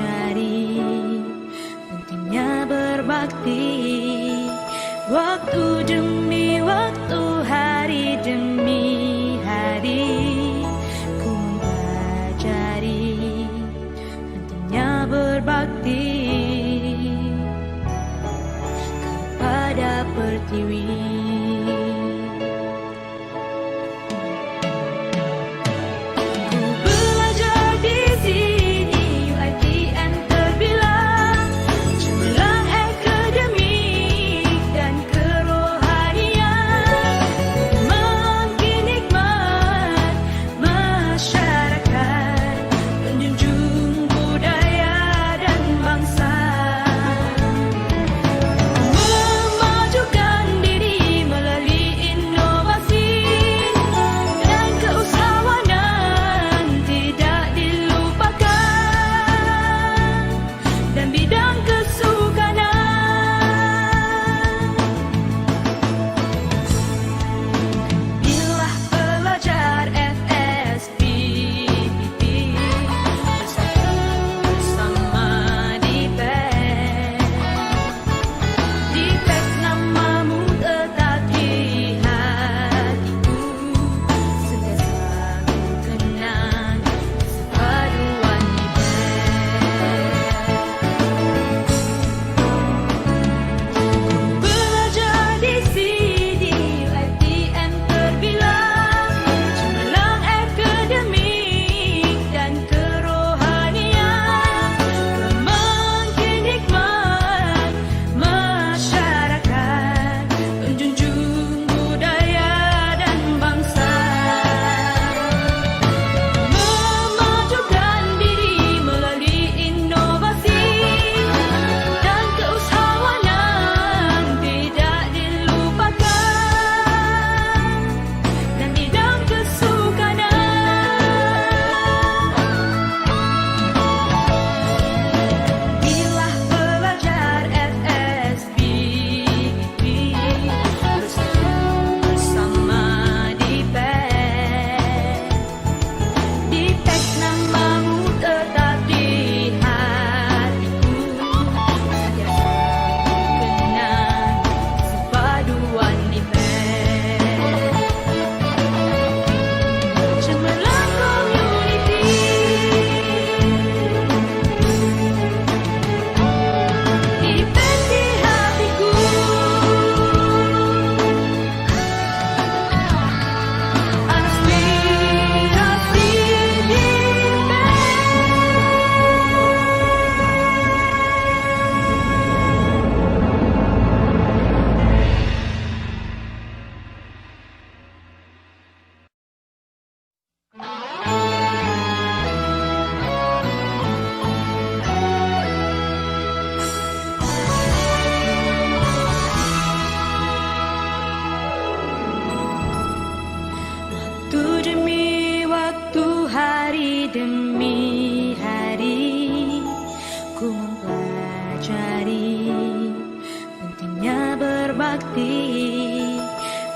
mempelajari pentingnya berbakti, waktu demi waktu, hari demi hari, ku mempelajari pentingnya berbakti kepada pertiwi.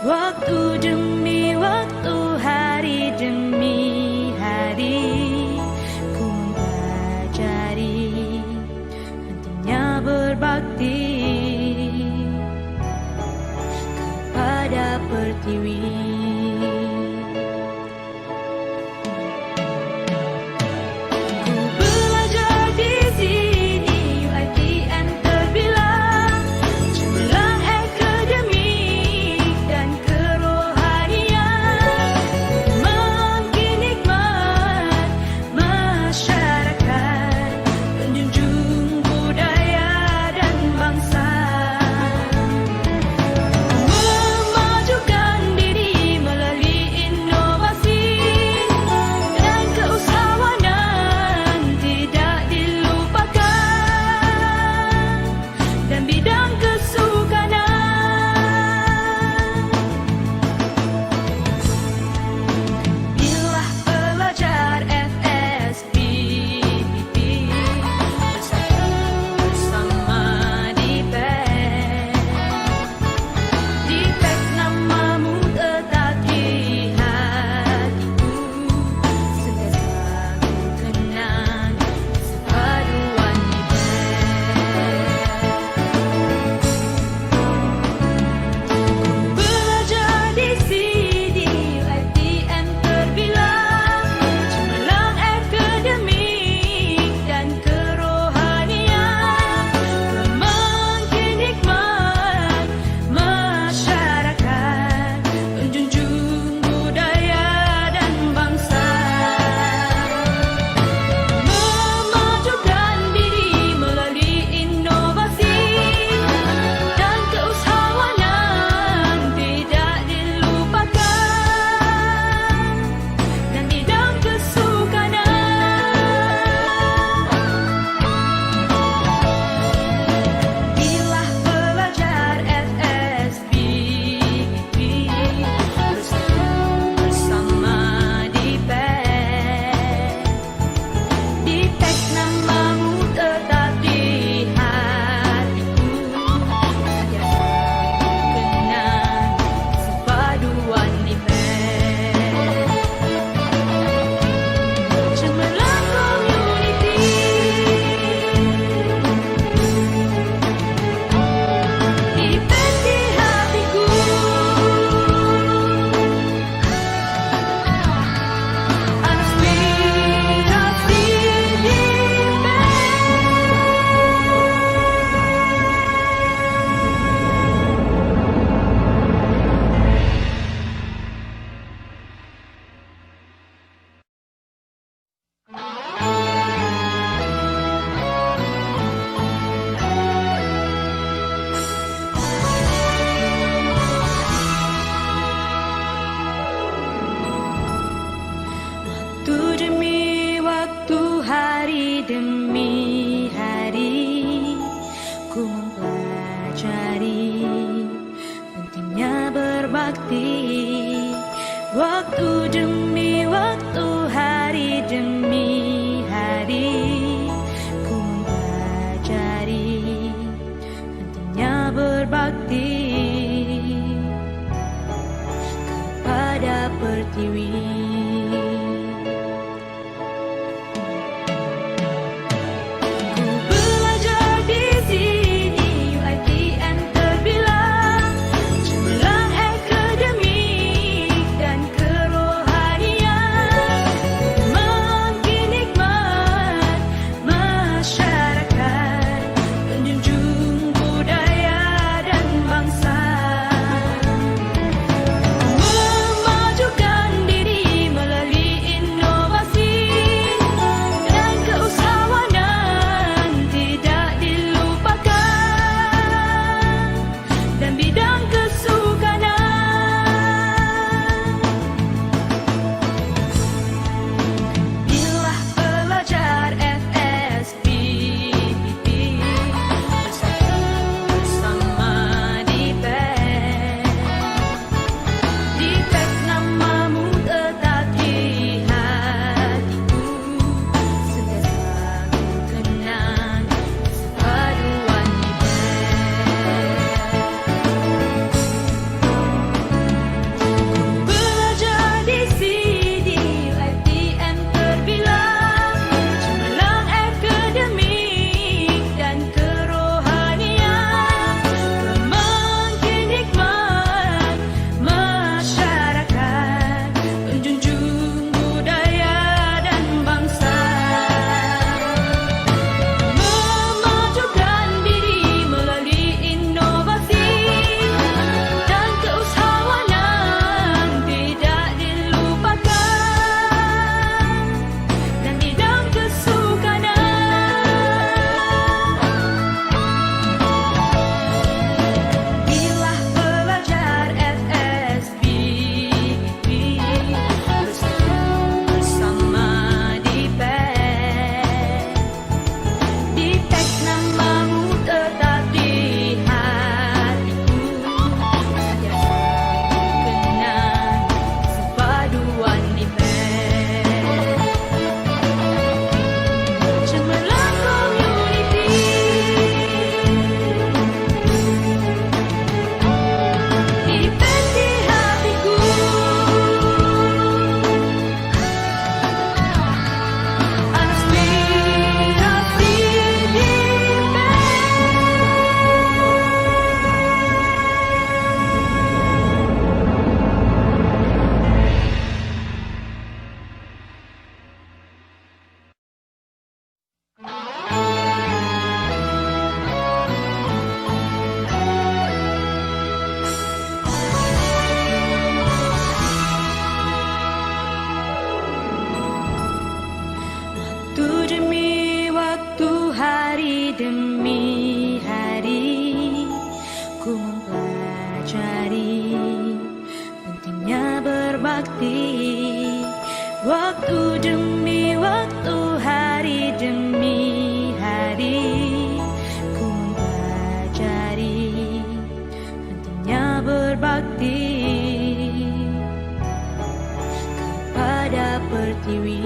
Waktu demi waktu, hari demi hari, ku mempelajari pentingnya berbakti kepada pertiwi. Bangsa demi hari ku mempelajari pentingnya berbakti. Waktu demi waktu, hari demi hari ku mempelajari pentingnya berbakti kepada pertiwi.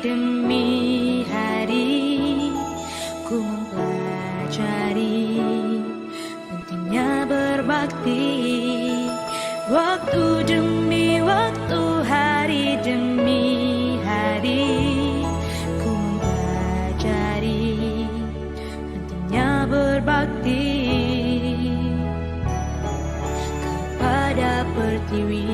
demi hari ku mempelajari pentingnya berbakti. Waktu demi waktu, hari demi hari ku mempelajari pentingnya berbakti kepada pertiwi.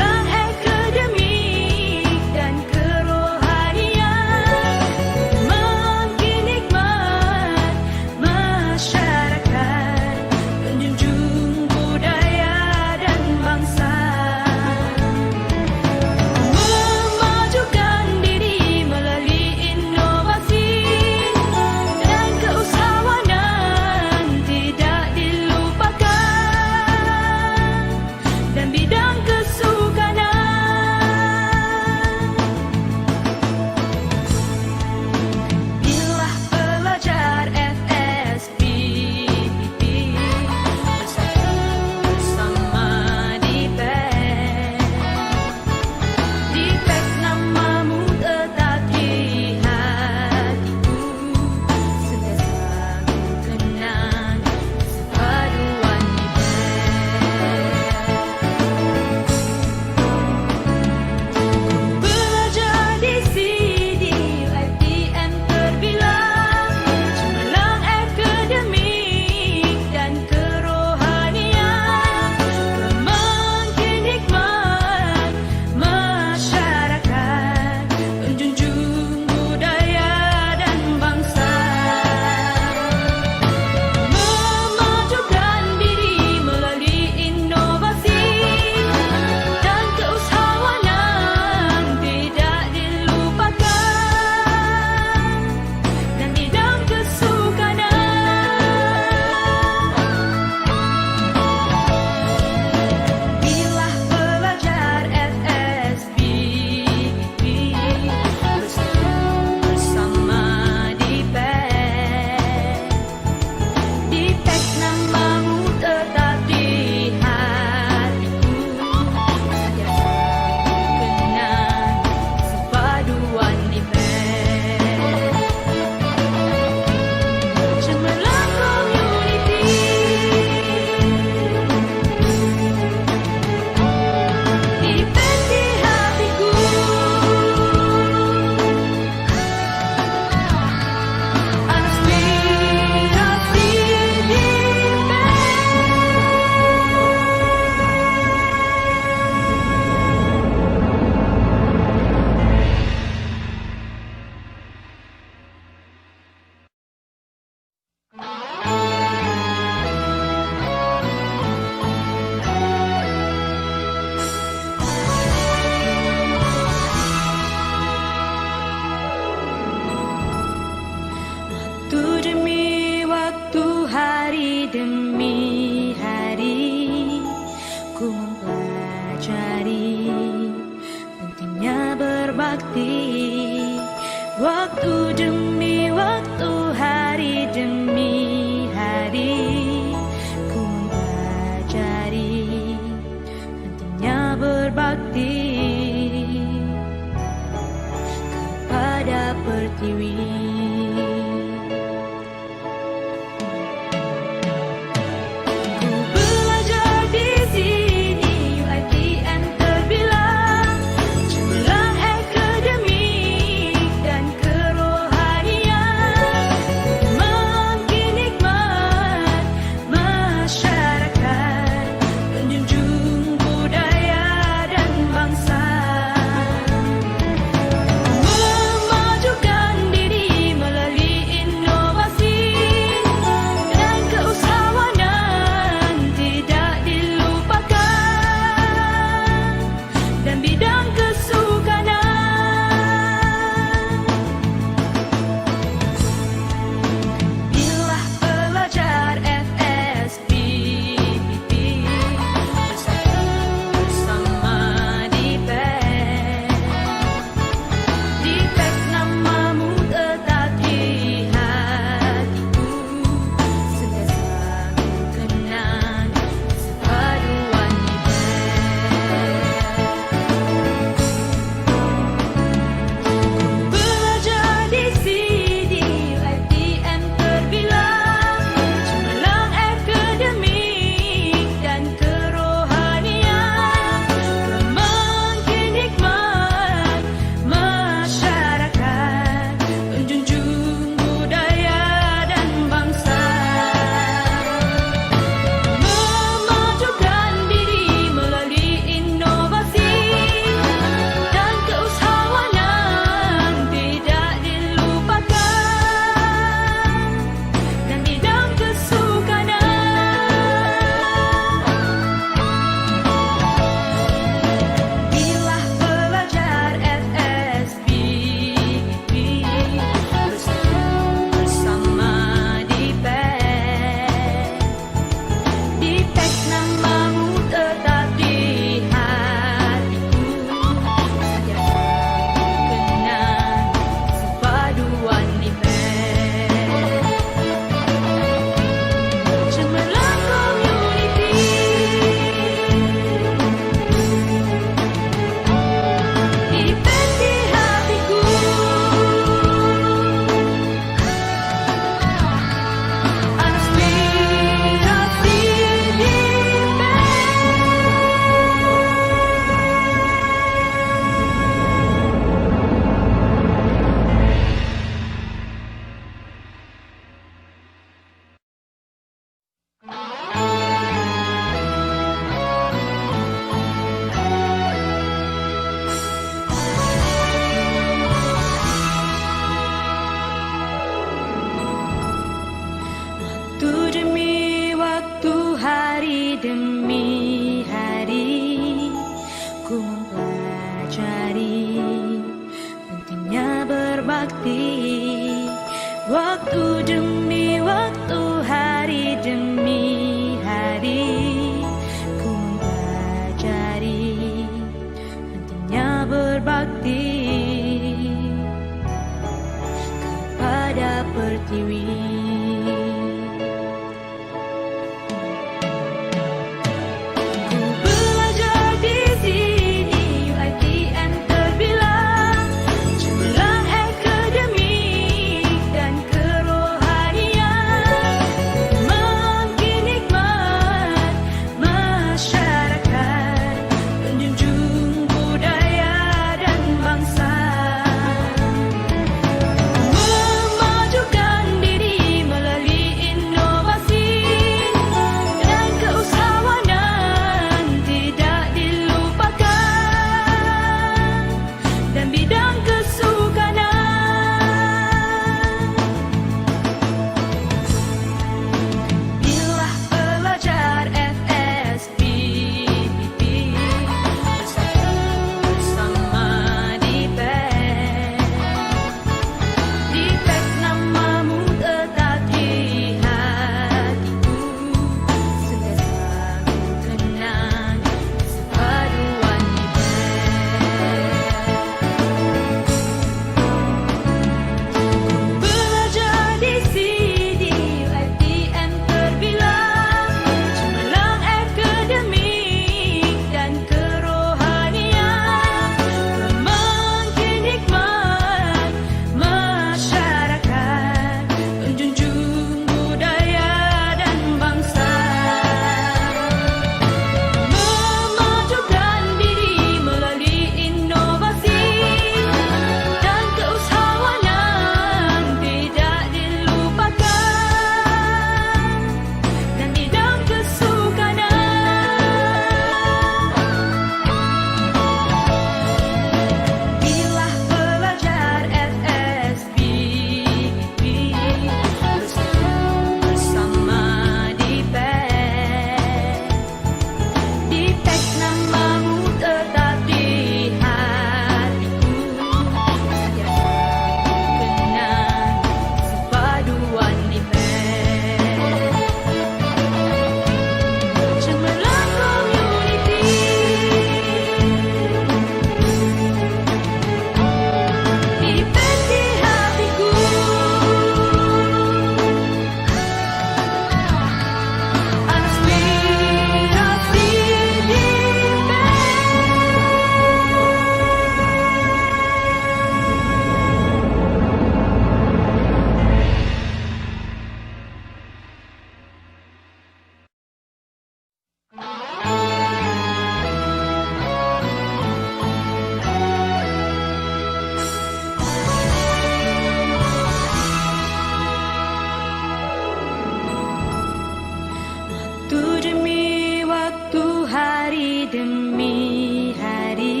demi hari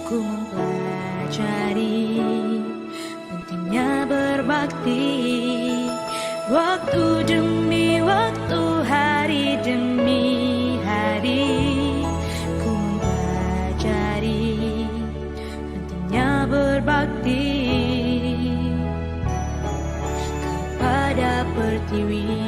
ku mempelajari pentingnya berbakti. Waktu demi waktu, hari demi hari ku mempelajari pentingnya berbakti kepada pertiwi.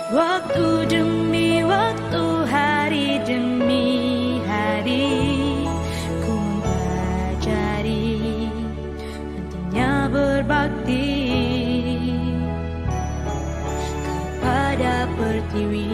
Waktu demi waktu, hari demi hari ku mempelajari pentingnya berbakti kepada pertiwi.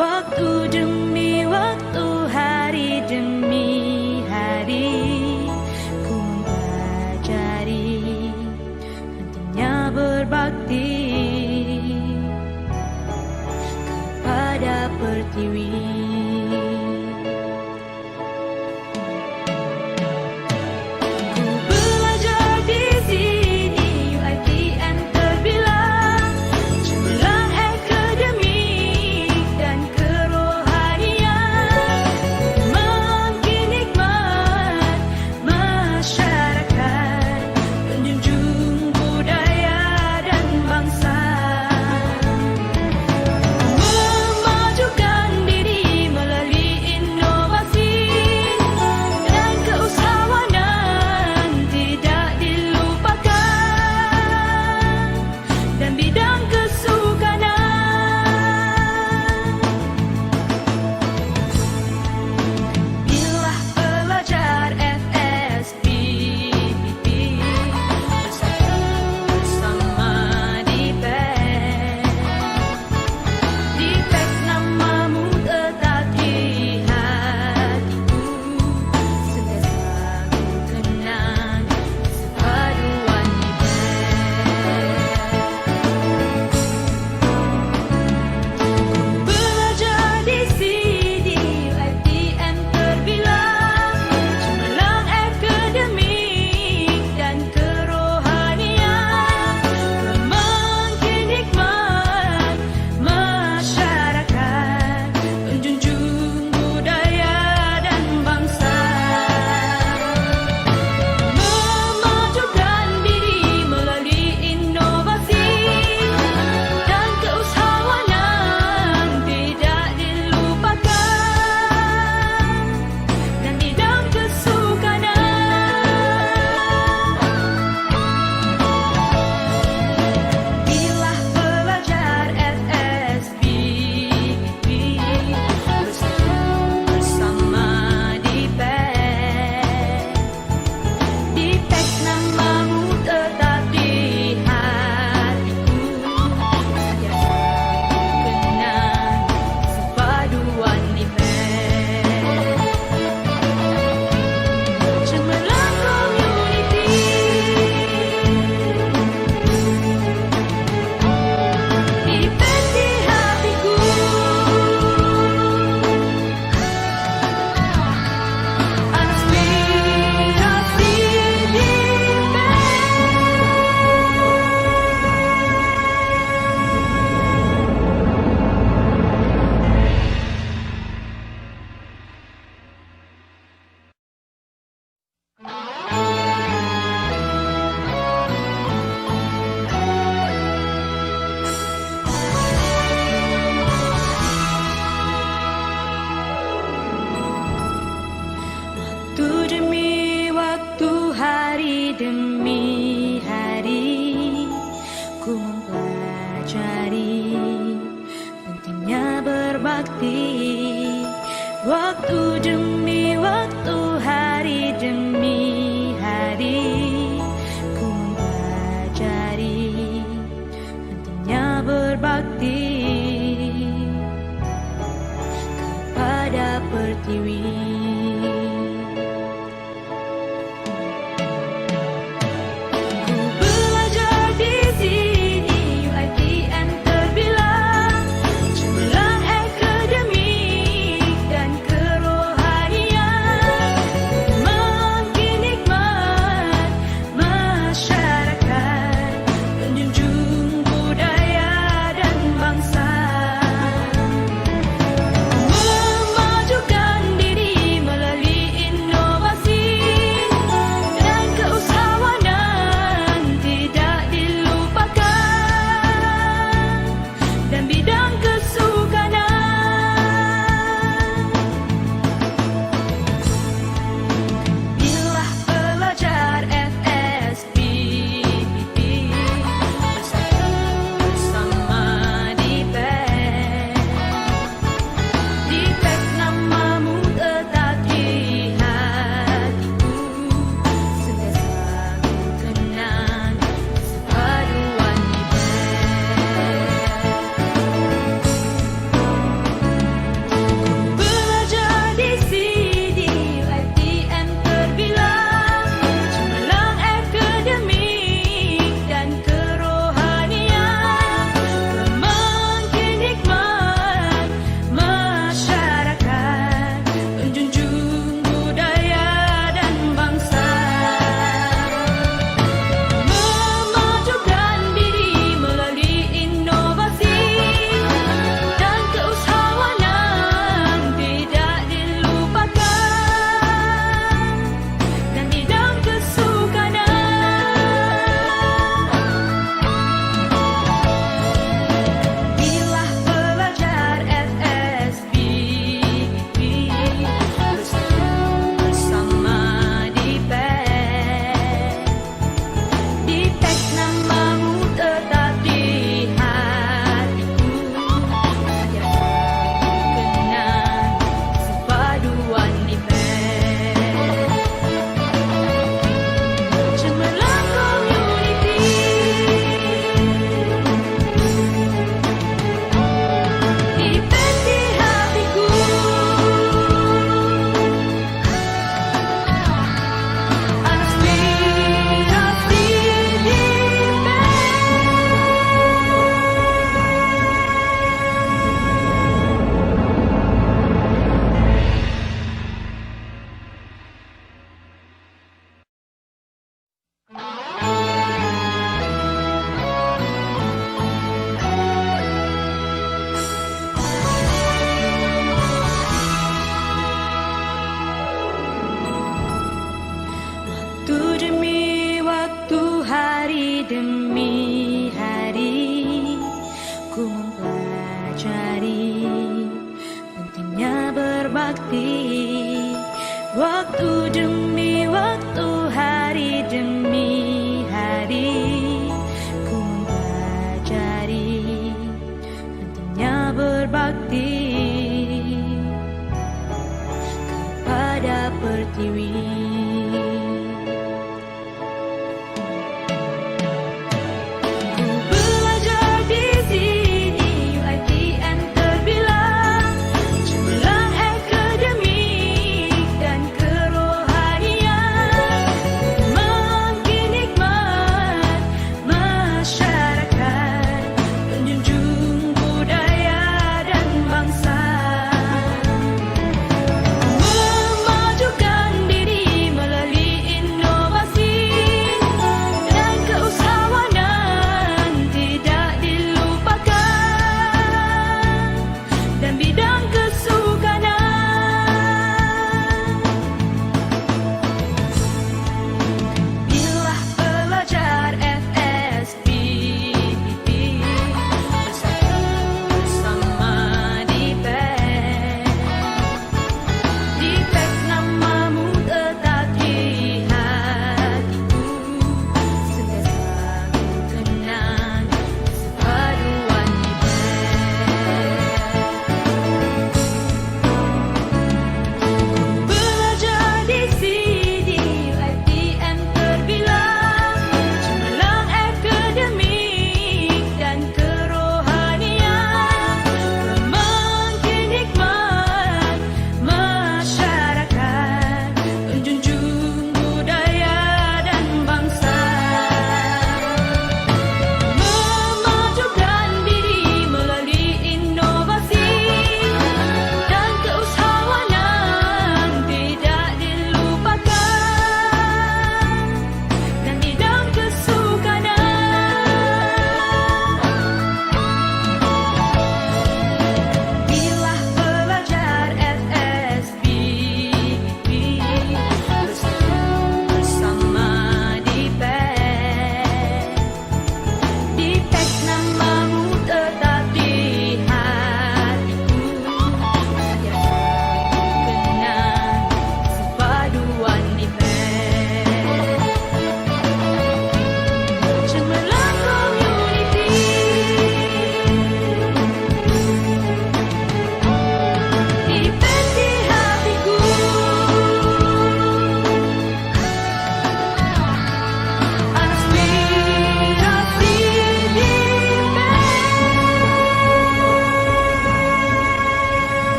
waktu demi waktu, hari demi hari, ku mempelajari pentingnya berbakti kepada pertiwi. Waktu demi waktu, hari demi hari, ku mempelajari pentingnya berbakti kepada pertiwi. Diri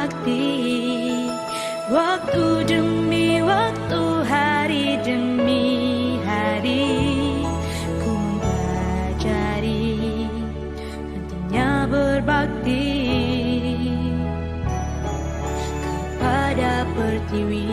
berbakti, waktu demi waktu, hari demi hari, ku mempelajari pentingnya berbakti kepada pertiwi.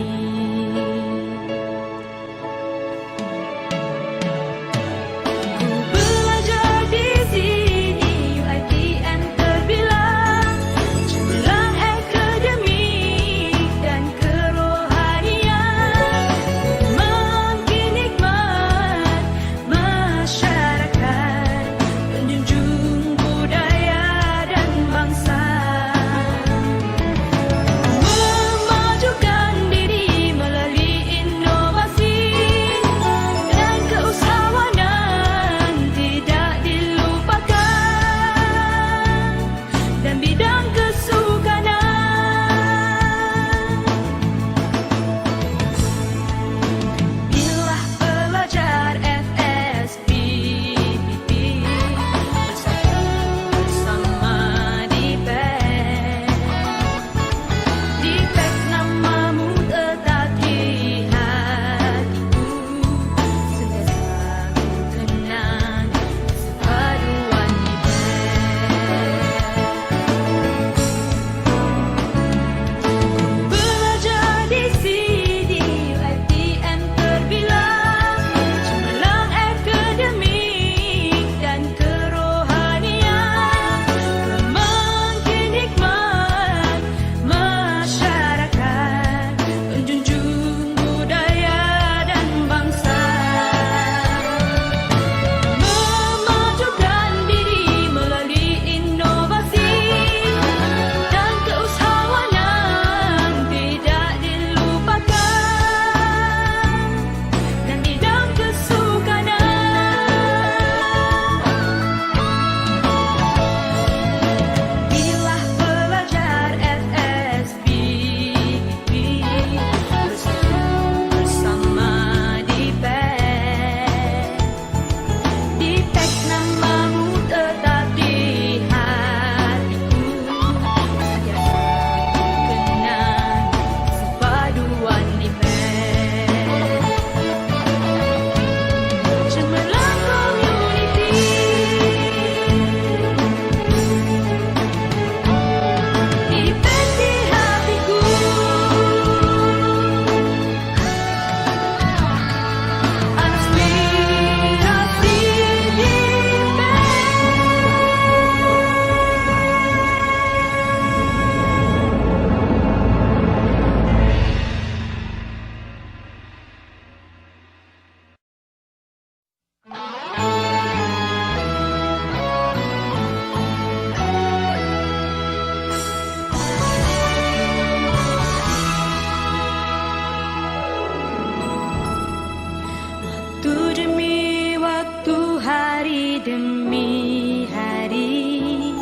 Demi hari,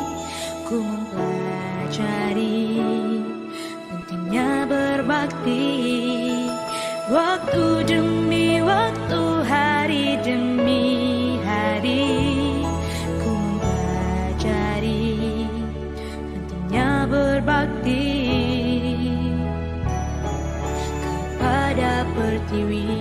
ku mempelajari pentingnya berbakti, waktu demi waktu, hari demi hari, ku mempelajari pentingnya berbakti kepada pertiwi.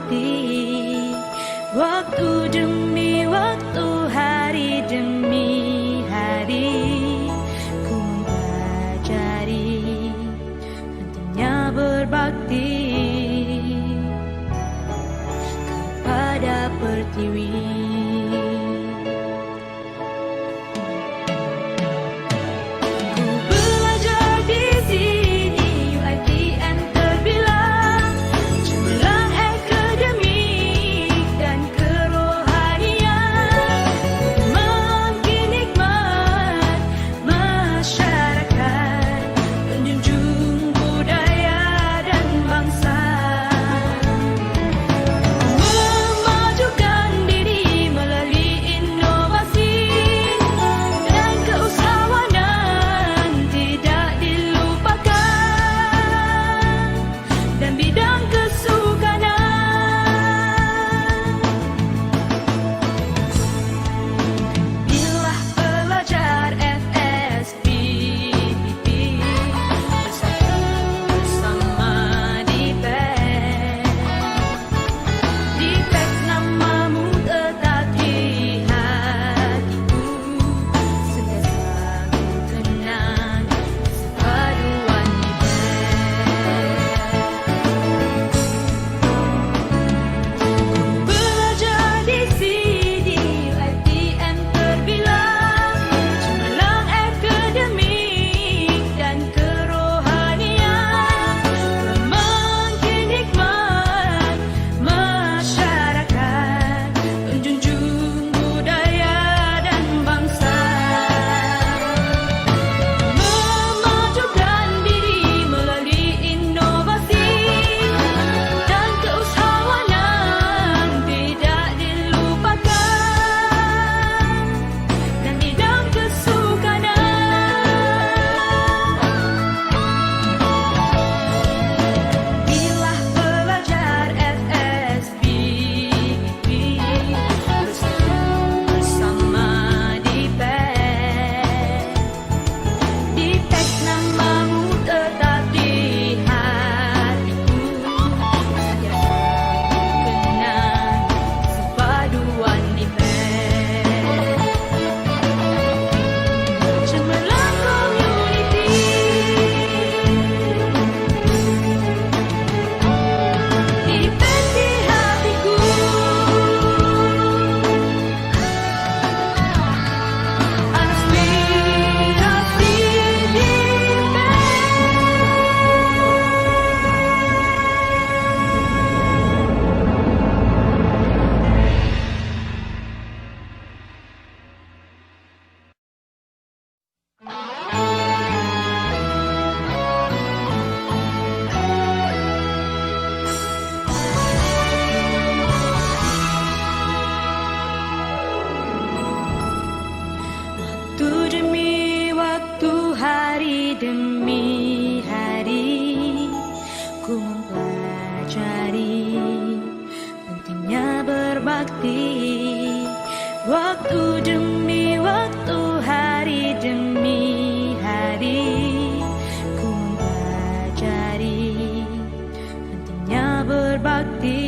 berbakti, waktu demi waktu, hari demi hari, ku mempelajari pentingnya berbakti kepada pertiwi. Waktu demi waktu, hari demi hari, ku mempelajari pentingnya berbakti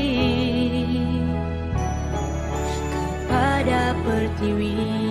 kepada pertiwi.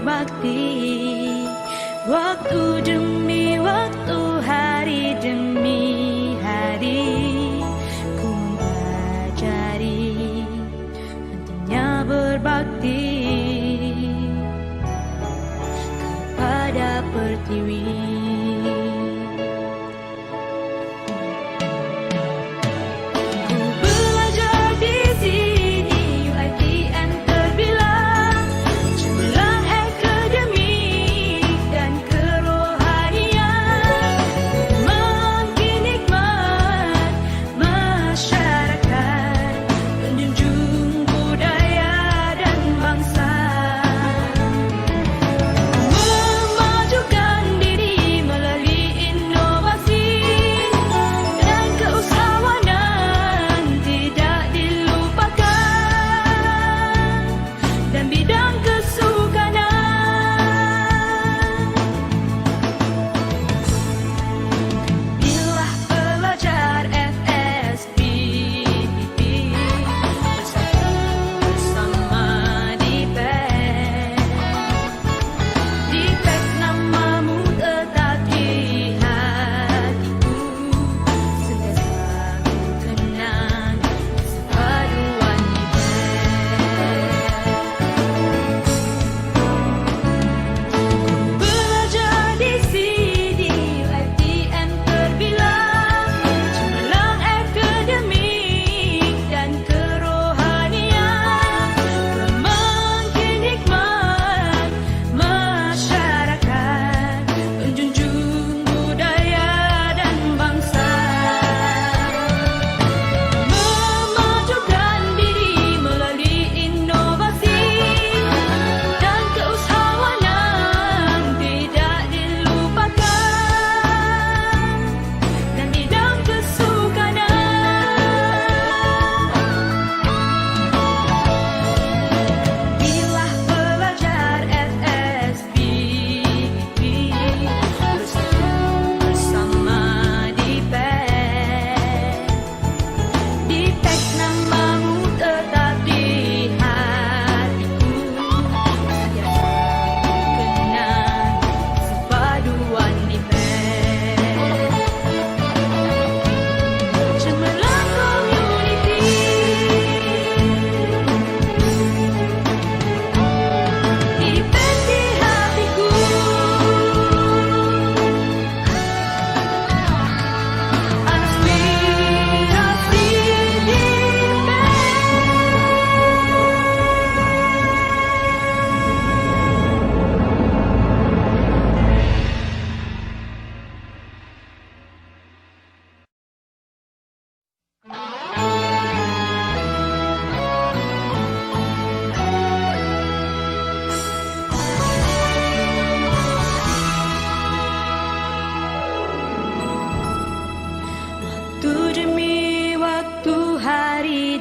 berbakti, waktu demi waktu, hari demi hari, ku mempelajari pentingnya berbakti kepada pertiwi.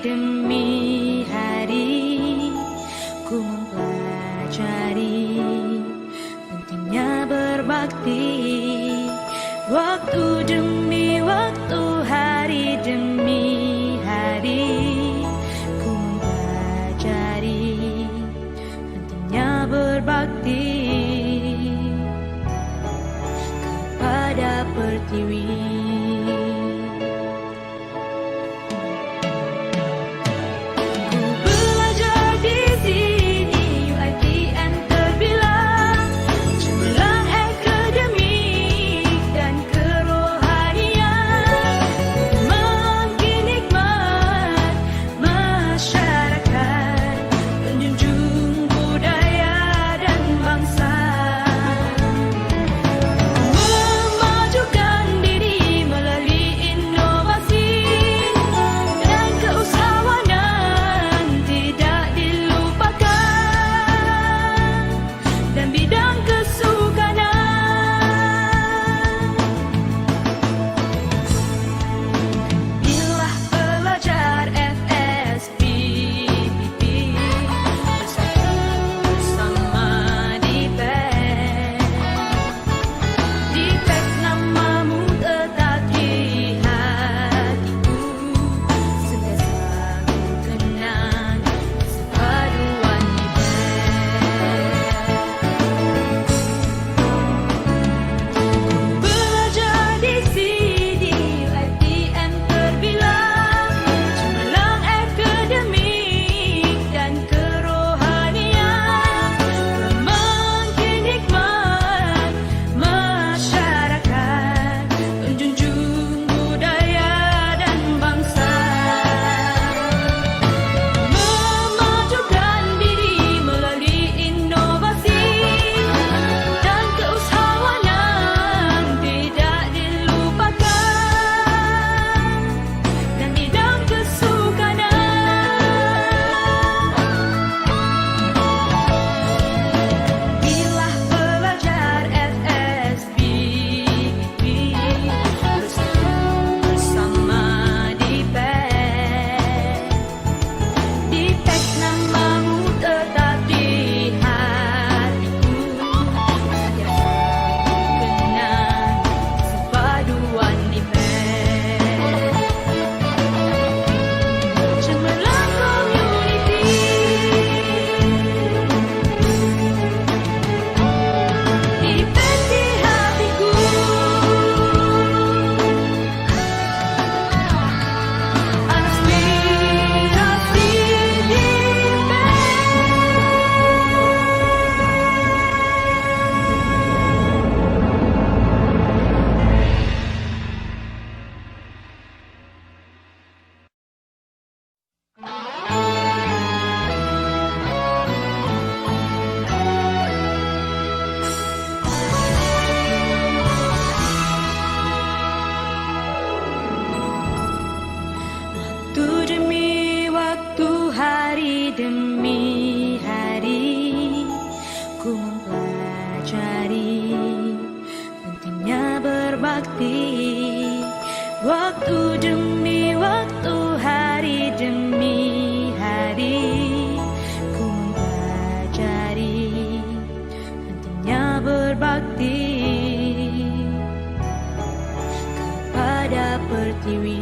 Demi hari, ku mempelajari pentingnya berbakti, waktu demi waktu, hari demi hari, ku mempelajari pentingnya berbakti kepada pertiwi. berbakti, waktu demi waktu, hari demi hari, ku mempelajari pentingnya berbakti kepada pertiwi.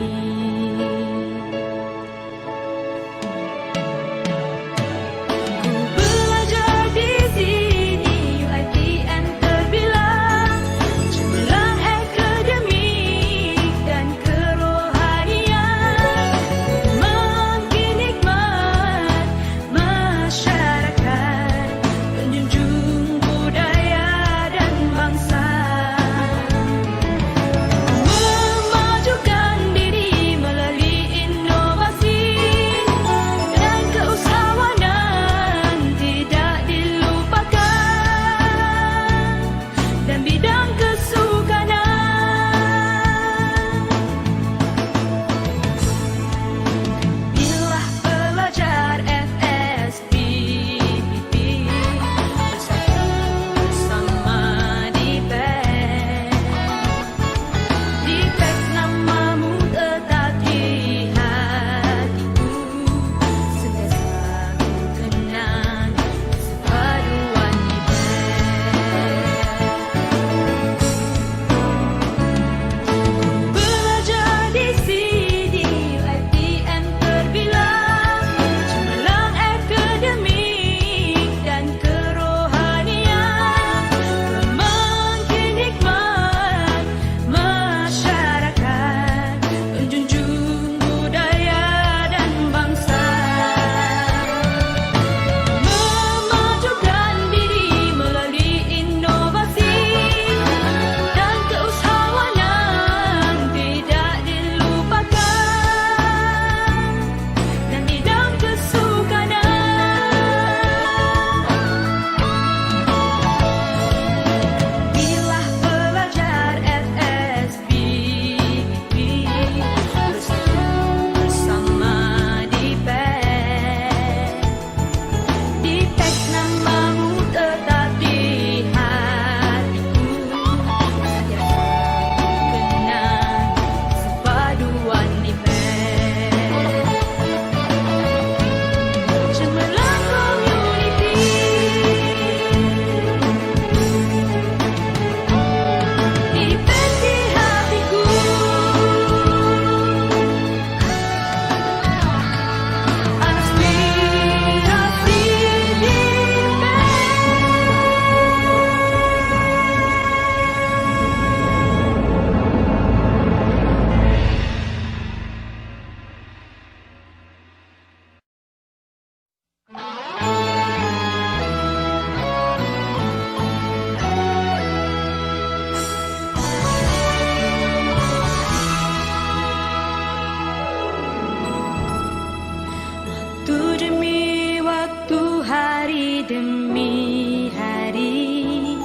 Demi hari,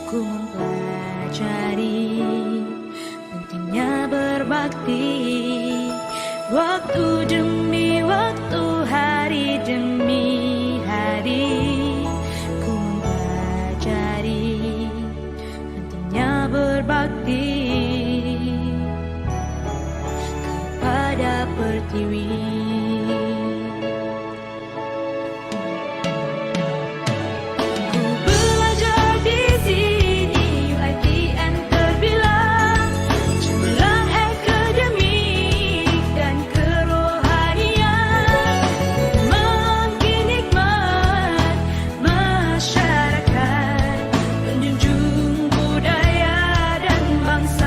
ku mempelajari pentingnya berbakti, waktu demi waktu, hari demi hari, ku mempelajari pentingnya berbakti kepada pertiwi. Bangsa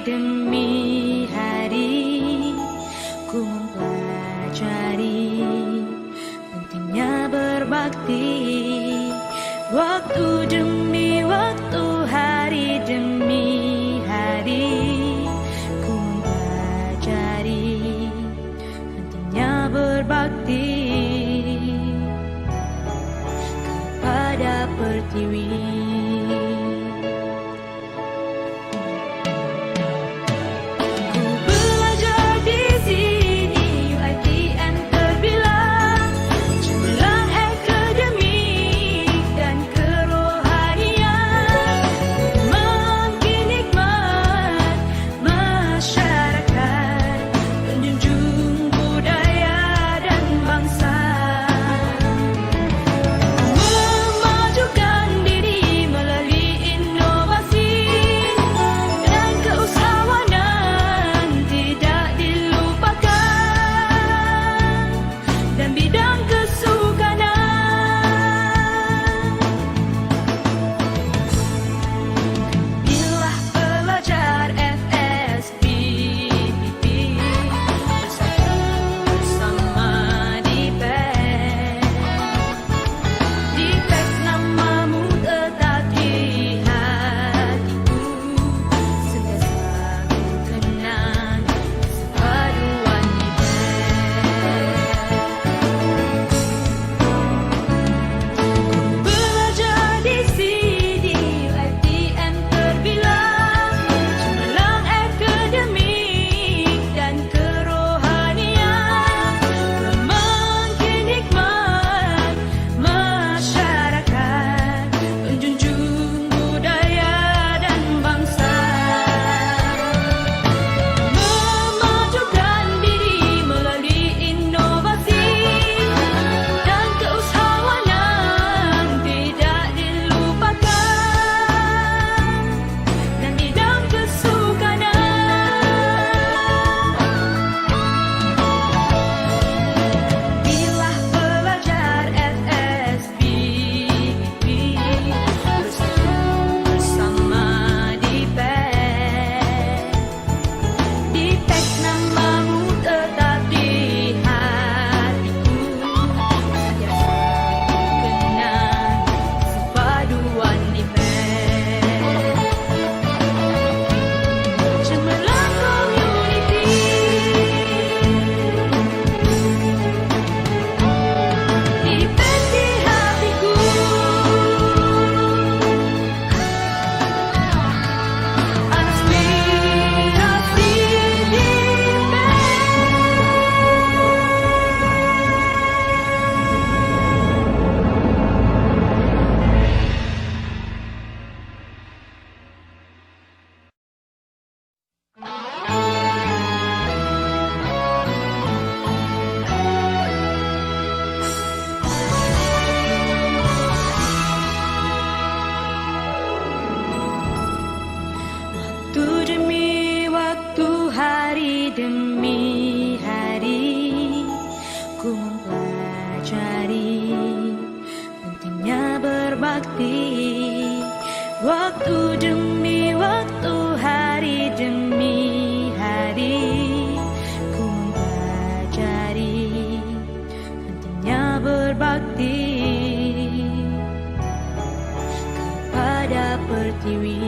demi hari ku mempelajari pentingnya berbakti. Waktu demi waktu, hari demi hari ku mempelajari pentingnya berbakti kepada pertiwi. Waktu demi waktu, hari demi hari ku mempelajari pentingnya berbakti kepada pertiwi.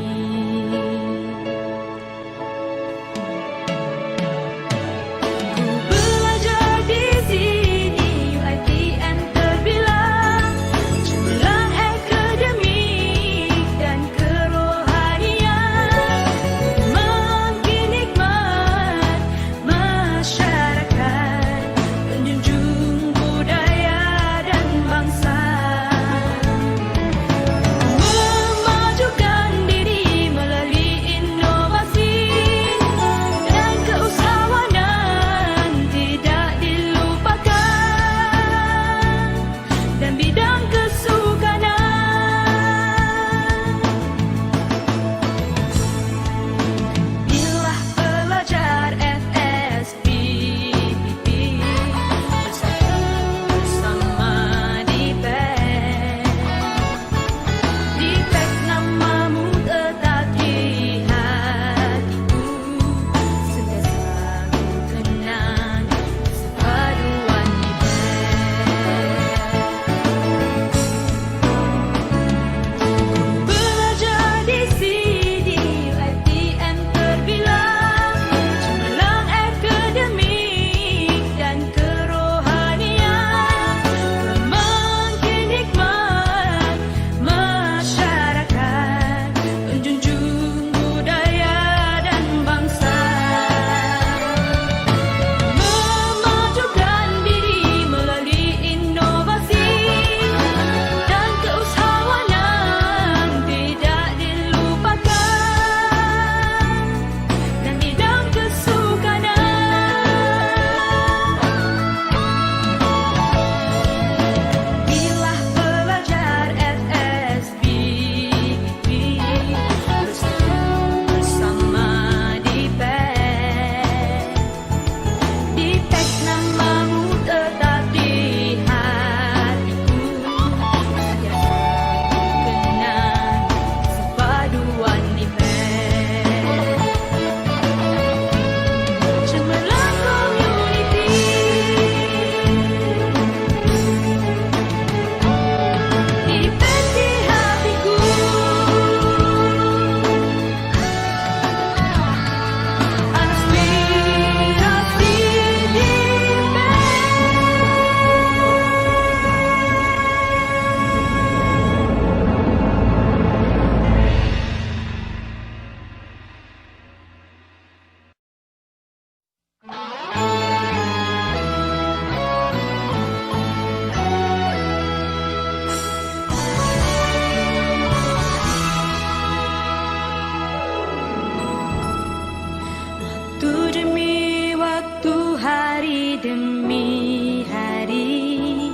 demi hari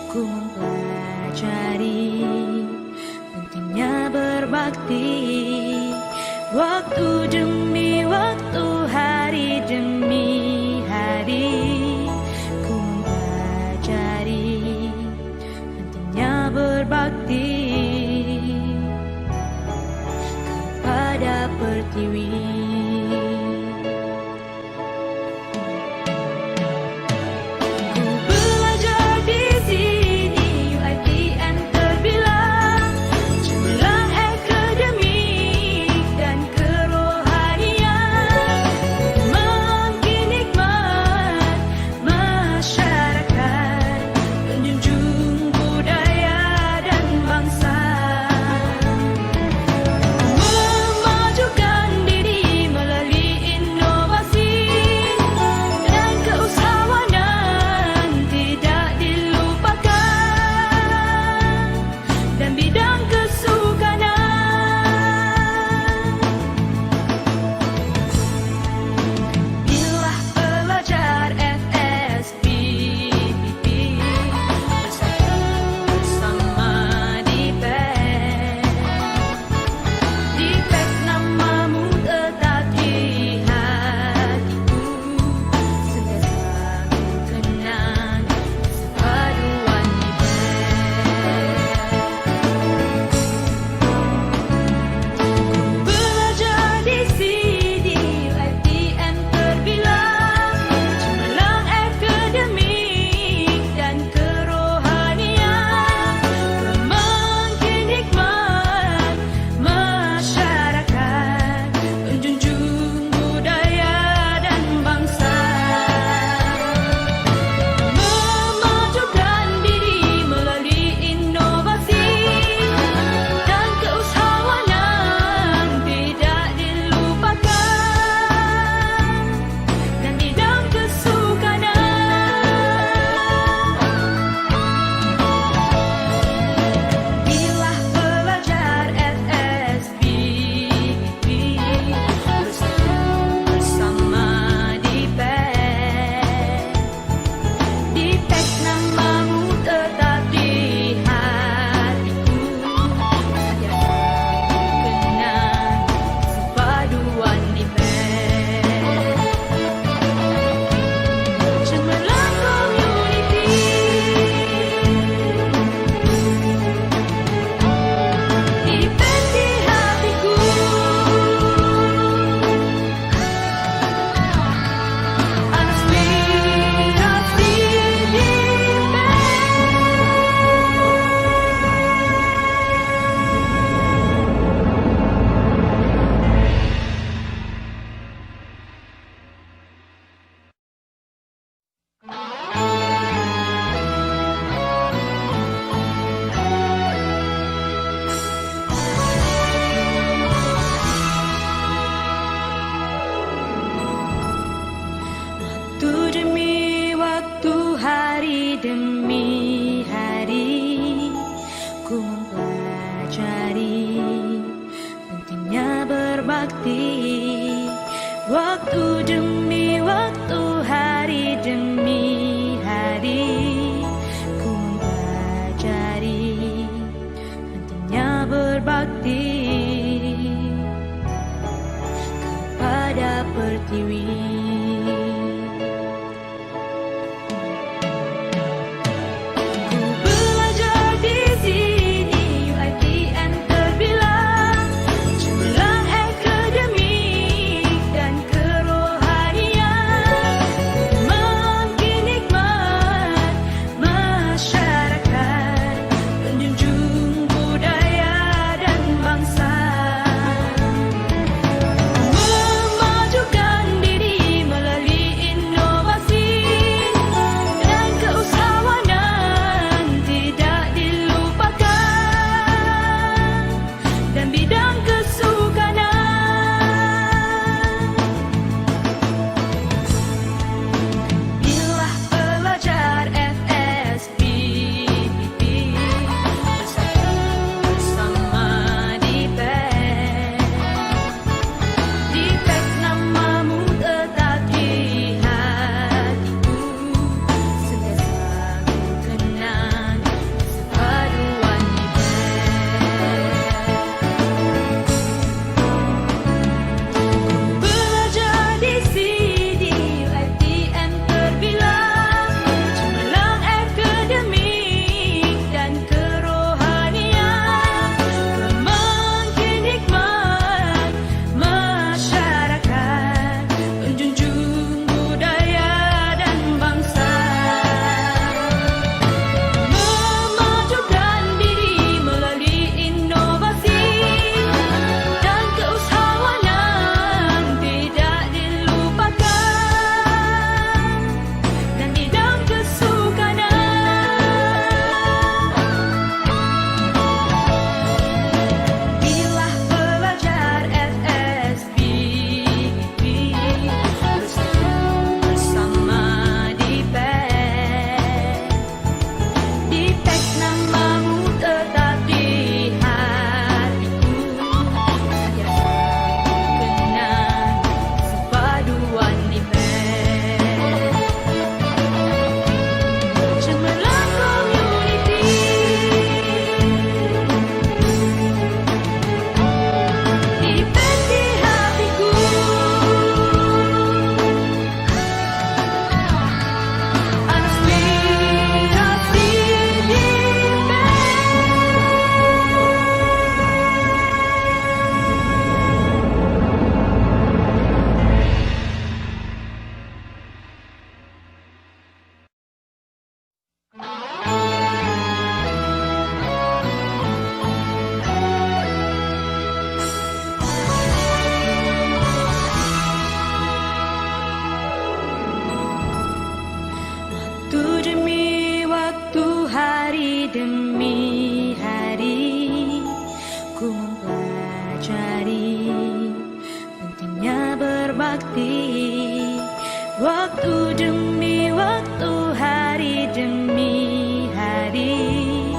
ku mempelajari pentingnya berbakti. Waktu demi waktu, hari demi hari ku mempelajari pentingnya berbakti pada pertiwi. Waktu demi waktu, hari demi hari ku mempelajari pentingnya berbakti kepada pertiwi. Waktu demi waktu, hari demi hari,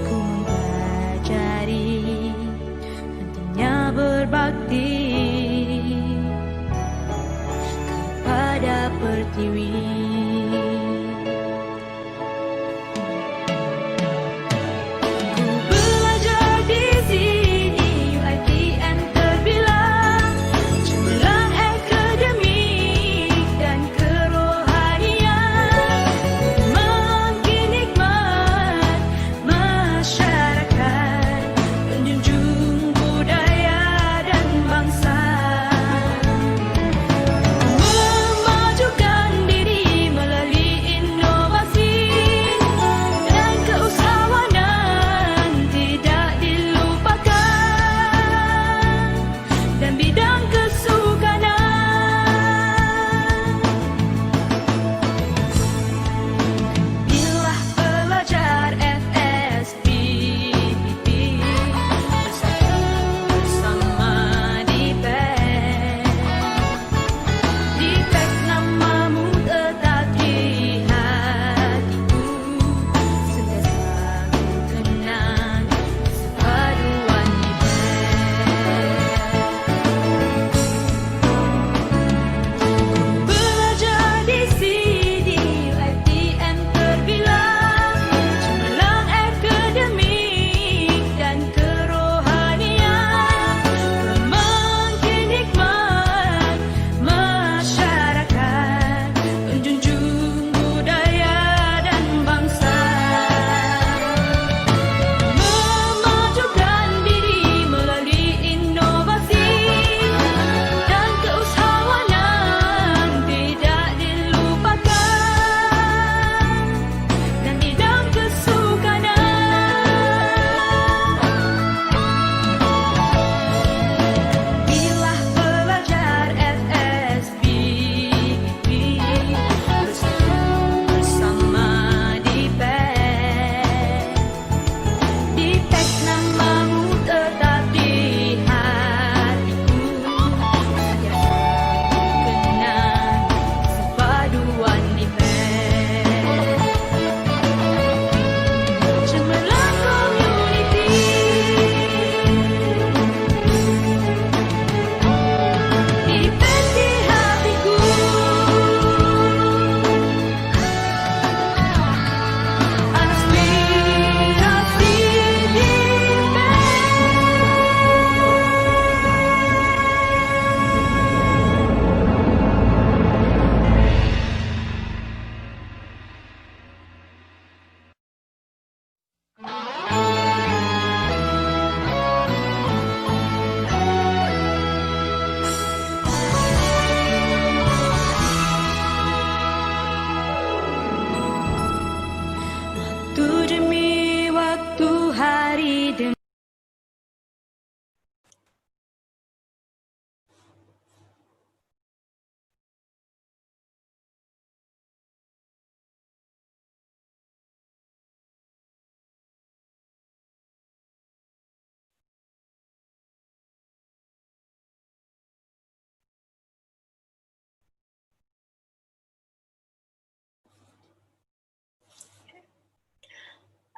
ku mempelajari pentingnya berbakti kepada pertiwi.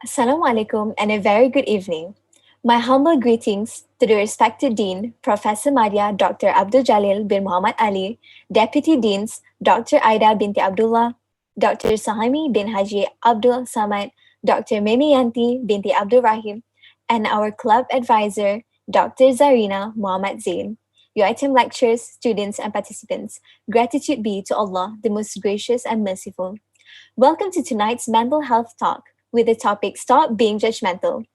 Assalamualaikum and a very good evening. My humble greetings to the respected Dean, Professor Madya Dr. Abdul Jalil bin Muhammad Ali, Deputy Deans Dr. Aida binti Abdullah, Dr. Sahami bin Haji Abdul Samad, Dr. Mimi Yanti binti Abdul Rahim, and our club advisor, Dr. Zarina Muhammad Zain. Your item lecturers, students, and participants, gratitude be to Allah, the most gracious and merciful. Welcome to tonight's mental health talk with the topic Stop Being Judgmental.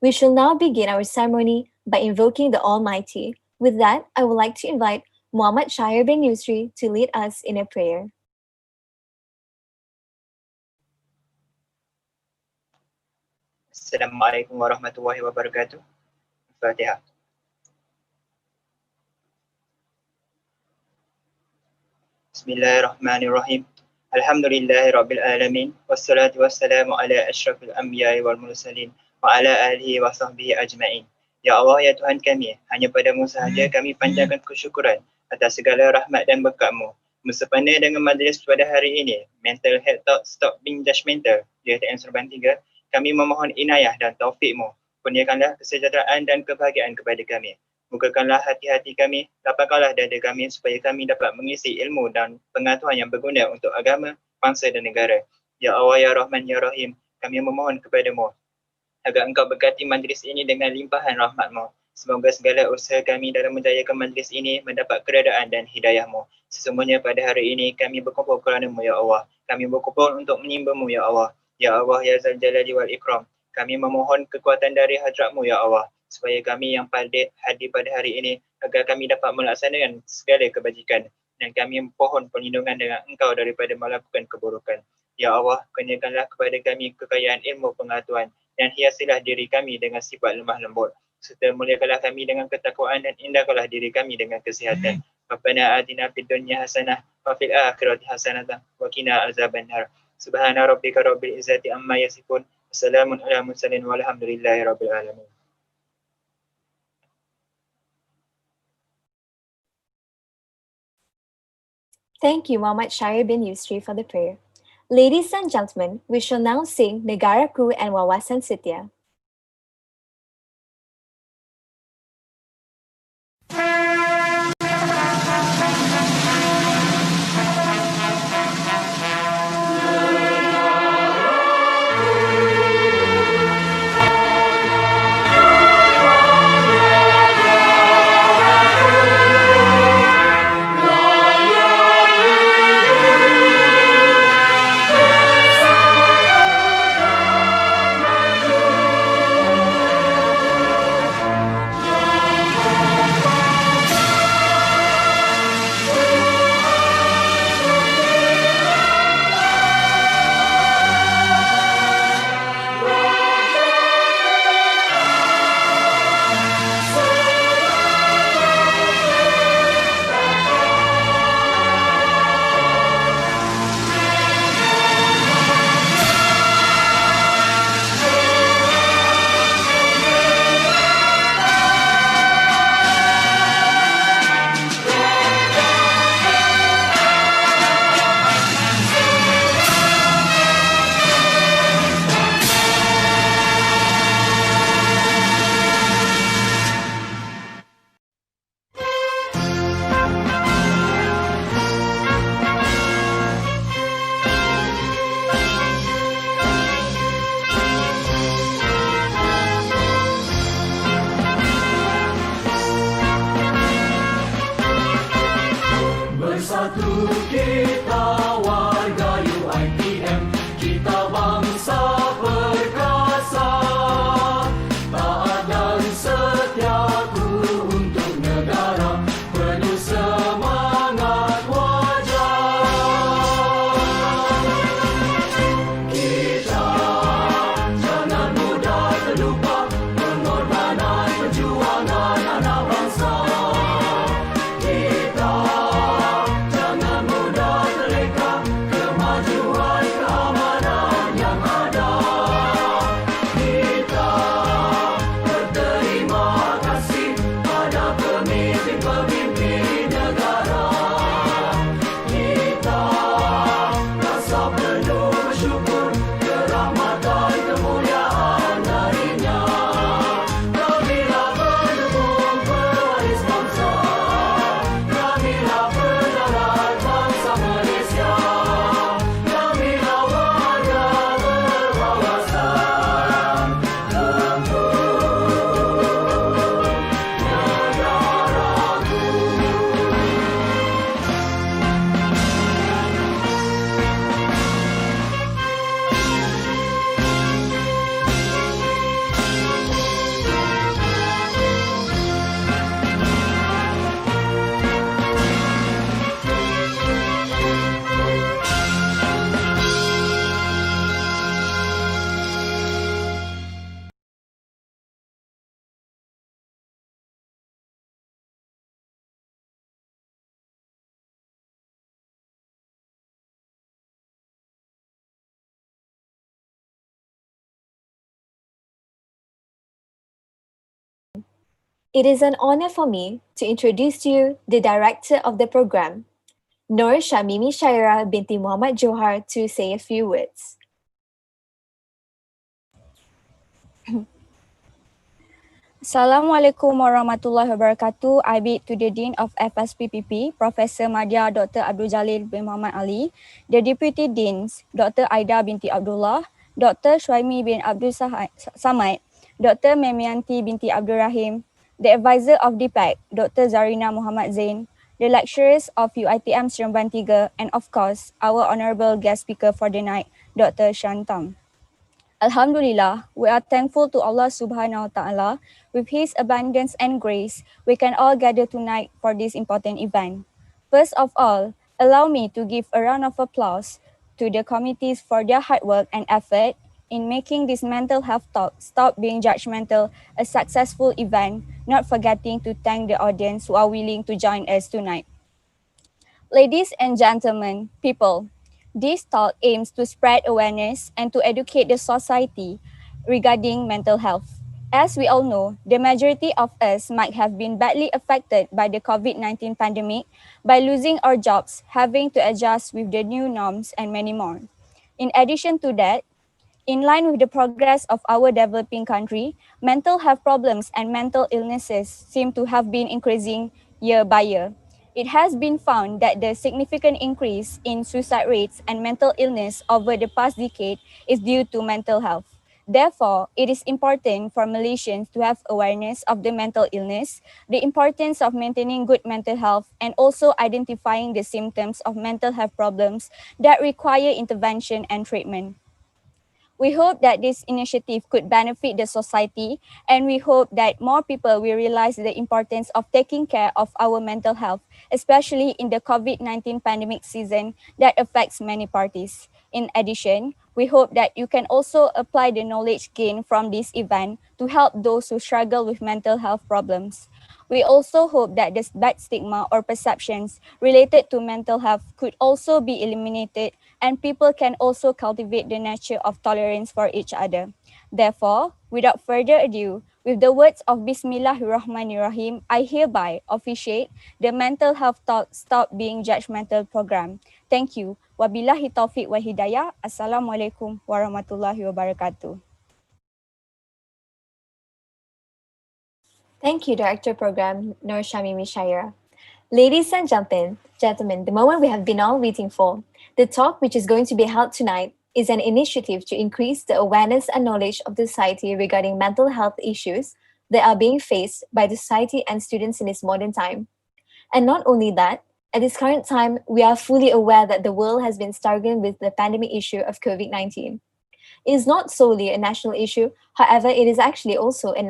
We shall now begin our ceremony by invoking the Almighty. With that, I would like to invite Muhammad Shahir bin Yusri to lead us in a prayer. Assalamualaikum warahmatullahi wabarakatuh. Al-Fatihah. Bismillahirrahmanirrahim. Alhamdulillahi Rabbil Alamin. Wassalatu wassalamu ala ashrafil anbiya'i wal mursalin wa ala alihi wa sahbihi ajma'in. Ya Allah, ya Tuhan kami, hanya padamu sahaja kami panjangkan kesyukuran atas segala rahmat dan berkat-Mu. Bersempena dengan majlis pada hari ini, Mental Health Talk Stop Being Judgemental, JTM Serban 3, kami memohon inayah dan taufikmu. Kurniakanlah kesejahteraan dan kebahagiaan kepada kami. Bukakanlah hati-hati kami, lapangkanlah dada kami supaya kami dapat mengisi ilmu dan pengetahuan yang berguna untuk agama, bangsa dan negara. Ya Allah, Ya Rahman, Ya Rahim, kami memohon kepadamu agar engkau berkati majlis ini dengan limpahan rahmat-Mu. Semoga segala usaha kami dalam menjayakan majlis ini mendapat keredaan dan hidayah-Mu. Sesungguhnya pada hari ini kami berkumpul kerana-Mu, Ya Allah. Kami berkumpul untuk menyembah-Mu, Ya Allah. Ya Allah, Ya Zal Jalali wal Ikram. Kami memohon kekuatan dari hadrat-Mu, Ya Allah, supaya kami yang hadir pada hari ini agar kami dapat melaksanakan segala kebajikan, dan kami mohon perlindungan dengan Engkau daripada melakukan keburukan. Ya Allah, kurniakanlah kepada kami kekayaan ilmu pengetahuan dan hiasilah diri kami dengan sifat lemah lembut. Serta muliakanlah kami dengan ketakwaan dan indahkanlah diri kami dengan kesihatan. Rabbana atina fid dunya hasanah wa fil akhirati hasanah wa qina azabannar. Subhana rabbika rabbil izzati amma yasifun. Wassalamun ala mursalin walhamdulillahi rabbil alamin. Thank you, Muhammad Syair bin Yusri, for the prayer. Ladies and gentlemen, we shall now sing Negaraku and Wawasan Setia. It is an honor for me to introduce to you the director of the program, Nur Shamimi Shaira binti Muhammad Johar to say a few words. Assalamualaikum warahmatullahi wabarakatuh. I bid to the Dean of FSPPP, Professor Madya Dr. Abdul Jalil bin Muhammad Ali, the Deputy Deans, Dr. Aida binti Abdullah, Dr. Shwaimi bin Abdul Samad, Dr. Memianti binti Abdul Rahim, the Advisor of DiPAC, Dr. Zarina Muhammad Zain, the lecturers of UiTM Seremban 3, and of course, our honorable guest speaker for the night, Dr. Thum. Alhamdulillah, we are thankful to Allah Subhanahu wa Ta'ala. With His abundance and grace, we can all gather tonight for this important event. First of all, allow me to give a round of applause to the committees for their hard work and effort in making this mental health talk, Stop Being Judgmental, a successful event, not forgetting to thank the audience who are willing to join us tonight. Ladies and gentlemen, people, this talk aims to spread awareness and to educate the society regarding mental health. As we all know, the majority of us might have been badly affected by the COVID-19 pandemic by losing our jobs, having to adjust with the new norms, and many more. In addition to that, in line with the progress of our developing country, mental health problems and mental illnesses seem to have been increasing year by year. It has been found that the significant increase in suicide rates and mental illness over the past decade is due to mental health. Therefore, it is important for Malaysians to have awareness of the mental illness, the importance of maintaining good mental health, and also identifying the symptoms of mental health problems that require intervention and treatment. We hope that this initiative could benefit the society, and we hope that more people will realize the importance of taking care of our mental health, especially in the COVID-19 pandemic season that affects many parties. In addition, we hope that you can also apply the knowledge gained from this event to help those who struggle with mental health problems. We also hope that this bad stigma or perceptions related to mental health could also be eliminated, and people can also cultivate the nature of tolerance for each other. Therefore, without further ado, with the words of Bismillahirrahmanirrahim, I hereby officiate the Mental Health Talk Stop Being Judgmental program. Thank you. Wabillahi taufiq wa hidayah. Assalamualaikum warahmatullahi wabarakatuh. Thank you, Director Program Nur Shamimi Shaira. Ladies and gentlemen, the moment we have been all waiting for, the talk which is going to be held tonight is an initiative to increase the awareness and knowledge of the society regarding mental health issues that are being faced by the society and students in this modern time. And not only that, at this current time, we are fully aware that the world has been struggling with the pandemic issue of COVID-19. It is not solely a national issue, however, it is actually also a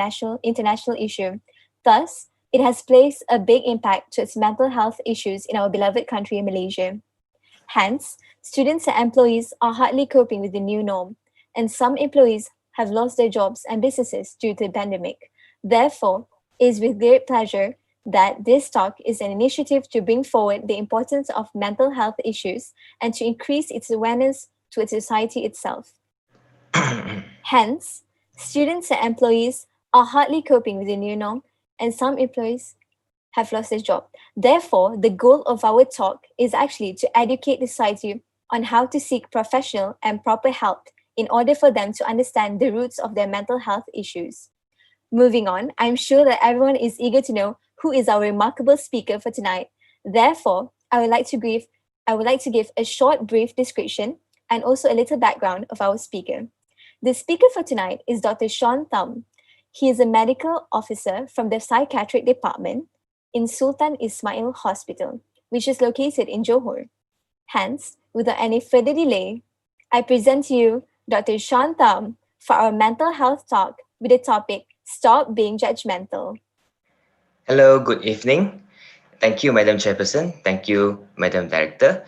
international issue. Thus, it has placed a big impact to its mental health issues in our beloved country, Malaysia. Hence, students and employees are hardly coping with the new norm, and some employees have lost their jobs and businesses due to the pandemic. Therefore, it is with great pleasure that this talk is an initiative to bring forward the importance of mental health issues and to increase its awareness to its society itself. Hence, students and employees are hardly coping with the new norm, and some employees have lost their job. Therefore, the goal of our talk is actually to educate the society on how to seek professional and proper help in order for them to understand the roots of their mental health issues. Moving on, I'm sure that everyone is eager to know who is our remarkable speaker for tonight. Therefore, I would like to give a short, brief description and also a little background of our speaker. The speaker for tonight is Dr. Thum. He is a medical officer from the psychiatric department in Sultan Ismail Hospital, which is located in Johor. Hence, without any further delay, I present to you Dr. Thum for our mental health talk with the topic Stop Being Judgmental. Hello, good evening. Thank you, Madam Chairperson. Thank you, Madam Director.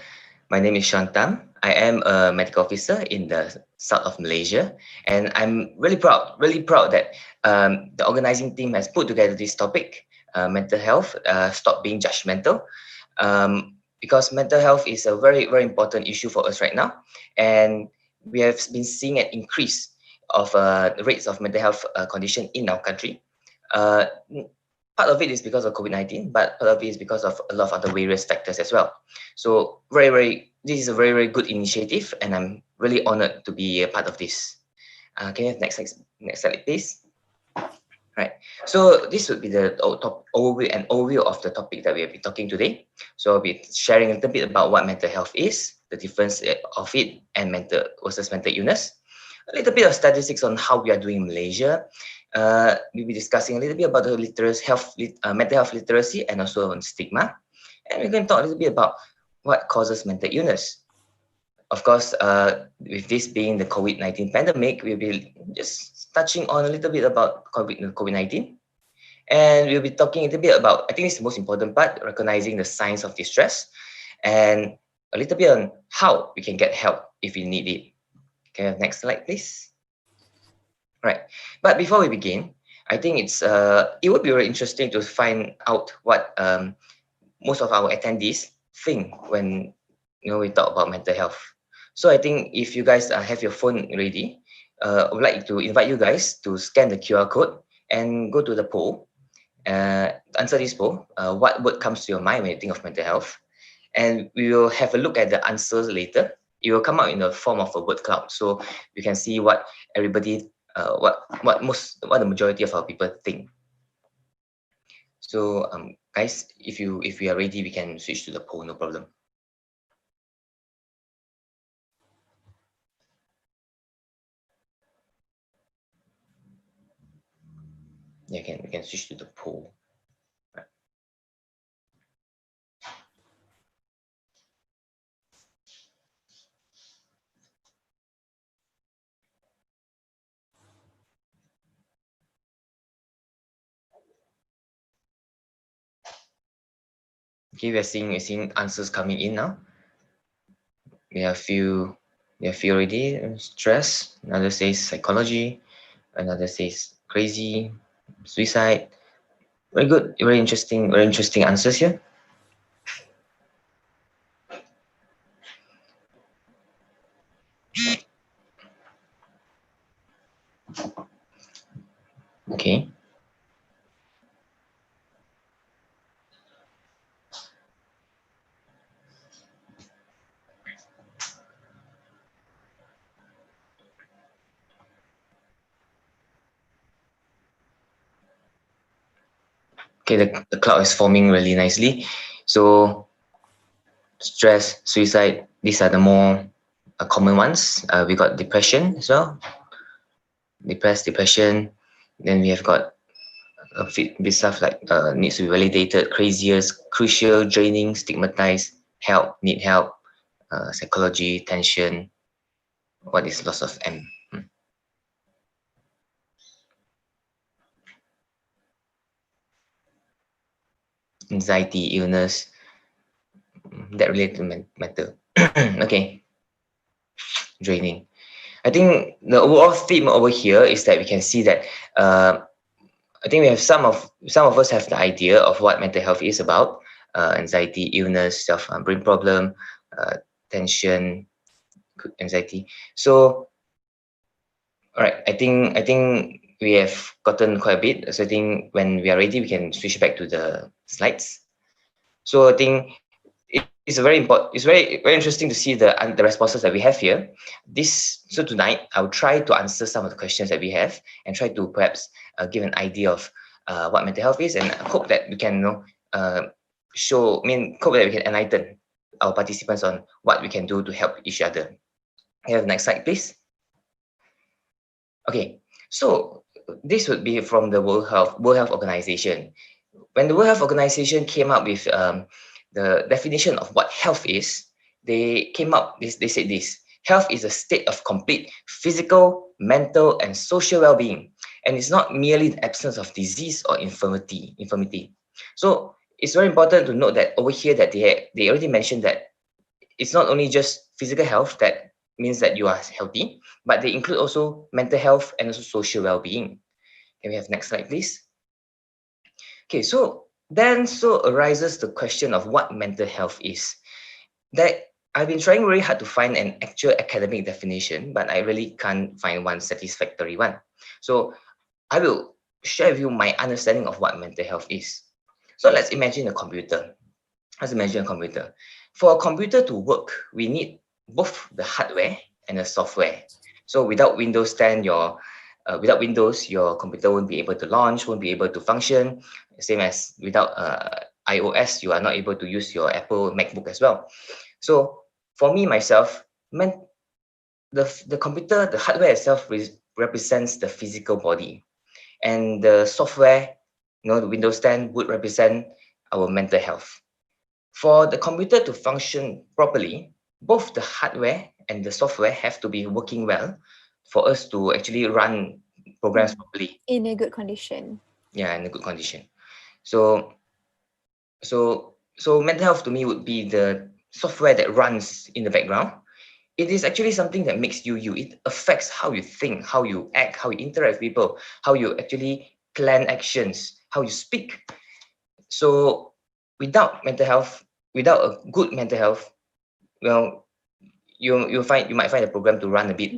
My name is Thum. I am a medical officer in the south of Malaysia, and I'm really proud that the organizing team has put together this topic, mental health, stop being judgmental, because mental health is a very, very important issue for us right now, and we have been seeing an increase of the rates of mental health condition in our country. Part of it is because of COVID-19, but part of it is because of a lot of other various factors as well. So this is a very good initiative, and I'm really honored to be a part of this. Can you have next slide, please? Right. So this would be the overview of the topic that we have been talking today. So I'll be sharing a little bit about what mental health is, the difference of it, and mental versus mental illness. A little bit of statistics on how we are doing in Malaysia. We'll be discussing a little bit about the mental health literacy and also on stigma. And we're going to talk a little bit about what causes mental illness. Of course, with this being the COVID-19 pandemic, we'll be just touching on a little bit about COVID-19. And we'll be talking a little bit about, I think it's the most important part, recognizing the signs of distress, and a little bit on how we can get help if we need it. Can I have next slide, please? Right. But before we begin, I think it would be very interesting to find out what most of our attendees think when we talk about mental health. So I think if you guys have your phone ready, I would like to invite you guys to scan the QR code and go to the poll. Answer this poll. What word comes to your mind when you think of mental health? And we will have a look at the answers later. It will come out in the form of a word cloud, so you can see what everybody, what the majority of our people think. So guys, if we are ready, we can switch to the poll, no problem. Yeah, we can switch to the poll. Right. Okay, we're seeing answers coming in now. We have few already. Stress. Another says psychology. Another says crazy. Suicide. Very good. Very interesting answers here. Okay. Okay, the cloud is forming really nicely. So stress, suicide, these are the more common ones. We got depression as well. Depression. Then we have got a bit stuff like needs to be validated, craziest, crucial, draining, stigmatized, help, need help, psychology, tension. What is loss of M? Anxiety, illness, that relate to mental. Okay, draining. I think the overall theme over here is that we can see that I think we have some of us have the idea of what mental health is about: anxiety, illness, brain problem, tension, anxiety. So, all right, I think we have gotten quite a bit. So I think when we are ready, we can switch back to the slides. So I think it's very interesting to see the responses that we have here. So tonight I'll try to answer some of the questions that we have and try to perhaps give an idea of what mental health is, and I hope that we can hope that we can enlighten our participants on what we can do to help each other. Have the next slide, please. Okay, so this would be from the World Health Organization. When the World Health Organization came up with the definition of what health is, they said this: health is a state of complete physical, mental, and social well-being, and it's not merely the absence of disease or infirmity. So it's very important to note that over here that they already mentioned that it's not only just physical health that means that you are healthy, but they include also mental health and also social well-being. Can we have next slide, please? Okay, so arises the question of what mental health is. That I've been trying very hard to find an actual academic definition, but I really can't find one satisfactory one. So I will share with you my understanding of what mental health is. So let's imagine a computer. Let's imagine a computer. For a computer to work, we need both the hardware and the software. So without Windows 10, without Windows, your computer won't be able to launch, won't be able to function. Same as without iOS, you are not able to use your Apple MacBook as well. So for me myself, the computer, the hardware itself represents the physical body, and the software, the Windows 10 would represent our mental health. For the computer to function properly, both the hardware and the software have to be working well for us to actually run programs properly. In a good condition. Yeah, in a good condition. So, so mental health to me would be the software that runs in the background. It is actually something that makes you you. It affects how you think, how you act, how you interact with people, how you actually plan actions, how you speak. So without mental health, without a good mental health, well, you might find the program to run a bit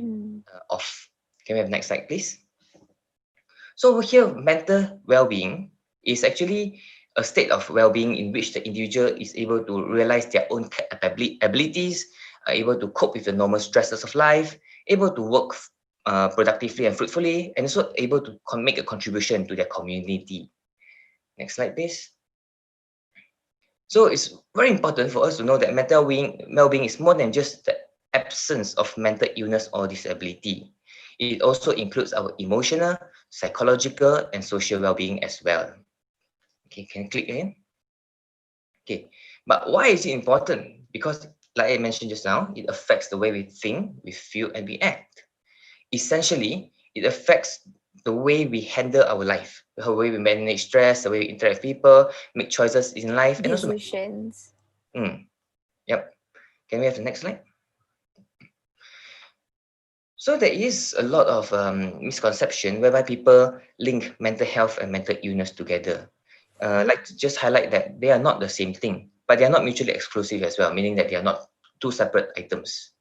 off. Can we have next slide, please? So over here, mental well-being is actually a state of well-being in which the individual is able to realize their own abilities, are able to cope with the normal stresses of life, able to work productively and fruitfully, and also able to make a contribution to their community. Next slide, please. So it's very important for us to know that mental well-being is more than just the absence of mental illness or disability. It also includes our emotional, psychological, and social well-being as well. Okay, can you click again? Okay, but why is it important? Because like I mentioned just now, it affects the way we think, we feel, and we act. Essentially, it affects the way we handle our life, the way we manage stress, the way we interact with people, make choices in life, and also Decisions. Yep. Can we have the next slide? So there is a lot of misconception whereby people link mental health and mental illness together. Like to just highlight that they are not the same thing, but they are not mutually exclusive as well, meaning that they are not two separate items.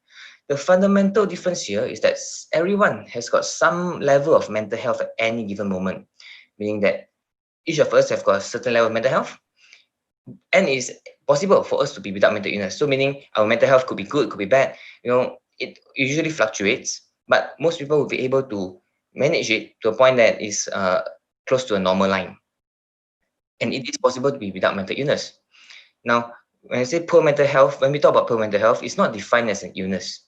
The fundamental difference here is that everyone has got some level of mental health at any given moment, meaning that each of us have got a certain level of mental health, and it's possible for us to be without mental illness. So meaning our mental health could be good, could be bad. It usually fluctuates, but most people will be able to manage it to a point that is close to a normal line. And it is possible to be without mental illness. Now, when I say poor mental health, when we talk about poor mental health, it's not defined as an illness.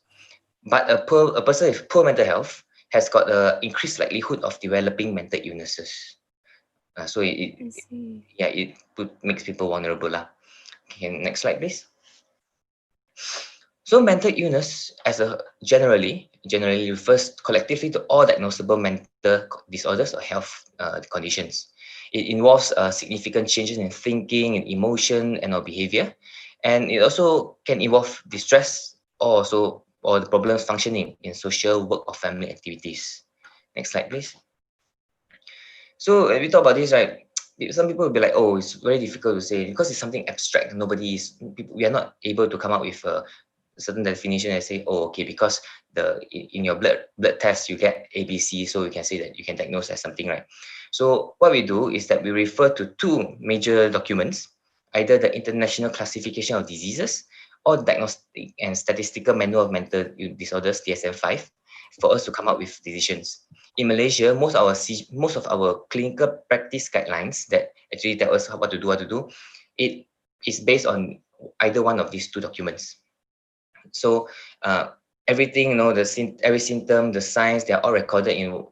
But a person with poor mental health has got an increased likelihood of developing mental illnesses. So it makes people vulnerable. Okay, next slide, please. So mental illness generally refers collectively to all diagnosable mental disorders or health conditions. It involves significant changes in thinking, in emotion, and or behavior. And it also can involve distress or the problems functioning in social, work, or family activities. Next slide, please. So when we talk about this, right, some people will be like, oh, it's very difficult to say because it's something abstract. We are not able to come up with a certain definition and say, oh, okay, because in your blood test you get ABC, so you can say that you can diagnose as something, right? So what we do is that we refer to two major documents, either the International Classification of Diseases or Diagnostic and Statistical Manual of Mental Disorders, DSM-5, for us to come up with decisions. In Malaysia, most of our clinical practice guidelines that actually tell us what to do, it is based on either one of these two documents. So everything, every symptom, the signs, they are all recorded in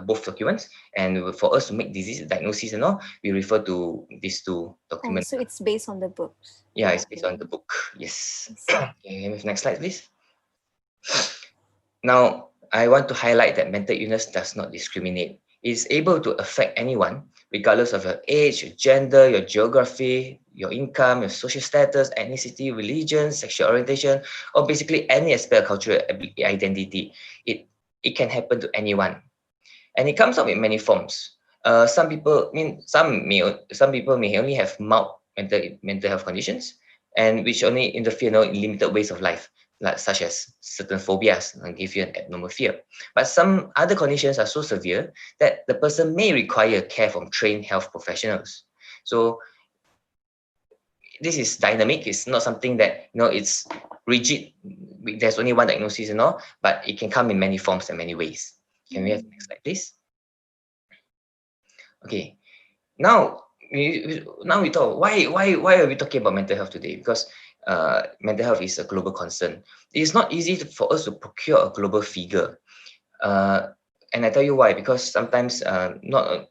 both documents. And for us to make disease diagnosis and all, we refer to these two documents. So it's based on the books. Yeah, it's based on the book. Yes. Okay, next slide, please. Now, I want to highlight that mental illness does not discriminate. It is able to affect anyone, regardless of your age, your gender, your geography, your income, your social status, ethnicity, religion, sexual orientation, or basically any aspect of cultural identity. It can happen to anyone, and it comes out in many forms. Some people may only have mild mental health conditions, and which only interfere in limited ways of life. like such as certain phobias and give you an abnormal fear. But some other conditions are so severe that the person may require care from trained health professionals. So this is dynamic. It's not something that it's rigid. There's only one diagnosis and all, but it can come in many forms and many ways. Can we have next slide, please? Okay. Now we talk. Why are we talking about mental health today? Because mental health is a global concern. It's not easy for us to procure a global figure, and I tell you why. Because sometimes not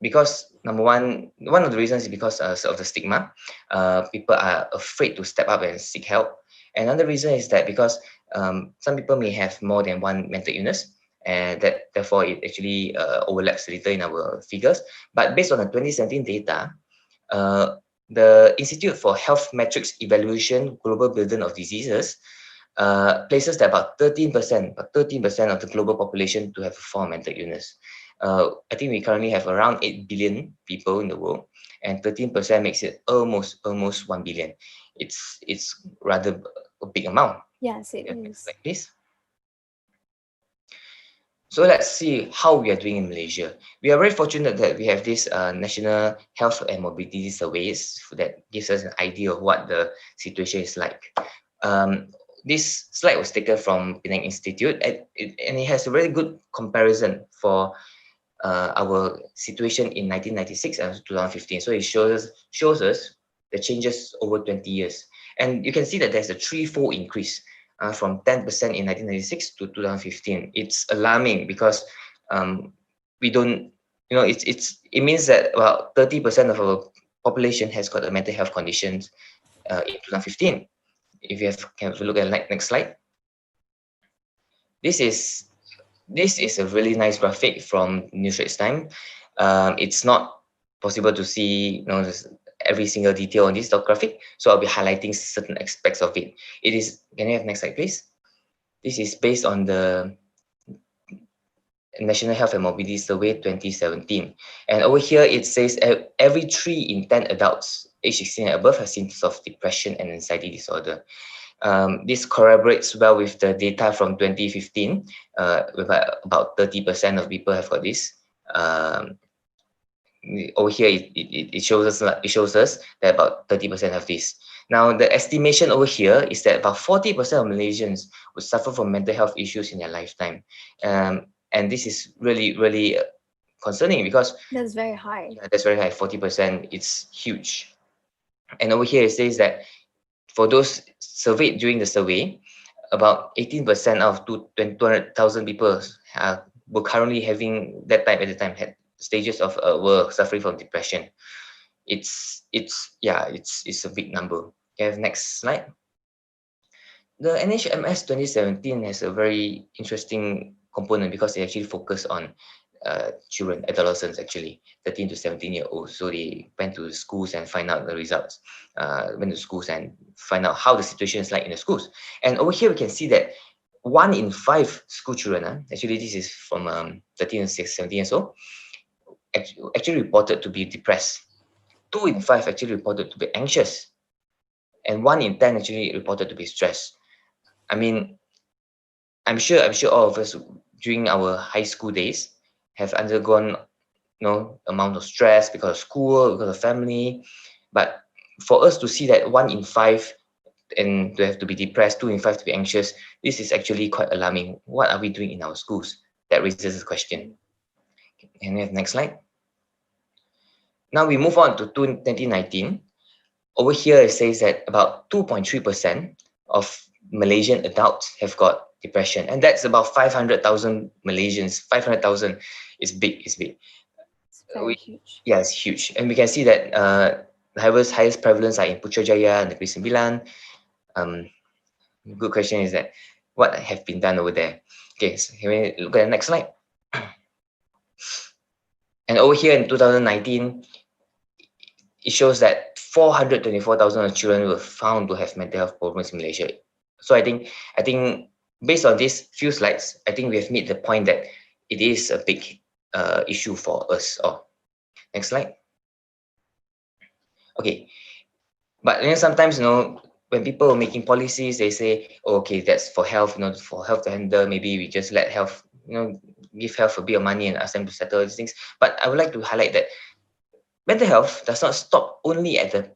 because number one of the reasons is because of the stigma. People are afraid to step up and seek help. Another reason is that because some people may have more than one mental illness, and that therefore it actually overlaps a little in our figures. But based on the 2017 data, the Institute for Health Metrics Evaluation Global Burden of Diseases places that about 13% of the global population to have a form of mental illness. I think we currently have around 8 billion people in the world, and 13% makes it almost 1 billion. It's rather a big amount. Yes, it Next is. slide, please. So let's see how we are doing in Malaysia. We are very fortunate that we have this National Health and Mobility Surveys that gives us an idea of what the situation is like. This slide was taken from Penang Institute, and it has a very good comparison for our situation in 1996 and 2015. So it shows us the changes over 20 years. And you can see that there's a threefold increase from 10% in 1996 to 2015. It's alarming because we don't, it means that about 30% of our population has got a mental health conditions in 2015. If you can have a look at the next slide. This is a really nice graphic from New Straits Times. It's not possible to see every single detail on this graphic, so I'll be highlighting certain aspects of it. It is, can you have next slide, please? This is based on the National Health and Mobility Survey 2017. And over here, it says every 3 in 10 adults age 16 and above have symptoms of depression and anxiety disorder. This corroborates well with the data from 2015, with about 30% of people have got this. Over here, it shows us that about 30% have this. Now, the estimation over here is that about 40% of Malaysians would suffer from mental health issues in their lifetime. And this is really, really concerning because That's very high. that's very high. 40%, it's huge. And over here, it says that for those surveyed during the survey, about 18% of 200,000 people were currently having at the time had stages of were suffering from depression. It's a big number. Can I have next slide? The NHMS 2017 has a very interesting component because they actually focus on children, adolescents actually, 13 to 17-year-olds. So they went to schools and find out the results, went to schools and find out how the situation is like in the schools. And over here, we can see that 1 in 5 school children, actually this is from 13 to 17 years old, actually reported to be depressed. 2 in 5 actually reported to be anxious. And 1 in 10 actually reported to be stressed. I mean, I'm sure all of us during our high school days have undergone amount of stress because of school, because of family. But for us to see that 1 in 5 and to have to be depressed, 2 in 5 to be anxious, this is actually quite alarming. What are we doing in our schools? That raises the question. Can we have next slide? Now we move on to 2019. Over here, it says that about 2.3% of Malaysian adults have got depression, and that's about 500,000 Malaysians. 500,000 is big. It's big. It's very huge. Yeah, it's huge, and we can see that the highest prevalence are in Putrajaya and Negeri Sembilan. Good question is that what have been done over there? Okay, so can we look at the next slide? And over here in 2019, it shows that 424,000 children were found to have mental health problems in Malaysia. So I think based on these few slides, I think we have made the point that it is a big issue for us all. Next slide. Okay, but sometimes when people are making policies, they say, oh, okay, that's for health, for health to handle. Maybe we just let health, give health a bit of money and ask them to settle these things. But I would like to highlight that mental health does not stop only at the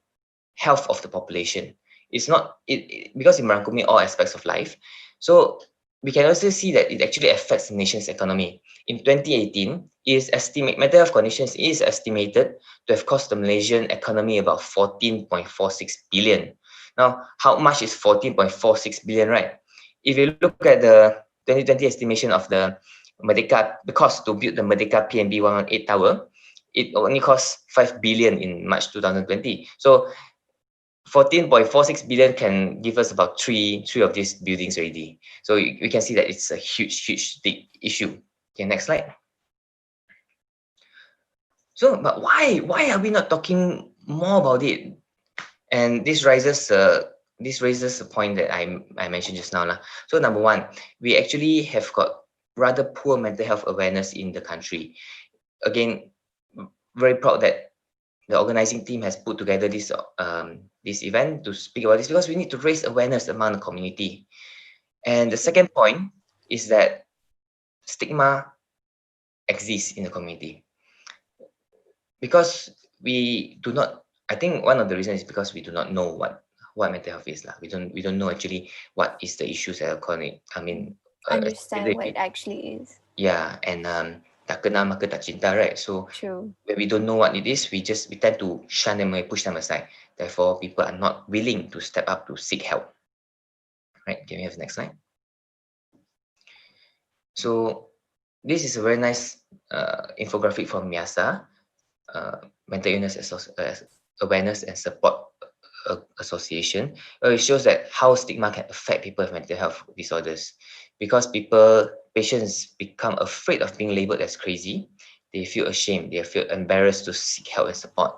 health of the population. It's not because it merangkumi all aspects of life. So we can also see that it actually affects the nation's economy. In 2018, mental health conditions is estimated to have cost the Malaysian economy about 14.46 billion. Now, how much is 14.46 billion, right? If you look at the 2020 estimation of the cost to build the Merdeka PNB 118 tower, it only cost 5 billion in March 2020. So 14.46 billion can give us about three of these buildings already. So we can see that it's a huge big issue. Okay, next slide. So, but why are we not talking more about it? And this raises a point that I mentioned just now. So number one, we actually have got rather poor mental health awareness in the country. Again, very proud that the organizing team has put together this event to speak about this, because we need to raise awareness among the community. And the second point is that stigma exists in the community, because we do not. I think one of the reasons is because we do not know what mental health is. We don't know actually what is the issues that are causing. Understand what it actually is. Yeah, and tak kenal maka tak cinta, right? So True. when we don't know what it is, we tend to shun them away, push them aside. Therefore, people are not willing to step up to seek help. Right? Can we have the next slide? So this is a very nice infographic from MIASA, Mental Illness Awareness and Support Association. It shows that how stigma can affect people with mental health disorders, because patients become afraid of being labeled as crazy. They feel ashamed. They feel embarrassed to seek help and support.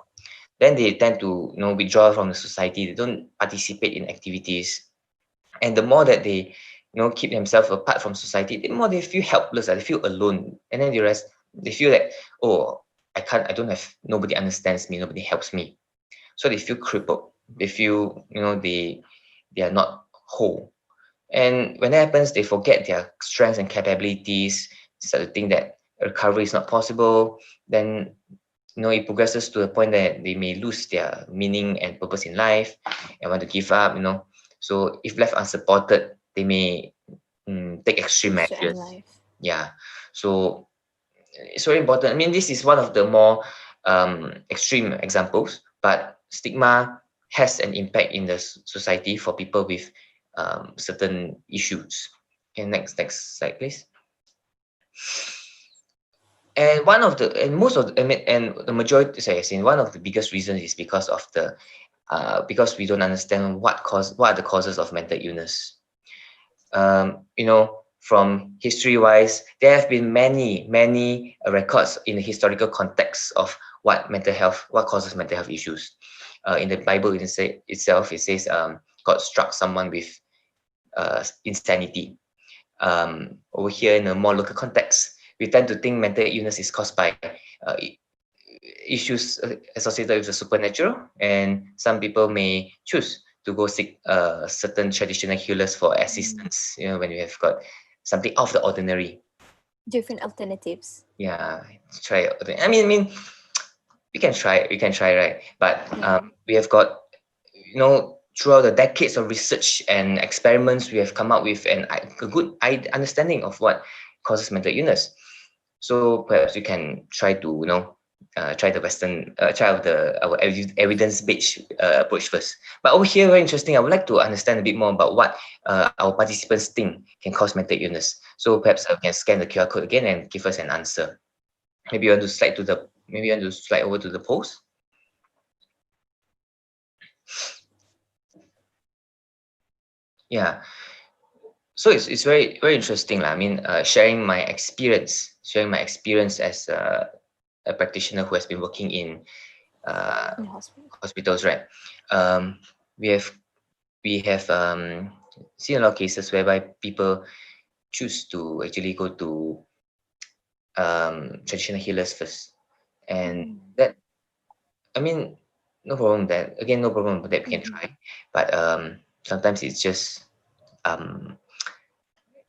Then they tend to withdraw from the society. They don't participate in activities, and the more that they keep themselves apart from society, the more they feel helpless. They feel alone, and then they feel that, oh, I don't have, nobody understands me, nobody helps me. So they feel crippled. They feel they are not whole. And when that happens, they forget their strengths and capabilities, start to think that recovery is not possible. Then it progresses to a point that they may lose their meaning and purpose in life and want to give up. So if left unsupported, they may take extreme To end measures. life. Yeah. So it's very important. I mean, this is one of the more extreme examples, but stigma has an impact in the society for people with certain issues. Okay, next slide, please. And the majority, one of the biggest reasons is because of because we don't understand what are the causes of mental illness. From history-wise, there have been many records in the historical context of what causes mental health issues. In the Bible itself, it says God struck someone with insanity. Over here, in a more local context, we tend to think mental illness is caused by issues associated with the supernatural, and some people may choose to go seek certain traditional healers for assistance. When you have got something out of the ordinary. Different alternatives. Yeah, try. I mean, we can try, right? But we have got, throughout the decades of research and experiments, we have come up with a good understanding of what causes mental illness. So perhaps we can try to, try our evidence-based approach first. But over here, very interesting. I would like to understand a bit more about what our participants think can cause mental illness. So perhaps I can scan the QR code again and give us an answer. Maybe you want to slide over to the post. Yeah. So it's very very interesting. I mean, sharing my experience as a practitioner who has been working in hospitals, right? We have seen a lot of cases whereby people choose to actually go to traditional healers first, and that, I mean, no problem with that. Again, no problem with that. We can try, but sometimes it's just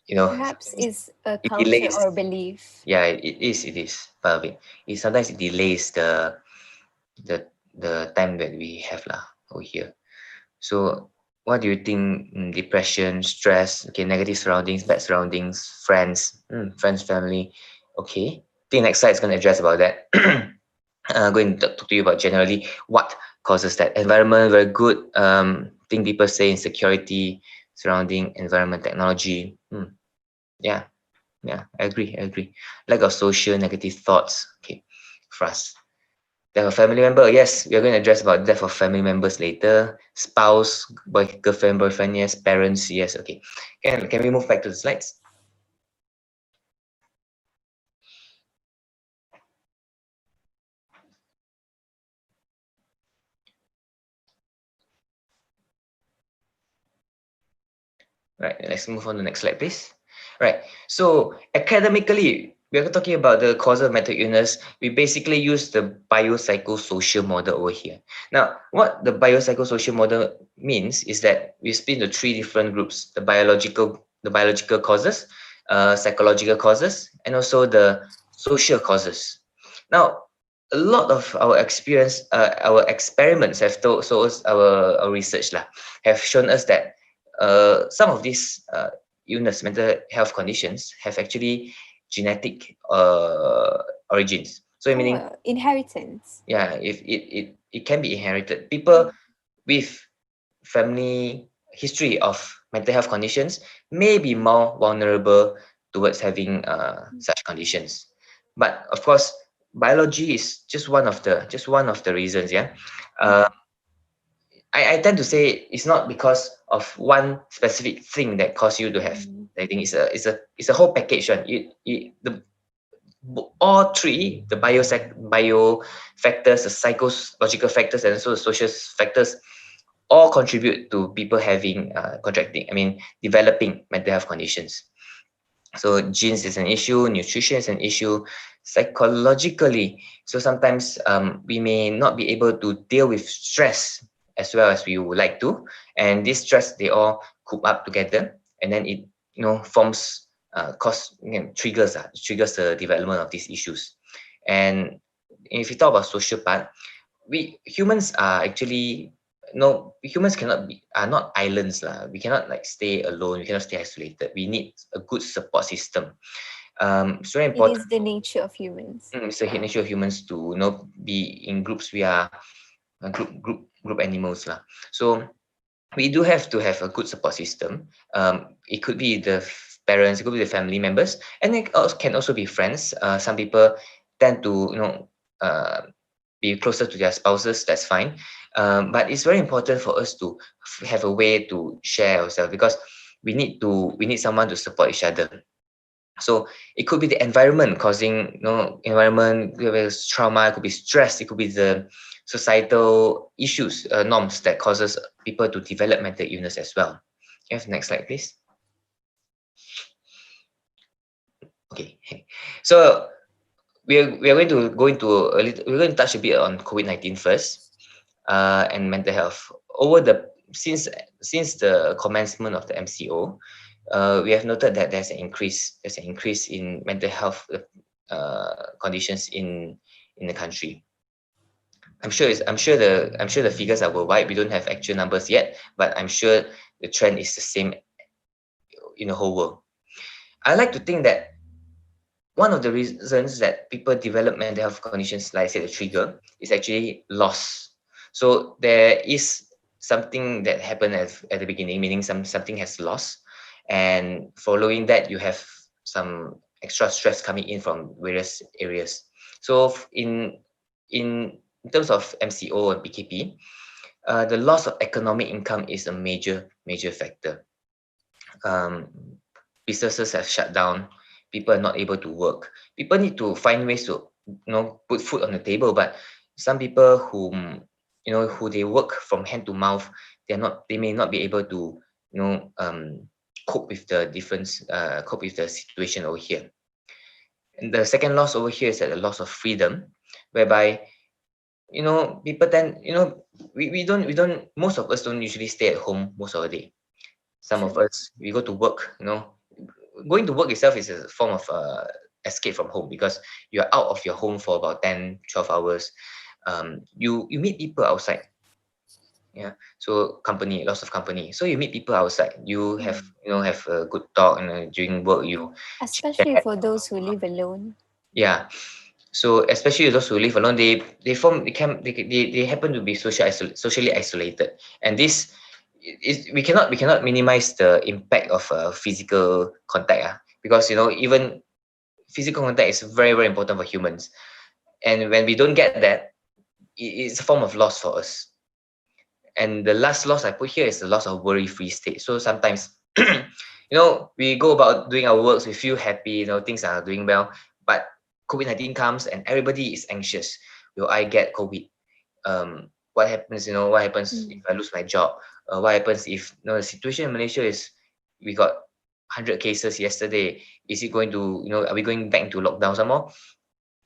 you know, Perhaps is a it culture delays. or belief. Yeah, it is part of it. Sometimes it delays the time that we have lah over here. So what do you think? Depression, stress, okay, negative surroundings, bad surroundings, friends, friends, family. Okay, I think next slide is going to address about that. Going to talk to you about generally what causes that. Environment, very good. Think people say insecurity surrounding environment, technology. Yeah, I agree. Lack of social negative thoughts. Okay, for us. Death of family member, yes, we are going to address about death of family members later. Spouse, girlfriend, boyfriend, yes. Parents, yes. Okay, can we move back to the slides? Right, let's move on to the next slide, please. Right, so academically, we are talking about the cause of mental illness. We basically use the biopsychosocial model over here. Now, what the biopsychosocial model means is that we split into three different groups: the biological causes, psychological causes, and also the social causes. Now, a lot of our experiments have told, so our research lah, have shown us that some of these mental health conditions have actually genetic origins. So meaning, Inheritance. yeah, if it can be inherited. People with family history of mental health conditions may be more vulnerable towards having such conditions. But of course, biology is just one of the reasons. Yeah. I tend to say it's not because of one specific thing that cause you to have. I think it's a whole package one. All three, the bio factors, the psychological factors, and also the social factors, all contribute to people having developing mental health conditions. So genes is an issue, nutrition is an issue, psychologically. So sometimes we may not be able to deal with stress as well as we would like to, and this stress they all coop up together, and then it forms triggers the development of these issues. And if you talk about social part, we humans are actually humans are not islands lah. We cannot like stay alone. We cannot stay isolated. We need a good support system. It's very It important. is the nature of humans. It's the nature of humans to be in groups. We are group animals lah. So we do have to have a good support system. It could be the parents, it could be the family members, and it can also be friends. Some people tend to be closer to their spouses. That's fine, but it's very important for us to have a way to share ourselves, because we need someone to support each other. So it could be the environment causing environment, it could be trauma, it could be stress, it could be the societal issues, norms that causes people to develop mental illness as well. Can you have next slide, please? Okay, so we're going to we're going to touch a bit on COVID-19 first, and mental health. Since the commencement of the MCO, we have noted that there's an increase in mental health conditions in the country. I'm sure the figures are worldwide. We don't have actual numbers yet, but I'm sure the trend is the same in the whole world. I like to think that one of the reasons that people develop mental health conditions, like I said, the trigger, is actually loss. So there is something that happened at the beginning, meaning something has lost, and following that, you have some extra stress coming in from various areas. So in terms of MCO and PKP, the loss of economic income is a major factor. Businesses have shut down. People are not able to work. People need to find ways to put food on the table. But some people who they work from hand to mouth, they may not be able to cope with the situation over here. And the second loss over here is that the loss of freedom, whereby people tend, we don't, most of us don't usually stay at home most of the day. Some of True. us, we go to work, going to work itself is a form of escape from home, because you're out of your home for about 10, 12 hours. You meet people outside. Yeah. So company, lots of company. So you meet people outside. You have, have a good talk, and during work you Especially chit-chat. for those who live alone. Yeah. So especially those who live alone, they happen to be socially isolated, and this is, we cannot minimize the impact of physical contact, because even physical contact is very, very important for humans, and when we don't get that, it's a form of loss for us. And the last loss I put here is the loss of worry-free state. So sometimes, we go about doing our works, we feel happy, things are doing well, but COVID-19 comes and everybody is anxious. Will I get COVID? What happens, what happens if I lose my job? What happens if, the situation in Malaysia is, we got 100 cases yesterday. Is it going to, are we going back into lockdown some more?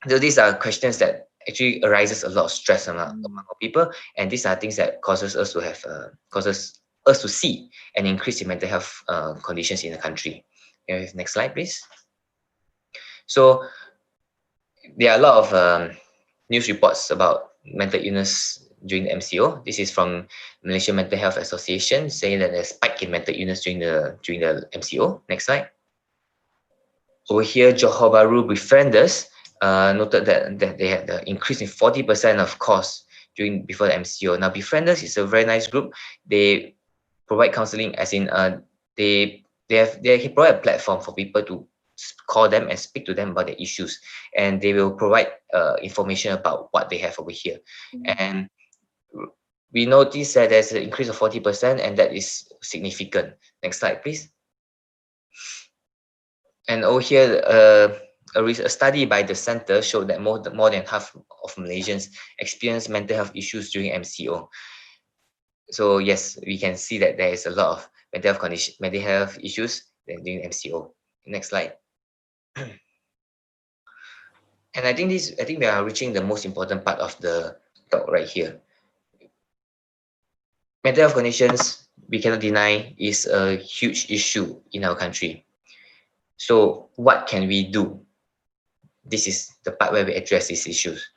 So these are questions that actually arises a lot of stress among people, and these are things that causes us to see an increase in mental health conditions in the country. Next slide, please. So there are a lot of news reports about mental illness during the MCO. This is from Malaysia Mental Health Association, saying that there's a spike in mental illness during the MCO. Next slide. Over here, Johor Bahru Befrienders noted that they had the increase in 40% of costs before the MCO. Now, Befrienders is a very nice group. They provide counseling, as in they provide a platform for people to call them and speak to them about their issues, and they will provide information about what they have over here. And we notice that there's an increase of 40%, and that is significant. Next slide, please. And over here, a study by the center showed that more than half of Malaysians experience mental health issues during MCO. So yes, we can see that there is a lot of mental health issues during MCO. Next slide. And I think we are reaching the most important part of the talk right here. Mental health conditions, we cannot deny, is a huge issue in our country. So what can we do? This is the part where we address these issues.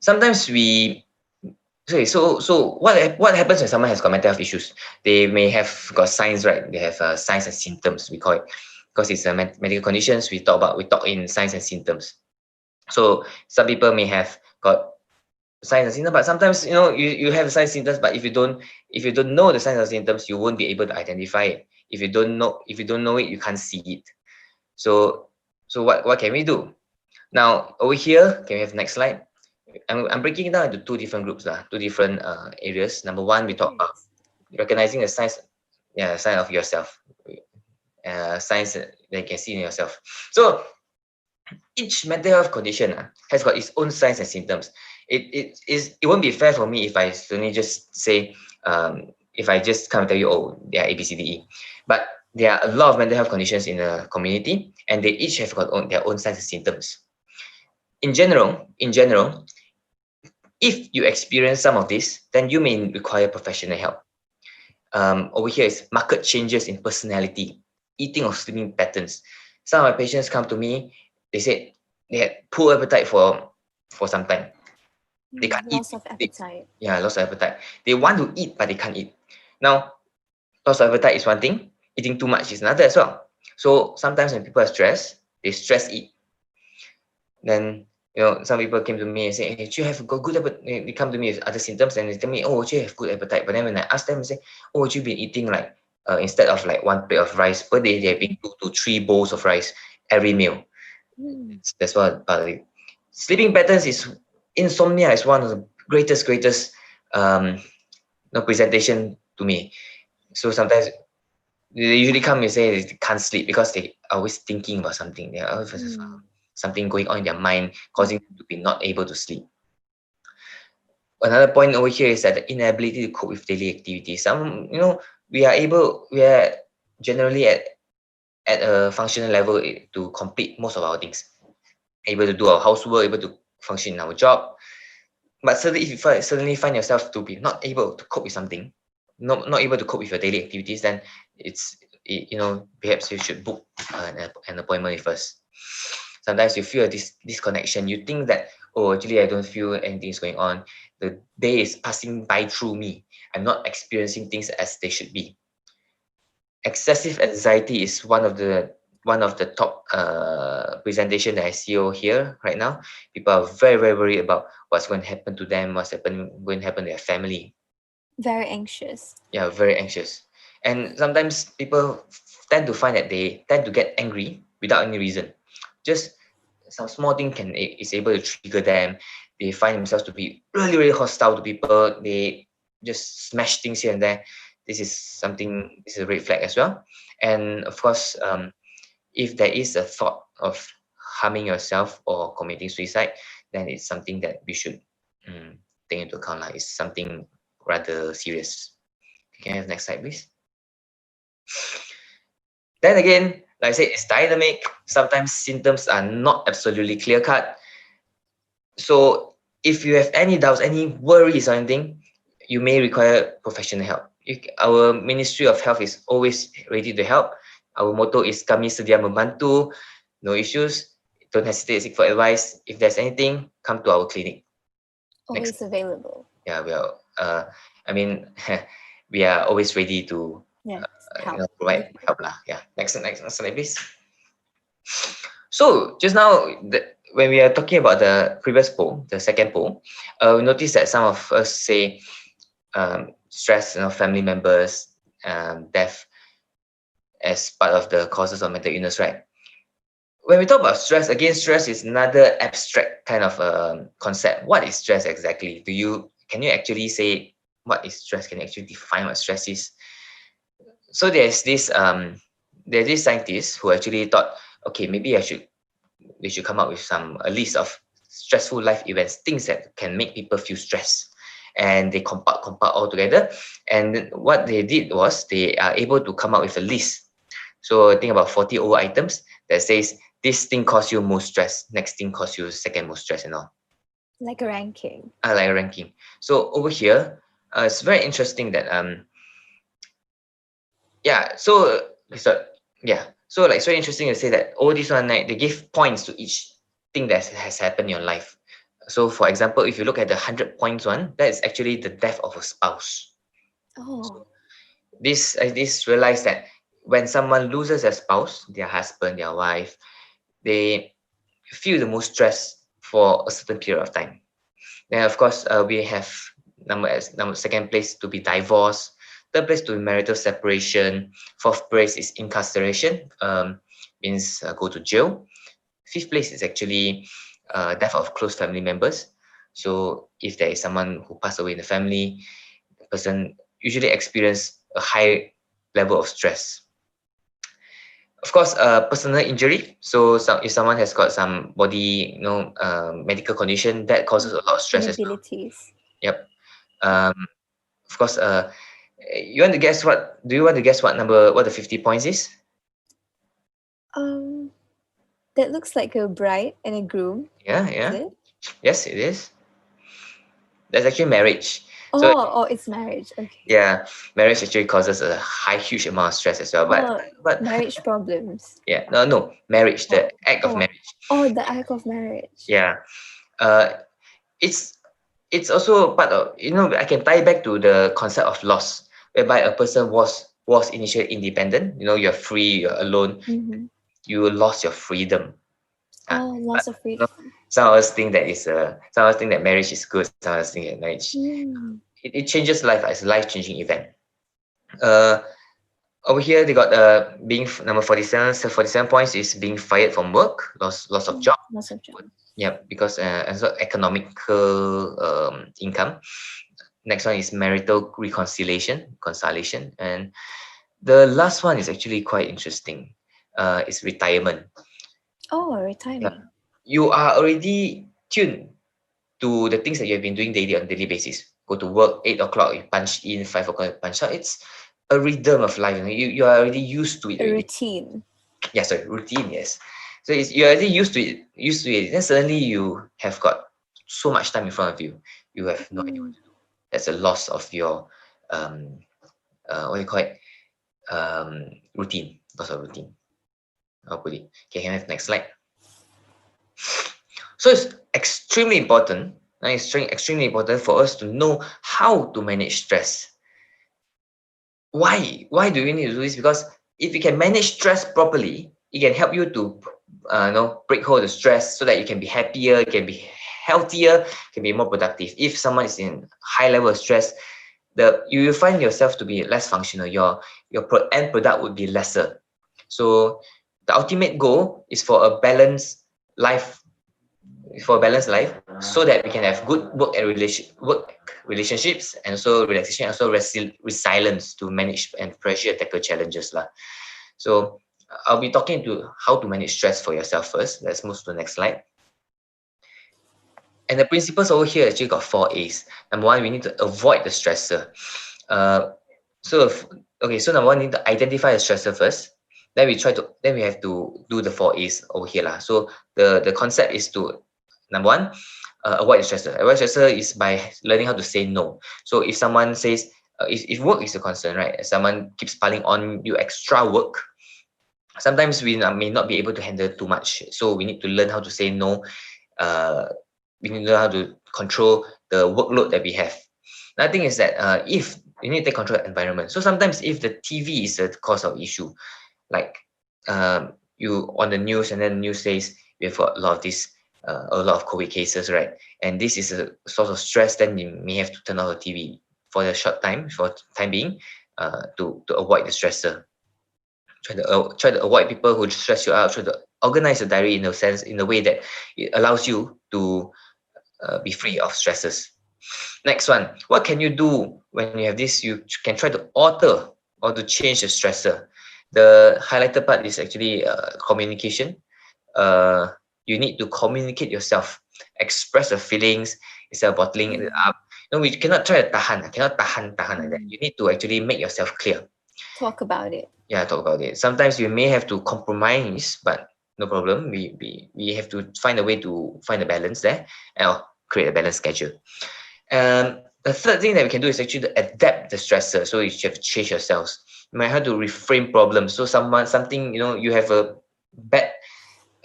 Sometimes what happens when someone has got mental health issues? They may have got signs, right? They have signs and symptoms, we call it, because it's a medical conditions. We talk in signs and symptoms. So some people may have got signs and symptoms, but sometimes you have signs and symptoms, but if you don't know the signs and symptoms, you won't be able to identify it. If you don't know it, you can't see it. So what can we do? Now over here, can we have next slide? I'm breaking it down into two different groups, two different areas. Number one, we talk about recognizing the signs, sign of yourself, signs that you can see in yourself. So each mental health condition has got its own signs and symptoms. It won't be fair for me if I only just say, if I just come and tell you, oh, they are A, B, C, D, E. But there are a lot of mental health conditions in the community, and they each have got their own signs and symptoms. In general, if you experience some of this, then you may require professional help. Over here is marked changes in personality, eating or sleeping patterns. Some of my patients come to me, they said they had poor appetite for some time. They can't Loss eat. of appetite. Loss of appetite. They want to eat, but they can't eat. Now, loss of appetite is one thing. Eating too much is another as well. So sometimes when people are stressed, they stress eat. Then some people came to me and say, hey, do you have good appetite? They come to me with other symptoms and they tell me, oh, do you have good appetite? But then when I ask them, I say, oh, would you be eating like, instead of like one plate of rice per day, they're eating 2 to 3 bowls of rice every meal. That's what part of it. Sleeping patterns insomnia is one of the greatest presentation to me. So sometimes they usually come and say they can't sleep because they are always thinking about something. They always have something going on in their mind, causing them to be not able to sleep. Another point over here is that the inability to cope with daily activities. We are generally at a functional level to complete most of our things. Able to do our housework, able to function in our job. But suddenly, if you suddenly find yourself to be not able to cope with something, not able to cope with your daily activities, then perhaps you should book an appointment with us. Sometimes you feel this disconnection. You think that, oh, actually I don't feel anything is going on. The day is passing by through me. I'm not experiencing things as they should be. Excessive anxiety is one of the top presentation that I see over here right now. People are very, very worried about what's going to happen to them, going to happen to their family. Very anxious. Yeah, very anxious. And sometimes people tend to find that they tend to get angry without any reason. Just some small thing is able to trigger them. They find themselves to be really, really hostile to people. They just smash things here and there. This is a red flag as well. And of course, if there is a thought of harming yourself or committing suicide, then it's something that we should take into account. Like, it's something rather serious. Can I have the next slide, please? Then again, like I said, it's dynamic. Sometimes symptoms are not absolutely clear cut. So if you have any doubts, any worries or anything, you may require professional help. Our Ministry of Health is always ready to help. Our motto is kami sedia membantu. No issues. Don't hesitate to seek for advice. If there's anything, come to our clinic. Always available. Yeah, we are. We are always ready to provide help lah. Yeah. Next slide, please. So just now, when we are talking about the previous poll, the second poll, we noticed that some of us say stress, family members, death as part of the causes of mental illness, right? When we talk about stress, again, stress is another abstract kind of concept. What is stress exactly? Can you actually say what is stress? Can you actually define what stress is? So there's this scientists who actually thought, okay, maybe they should come up with a list of stressful life events, things that can make people feel stressed, and they compile all together. And what they did was they are able to come up with a list. So I think about 40 over items that says this thing causes you most stress, next thing causes you second most stress, and all. Like a ranking. Like a ranking. So over here, it's very interesting that So like, it's very interesting to say that all this one night they give points to each thing that has happened in your life. So for example, if you look at the 100 points one, that is actually the death of a spouse. Oh. This realize that when someone loses a spouse, their husband, their wife, they feel the most stress for a certain period of time. Then of course we have number second place to be divorce, third place to be marital separation, fourth place is incarceration, means go to jail. Fifth place is actually death of close family members. So if there is someone who passed away in the family, the person usually experience a high level of stress. Of course, personal injury. So if someone has got some body, medical condition, that causes a lot of stress as well. Yep. Of course, you want to guess what? Do you want to guess what the 50 points is? That looks like a bride and a groom. Yeah. Is it? Yes, it is. That's actually marriage. It's marriage. Okay. Yeah, marriage actually causes a huge amount of stress as well. But marriage problems. Yeah, no, marriage, the act of marriage. Oh, the act of marriage. Yeah, it's also part of, I can tie back to the concept of loss, whereby a person was initially independent. You're free, you're alone. Mm-hmm. You lost your freedom. Loss of freedom. Some of us think that marriage is good. Some of us think that marriage it changes life. It's a life-changing event. Over here they got being number 47. So 47 points is being fired from work, loss of job. Loss of job. Yeah, because economical income. Next one is marital reconciliation, and the last one is actually quite interesting. It's retirement. Oh, retirement. Yeah. You are already tuned to the things that you have been doing on a daily basis. Go to work, 8 o'clock, you punch in, 5 o'clock, you punch out. It's a rhythm of life. You are already used to it. A routine. Yeah, sorry, routine, yes. So you're already used to it. Then suddenly you have got so much time in front of you. you have no idea what to do. That's a loss of your what do you call it? Routine, loss of routine. I'll put it. Okay, can I have next slide? So it's extremely important. It's extremely important for us to know how to manage stress. Why? Why do we need to do this? Because if you can manage stress properly, it can help you to break hold of the stress so that you can be happier, you can be healthier, can be more productive. If someone is in high level of stress, you will find yourself to be less functional. Your end product would be lesser. So the ultimate goal is for a balanced life, so that we can have good work relationships, and also relaxation, and also resilience to manage and pressure tackle challenges lah. So I'll be talking to how to manage stress for yourself first. Let's move to the next slide. And the principles over here actually got 4 A's. Number one, we need to avoid the stressor. So number one, we need to identify the stressor first. Then we have to do the 4 A's over here lah. So the concept is to, number one, avoid the stressor. Avoid stressor is by learning how to say no. So if someone says, if work is a concern, right? Someone keeps piling on you extra work, sometimes we may not be able to handle too much. So we need to learn how to say no. We need to learn how to control the workload that we have. Another thing is that if you need to take control of the environment. So sometimes if the TV is the cause of issue, like you on the news, and then the news says we have a lot of COVID cases, right? And this is a source of stress, then you may have to turn off the TV for the time being, to avoid the stressor. Try to avoid people who stress you out. Try to organize a diary in a way that it allows you to be free of stresses. Next one, what can you do when you have this? You can try to alter or to change the stressor. The highlighted part is actually communication. You need to communicate yourself, express the feelings instead of bottling it up. We cannot try to tahan like that. You need to actually make yourself clear. Talk about it. Yeah, talk about it. Sometimes you may have to compromise, but no problem. We have to find a way to find a balance there, and create a balanced schedule. The third thing that we can do is actually to adapt the stressor. So you have to change yourselves. You might have to reframe problems. So something, you have a bad,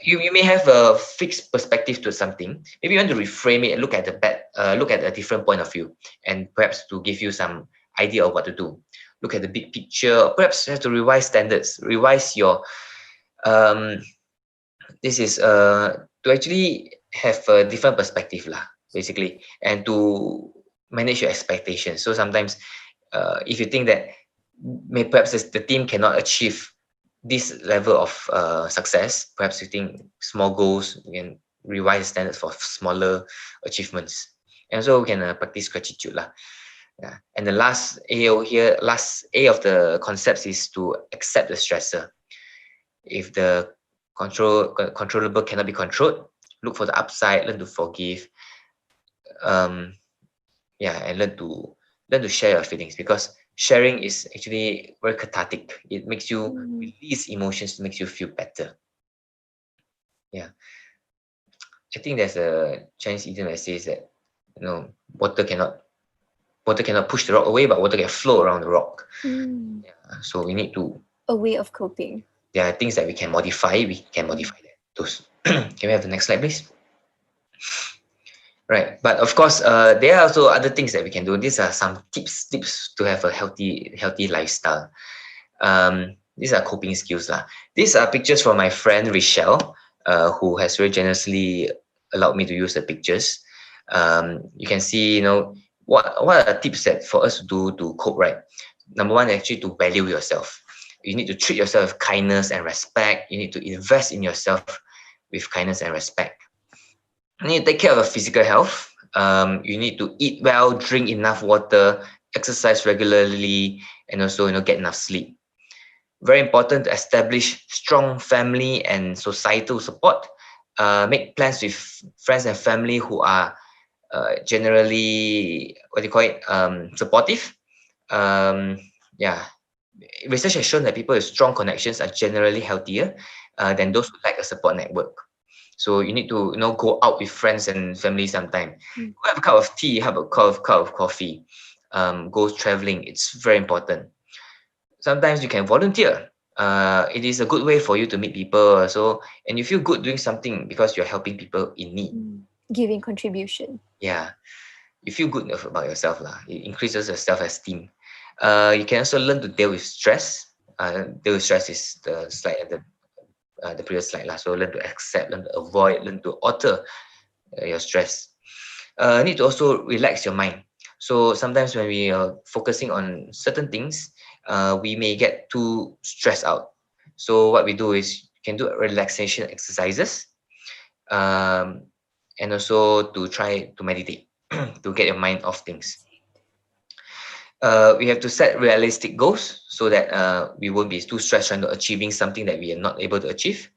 you may have a fixed perspective to something. Maybe you want to reframe it and look at a different point of view, and perhaps to give you some idea of what to do. Look at the big picture. Perhaps you have to revise standards, revise your this is to actually have a different perspective lah, basically, and to manage your expectations. So sometimes if you think that perhaps the team cannot achieve this level of success, perhaps you think small goals, we can revise standards for smaller achievements. And so we can practice gratitude lah. Yeah. And the last A over here, last A of the concepts is to accept the stressor. If the controllable cannot be controlled, look for the upside, learn to forgive. And learn to share your feelings, because sharing is actually very cathartic. It makes you release emotions, makes you feel better. Yeah. I think there's a Chinese idiom that says that, water cannot push the rock away, but water can flow around the rock. Yeah, so we need to... A way of coping. There are things that we can modify. We can modify that. Those. Can we have the next slide, please? Right, but of course, there are also other things that we can do. These are some tips to have a healthy lifestyle. These are coping skills lah. These are pictures from my friend Richelle, who has very generously allowed me to use the pictures. You can see, what are the tips that for us to do to cope, right? Number one, actually to value yourself. You need to treat yourself with kindness and respect. You need to invest in yourself with kindness and respect. You need to take care of your physical health. You need to eat well, drink enough water, exercise regularly, and also get enough sleep. Very important to establish strong family and societal support. Make plans with friends and family who are generally supportive. Research has shown that people with strong connections are generally healthier than those who lack a support network. So you need to go out with friends and family sometime. Mm. Go have a cup of tea, have a cup of coffee. Go traveling. It's very important. Sometimes you can volunteer. It is a good way for you to meet people. And you feel good doing something because you're helping people in need. Giving contribution. Yeah, you feel good about yourself lah. It increases your self-esteem. You can also learn to deal with stress. Deal with stress is the slide at the previous slide lah. So learn to accept, learn to avoid, learn to alter your stress. Need to also relax your mind. So sometimes when we are focusing on certain things, we may get too stressed out. So what we do is you can do relaxation exercises, and also to try to meditate to get your mind off things. We have to set realistic goals so that we won't be too stressed trying to achieving something that we are not able to achieve.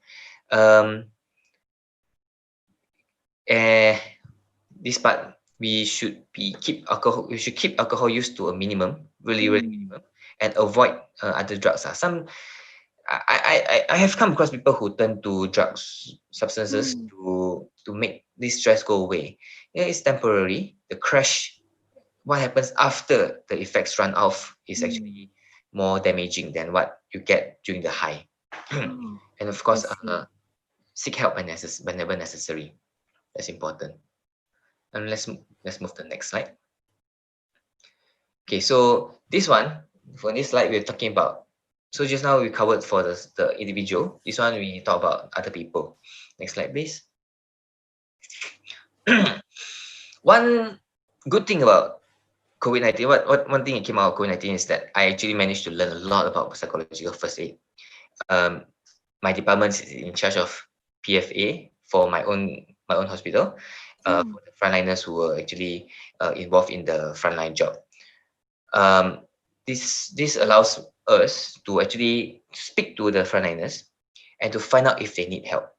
This part, we should keep alcohol use to a minimum, really minimum, and avoid other drugs. I have come across people who turn to drugs, substances to make this stress go away. Yeah, it's temporary. The crash, what happens after the effects run off is actually more damaging than what you get during the high. And of course, seek help whenever necessary. That's important. And let's move to the next slide. Okay, so for this slide, we're talking about. So just now we covered for the individual. This one we talk about other people. Next slide, please. One good thing about COVID-19, one thing that came out of COVID-19 is that I actually managed to learn a lot about psychological first aid. My department is in charge of PFA for my own hospital, for the frontliners who were actually involved in the frontline job. This allows us to actually speak to the frontliners and to find out if they need help.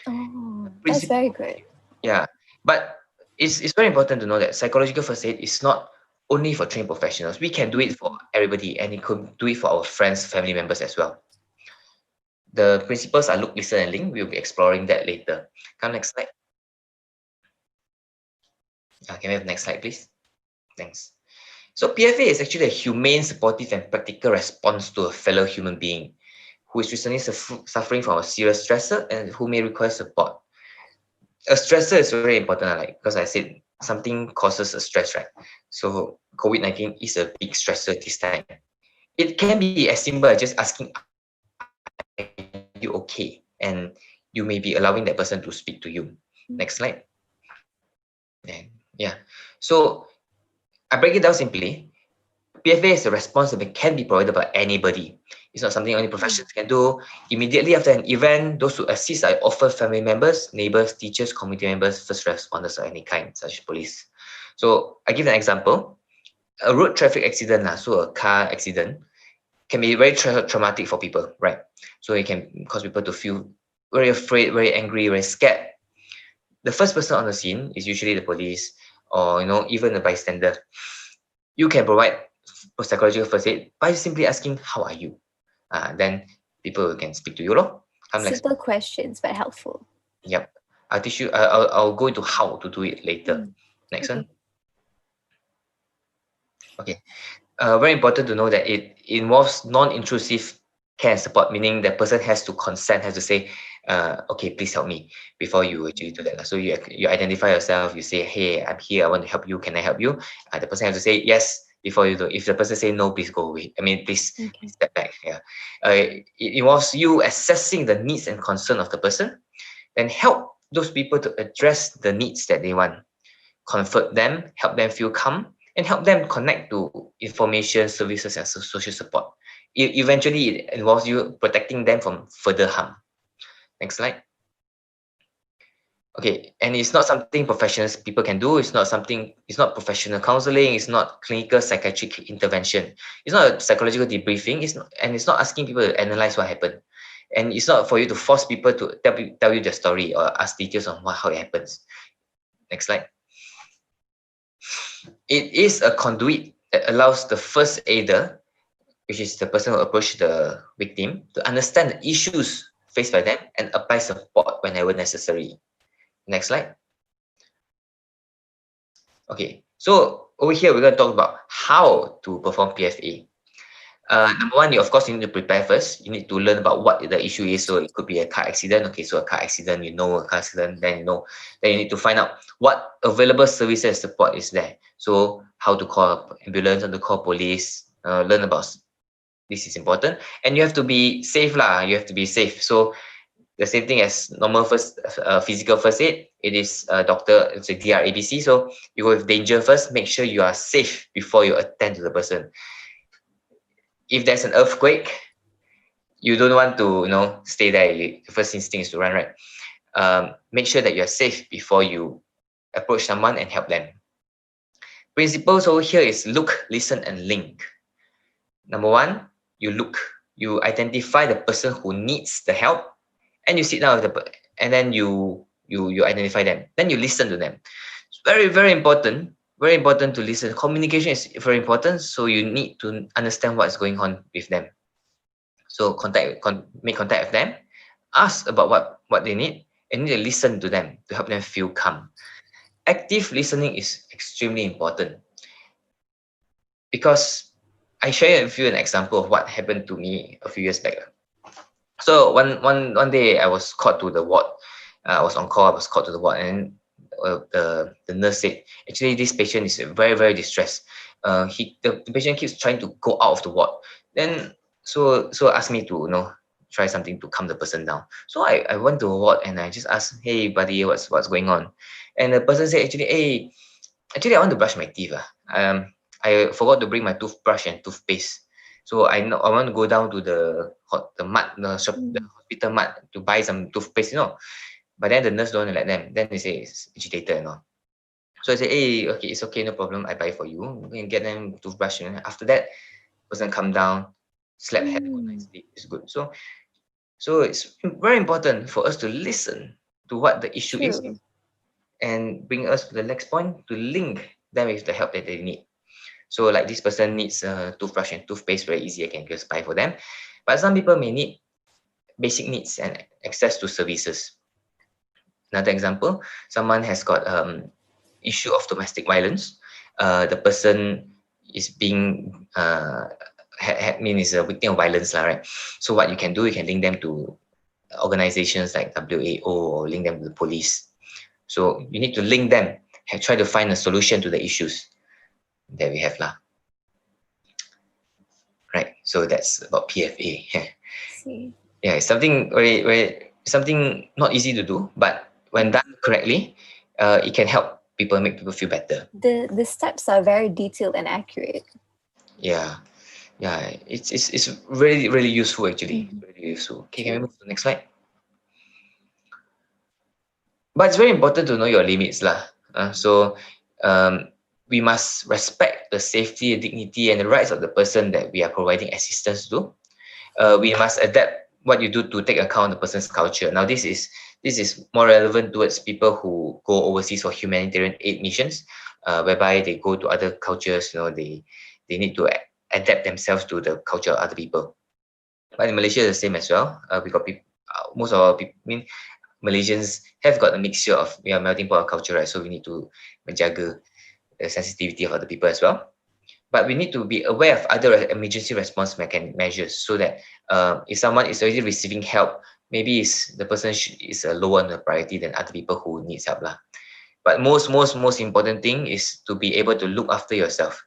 Oh, that's very good. Yeah, but it's very important to know that psychological first aid is not only for trained professionals. We can do it for everybody, and we could do it for our friends, family members as well. The principles are look, listen, and link. We'll be exploring that later. Come next slide. Can we have the next slide, please? Thanks. So PFA is actually a humane, supportive, and practical response to a fellow human being who is recently suffering from a serious stressor and who may require support. A stressor is very important, like because I said something causes a stress, right? So COVID-19 is a big stressor this time. It can be as simple as just asking, "Are you okay?" And you may be allowing that person to speak to you. Next slide. And yeah, so I break it down simply. PFA is a response that can be provided by anybody. It's not something only professionals can do. Immediately after an event, those who assist are often family members, neighbors, teachers, community members, first responders of any kind, such as police. So I give an example. A road traffic accident, so a car accident, can be very traumatic for people, right? So it can cause people to feel very afraid, very angry, very scared. The first person on the scene is usually the police or even a bystander. You can provide psychological first aid by simply asking, "How are you?" Then people can speak to you. Simple questions, but helpful. Yep. I'll teach you. I'll go into how to do it later. Next one. Okay. Very important to know that it involves non-intrusive care and support, meaning the person has to consent, has to say, "Okay, please help me," before you actually do that. So you identify yourself. You say, "Hey, I'm here. I want to help you. Can I help you?" The person has to say yes before you do. If the person say no, please go away. Please step back. Yeah. It involves you assessing the needs and concern of the person, then help those people to address the needs that they want, comfort them, help them feel calm, and help them connect to information, services, and social support. Eventually, it involves you protecting them from further harm. Next slide. Okay, and it's not something professionals people can do. It's not professional counseling. It's not clinical psychiatric intervention. It's not a psychological debriefing. It's not asking people to analyze what happened. And it's not for you to force people to tell you their story or ask details on how it happens. Next slide. It is a conduit that allows the first aider, which is the person who approached the victim, to understand the issues faced by them and apply support whenever necessary. Next slide. Okay, so over here we're going to talk about how to perform PFA. Number one, you of course you need to prepare first. You need to learn about what the issue is. So it could be a car accident. Okay, so a car accident, you know a car accident, then you need to find out what available services and support is there. So how to call ambulance, how to call police, learn about this is important. And you have to be safe lah. You have to be safe. So the same thing as normal physical first aid. It is doctor, it's a DRABC. So you go with danger first. Make sure you are safe before you attend to the person. If there's an earthquake, you don't want to stay there. The first instinct is to run, right? Make sure that you're safe before you approach someone and help them. Principles over here is look, listen, and link. Number one, you look. You identify the person who needs the help, and you sit down with and then you identify them. Then you listen to them. It's very, very important. Very important to listen. Communication is very important. So you need to understand what's going on with them. So make contact with them. Ask about what they need, and you need to listen to them to help them feel calm. Active listening is extremely important because I share with you an example of what happened to me a few years back. So one day I was called to the ward. I was on call. I was called to the ward, and the nurse said, actually, this patient is very, very distressed. The patient keeps trying to go out of the ward. Then so asked me to try something to calm the person down. So I went to the ward and I just asked, hey buddy, what's going on? And the person said, actually I want to brush my teeth. I forgot to bring my toothbrush and toothpaste. So I want to go down to the hospital mart to buy some toothpaste, But then the nurse don't let them. Then they say it's agitated, So I say, hey, okay, it's okay, no problem. I buy for you. You can get them toothbrush. After that, person come down, slept, had a good night's sleep. It's good. So it's very important for us to listen to what the issue is and bring us to the next point to link them with the help that they need. So like this person needs a toothbrush and toothpaste, very easy. I can just buy for them. But some people may need basic needs and access to services. Another example, someone has got issue of domestic violence. The person is being is a victim of violence, right? So what you can do, you can link them to organizations like WAO or link them to the police. So you need to link them and try to find a solution to the issues that we have lah. Right. So that's about PFA. Yeah, it's something something not easy to do, but when done correctly, it can help people, make people feel better. The steps are very detailed and accurate. Yeah, it's really, really useful actually. Really useful. Okay, can we move to the next slide? But it's very important to know your limits lah. So we must respect the safety, dignity, and the rights of the person that we are providing assistance to. We must adapt what you do to take account the person's culture. Now, this is more relevant towards people who go overseas for humanitarian aid missions, whereby they go to other cultures. They need to adapt themselves to the culture of other people. But in Malaysia, it's the same as well. We got people. Most of our people, Malaysians have got a mixture of melting pot of culture, right? So we need to menjaga the sensitivity of other people as well. But we need to be aware of other emergency response measures so that if someone is already receiving help, maybe the person is lower on the priority than other people who needs help lah. But most important thing is to be able to look after yourself.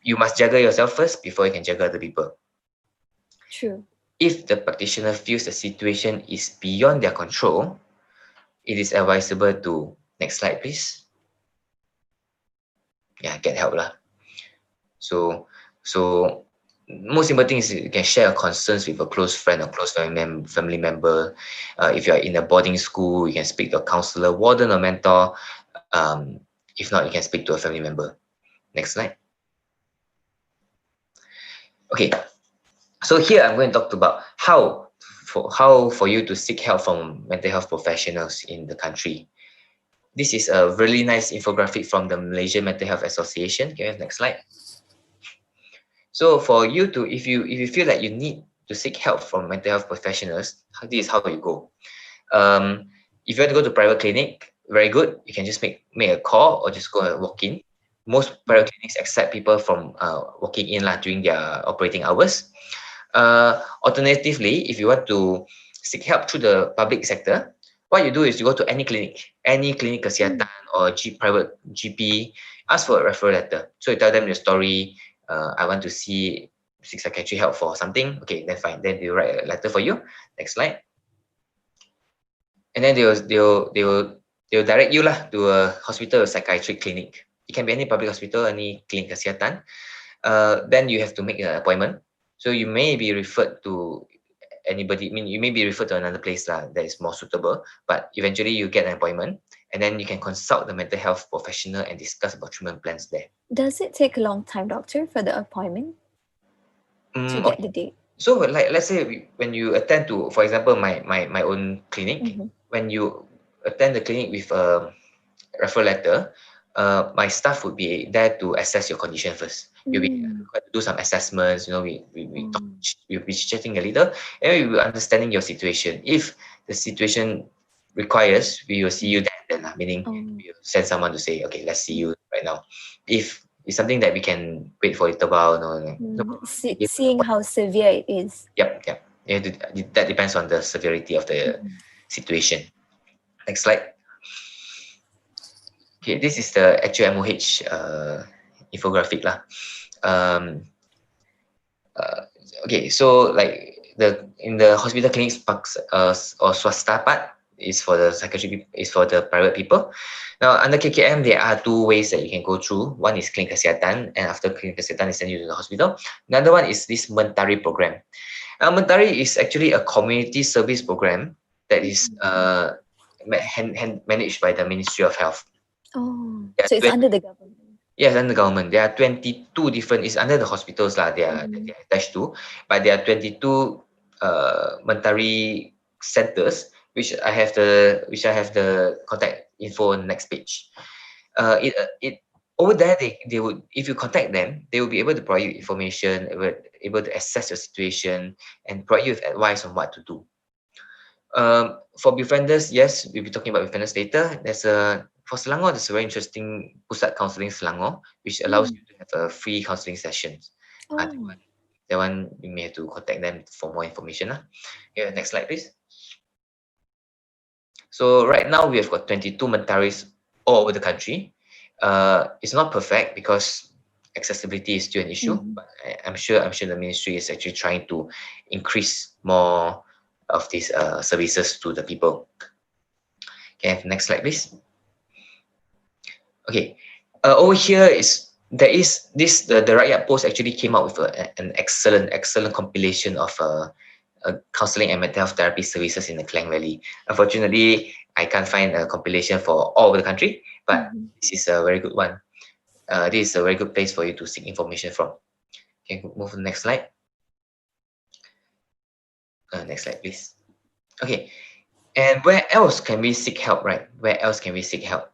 You must jaga yourself first before you can jaga other people. True. If the practitioner feels the situation is beyond their control, it is advisable to, next slide please. Yeah, get help lah. So most important thing is you can share your concerns with a close friend or close family member. If you are in a boarding school, you can speak to a counselor, warden, or mentor. If not, you can speak to a family member. Next slide. Okay, so here I'm going to talk about how for you to seek help from mental health professionals in the country. This is a really nice infographic from the Malaysian Mental Health Association. Can we have next slide? So for you to, if you feel that you need to seek help from mental health professionals, this is how you go. If you want to go to private clinic, very good. You can just make a call or just go and walk in. Most private clinics accept people from walking in during their operating hours. Alternatively, if you want to seek help through the public sector, what you do is you go to any clinic kesihatan or private GP, ask for a referral letter. So you tell them your story. I want to seek psychiatric help for something. Okay, then fine. Then they write a letter for you. Next slide. And then they'll direct you to a hospital or psychiatric clinic. It can be any public hospital, any clinic kesihatan. Then you have to make an appointment. So you may be referred to anybody. I mean, you may be referred to another place that is more suitable. But eventually, you get an appointment, and then you can consult the mental health professional and discuss about treatment plans there. Does it take a long time, doctor, for the appointment to get the date? So, let's say when you attend to, for example, my own clinic, when you attend the clinic with a referral letter, my staff would be there to assess your condition first. You'll be required to do some assessments. We'll be chatting a little, and we will understanding your situation. If the situation requires, we will see you then. Meaning, we will send someone to say, okay, let's see you right now. If it's something that we can wait for a little while, seeing how severe it is. Yep. That depends on the severity of the situation. Next slide. Okay, this is the actual MOH infographic okay, so in the hospital clinics or swasta part is for the psychiatric, is for the private people. Now under KKM there are two ways that you can go through. One is klinik kesihatan, and after klinik kesihatan they send you to the hospital. Another one is this Mentari program. Mentari is actually a community service program that is managed by the Ministry of Health. So it's under the government. Yes, under the government. There are 22 different, it's under the hospitals they are attached to, but there are 22 Mentari centers, which I have the contact info on the next page. Over there, they would, if you contact them, they will be able to provide you information, able to assess your situation, and provide you with advice on what to do. For Befrienders, yes, we'll be talking about Befrienders later. For Selangor, there's a very interesting Pusat Counselling Selangor, which allows you to have a free counselling sessions. That one, you may have to contact them for more information. Yeah, next slide, please. So right now, we have got 22 Mentaris all over the country. It's not perfect because accessibility is still an issue, but I'm sure the ministry is actually trying to increase more of these services to the people. Can I have the next slide, please? Okay, over here the Rakyat Post actually came out with an excellent compilation of counselling and mental health therapy services in the Klang Valley. Unfortunately, I can't find a compilation for all over the country, but this is a very good one. This is a very good place for you to seek information from. Can you move to the next slide? Next slide, please. Okay, and where else can we seek help, right? Where else can we seek help?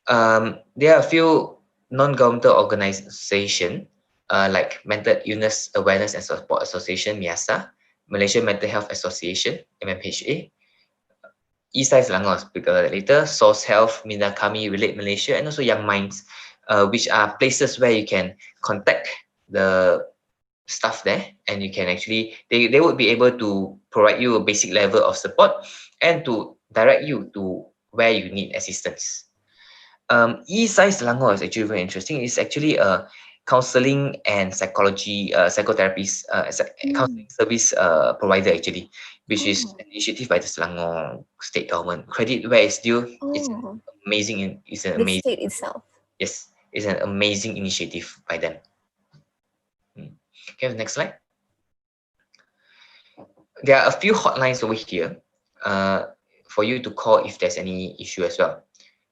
There are a few non-governmental organizations like Mental Illness Awareness and Support Association, MIASA, Malaysia Mental Health Association, MMHA, Eastside Selangor, I'll speak about that later, Source Health, Mina Kami, Relate Malaysia, and also Young Minds, which are places where you can contact the staff there, and you can actually, they would be able to provide you a basic level of support and to direct you to where you need assistance. Eastside Selangor is actually very interesting. It's actually a counseling and psychology, psychotherapist, counseling service provider actually, which is an initiative by the Selangor state government. Credit where it's due. It's amazing. It's an amazing. The state itself. Yes, it's an amazing initiative by them. Okay, next slide. There are a few hotlines over here for you to call if there's any issue as well.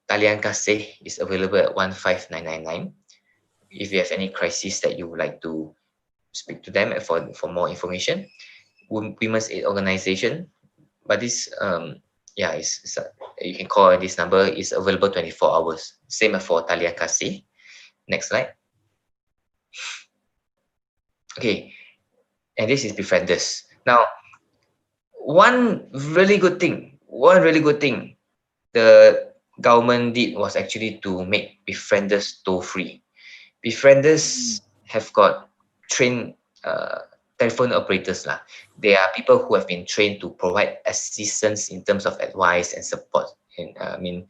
Talian Kasih is available at 15999. If you have any crisis that you would like to speak to them for more information. Women's Aid Organization, but this you can call this number, is available 24 hours. Same for Talian Kasih. Next slide. Okay, and this is Befrienders. Now, one really good thing the government did was actually to make Befrienders toll-free. Befrienders have got trained telephone operators lah. They are people who have been trained to provide assistance in terms of advice and support. And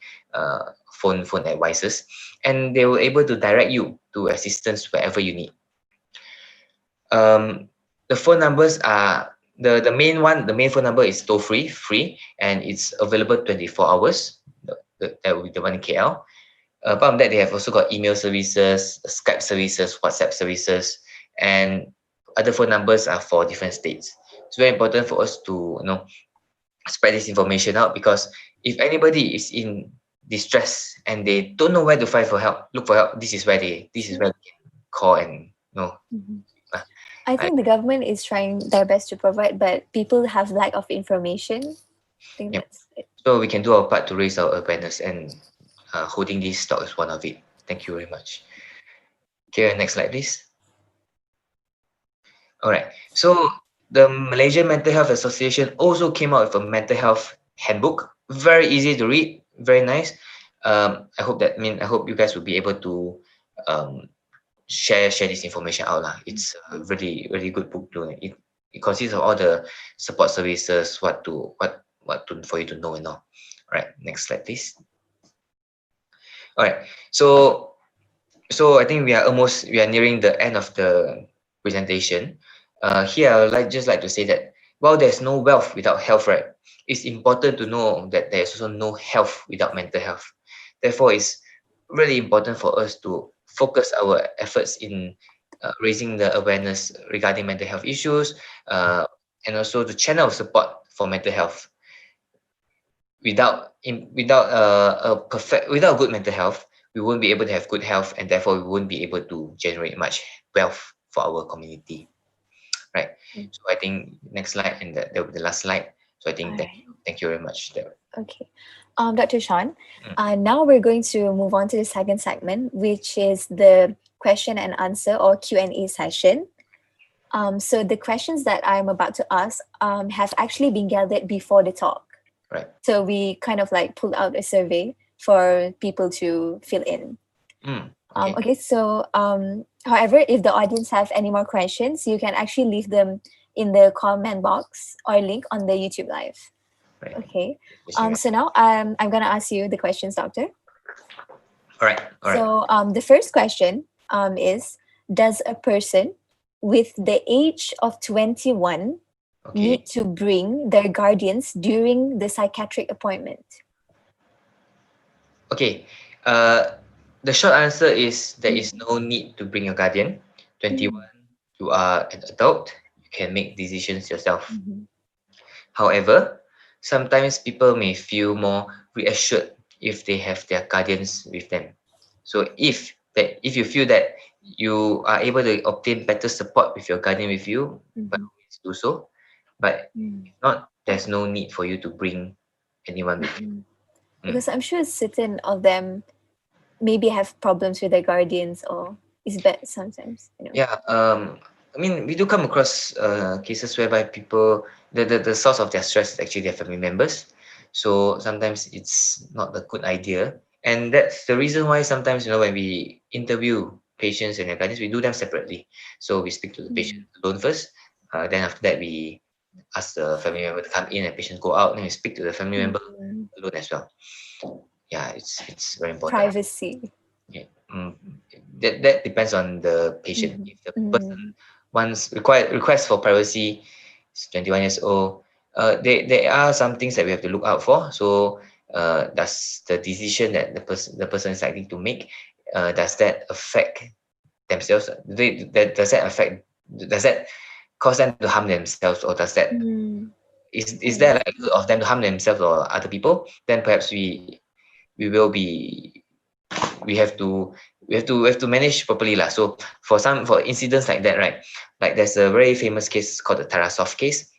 phone advices, and they were able to direct you to assistance wherever you need. The phone numbers are the main one. The main phone number is free, and it's available 24 hours. That will be the one in KL. Apart from that, they have also got email services, Skype services, WhatsApp services, and other phone numbers are for different states. It's very important for us to spread this information out, because if anybody is in distress and they don't know where to look for help, this is where they can call and I think the government is trying their best to provide, but people have lack of information. I think Yep. that's it. So we can do our part to raise our awareness, and holding this talk is one of it. Thank you very much. Okay, next slide, please. All right. So the Malaysian Mental Health Association also came out with a mental health handbook. Very easy to read, very nice. I hope you guys will be able to share this information out lah. It's a really good book to it consists of all the support services, what for you to know and all. All right, next slide, please. All right, so I think we are nearing the end of the presentation. Here I would just like to say that while there's no wealth without health, right, it's important to know that there's also no health without mental health. Therefore, it's really important for us to focus our efforts in raising the awareness regarding mental health issues, and also to channel support for mental health. Without good mental health, we won't be able to have good health, and therefore we won't be able to generate much wealth for our community. Right. So I think next slide, and that will be the last slide. So I think thank you very much. Okay. Dr. Sean, now we're going to move on to the second segment, which is the question and answer or Q&A session. So the questions that I'm about to ask have actually been gathered before the talk. Right. So we kind of like pulled out a survey for people to fill in. Okay. So however, if the audience have any more questions, you can actually leave them in the comment box or link on the YouTube live. Right. Okay. So now I'm gonna ask you the questions, Doctor. All right. So the first question is, does a person with the age of 21 need to bring their guardians during the psychiatric appointment? Okay. The short answer is there is no need to bring a guardian. 21, you are an adult. You can make decisions yourself. However, sometimes people may feel more reassured if they have their guardians with them. So if you feel that you are able to obtain better support with your guardian with you, by all means do so. But if not, there's no need for you to bring anyone with you. Because I'm sure certain of them maybe have problems with their guardians, or it's bad sometimes. Yeah. I mean, we do come across cases whereby people the source of their stress is actually their family members. So sometimes it's not a good idea, and that's the reason why sometimes when we interview patients and their guardians, we do them separately. So we speak to the patient alone first. Then after that, we ask the family member to come in, and patient go out. Then we speak to the family member alone as well. Yeah, it's very important. Privacy. Yeah. That depends on the patient. If the person requests for privacy, is 21 years old, there are some things that we have to look out for. So does the decision that the person is likely to make, does that affect themselves? Does that cause them to harm themselves, or does that is there likelihood of them to harm themselves or other people? Then perhaps we have to manage properly lah. So for incidents like that, right? Like there's a very famous case called the Tarasov case,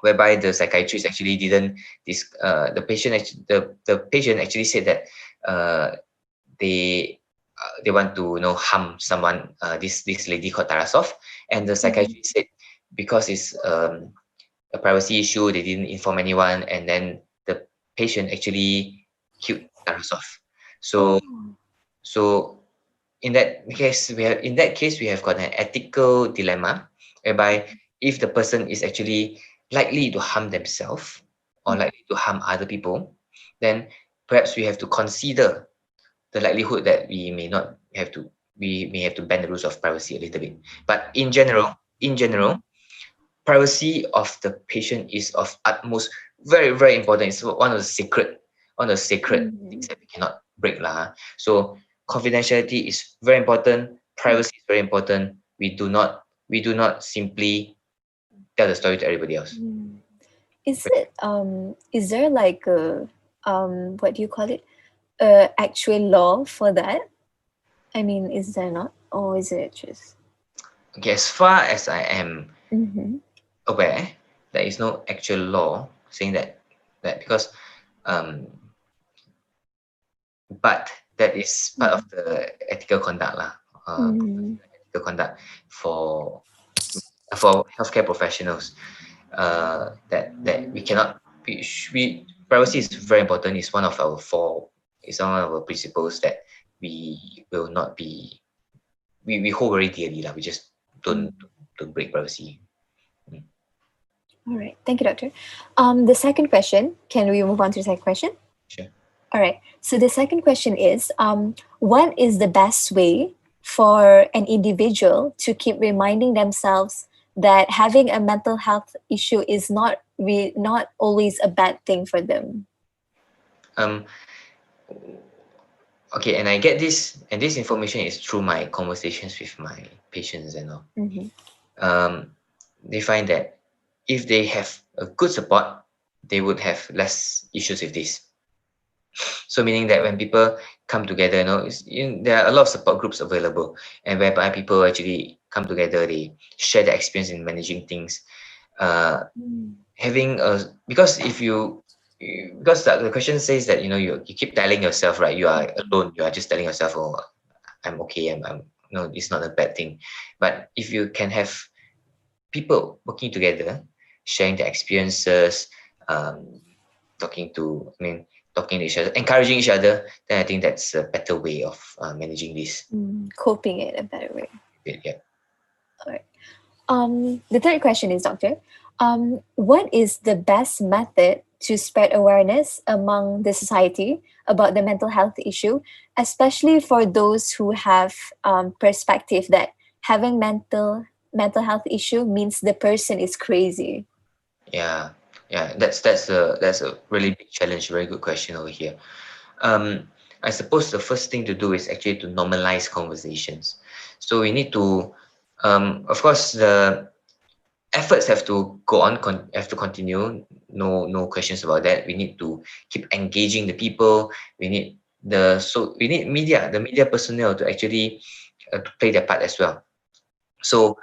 whereby the psychiatrist actually didn't the patient actually said that they want to harm someone, this lady called Tarasov, and the psychiatrist said because it's a privacy issue, they didn't inform anyone, and then the patient actually killed Tarasov. So so in that case we have got an ethical dilemma whereby if the person is actually likely to harm themselves or likely to harm other people, then perhaps we have to consider the likelihood that we may have to bend the rules of privacy a little bit. But in general, privacy of the patient is of utmost very, very important. It's one of the sacred things that we cannot break lah. So confidentiality is very important, privacy is very important. We do not simply tell the story to everybody else. Is there like a what do you call it, actual law for that? I mean, is there not, or is it just Okay, as far as I am Mhm. aware, there is no actual law saying that because but that is part of the ethical conduct lah. Ethical conduct for healthcare professionals. That we cannot we privacy is very important. It's one of our principles that we will not be we hold very dearly lah. We just don't break privacy. All right, thank you, doctor. The second question, can we move on to the second question? Sure. All right, so the second question is, what is the best way for an individual to keep reminding themselves that having a mental health issue is not always a bad thing for them? Okay, and I get this, and this information is through my conversations with my patients and all. They find that if they have a good support, they would have less issues with this. So meaning that when people come together, there are a lot of support groups available, and whereby people actually come together, they share their experience in managing things. Because the question says that you keep telling yourself, right, you are alone, you are just telling yourself, oh, I'm okay, I'm no, it's not a bad thing. But if you can have people working together, sharing their experiences, talking to each other, encouraging each other, then I think that's a better way of managing this. Coping it a better way. Yeah. All right. The third question is, doctor, what is the best method to spread awareness among the society about the mental health issue, especially for those who have perspective that having mental health issue means the person is crazy? Yeah, that's a really big challenge. Very good question over here. I suppose the first thing to do is actually to normalize conversations. So we need to, of course, the efforts have to go on, have to continue. No questions about that. We need to keep engaging the people. We need the media personnel to actually to play their part as well. So,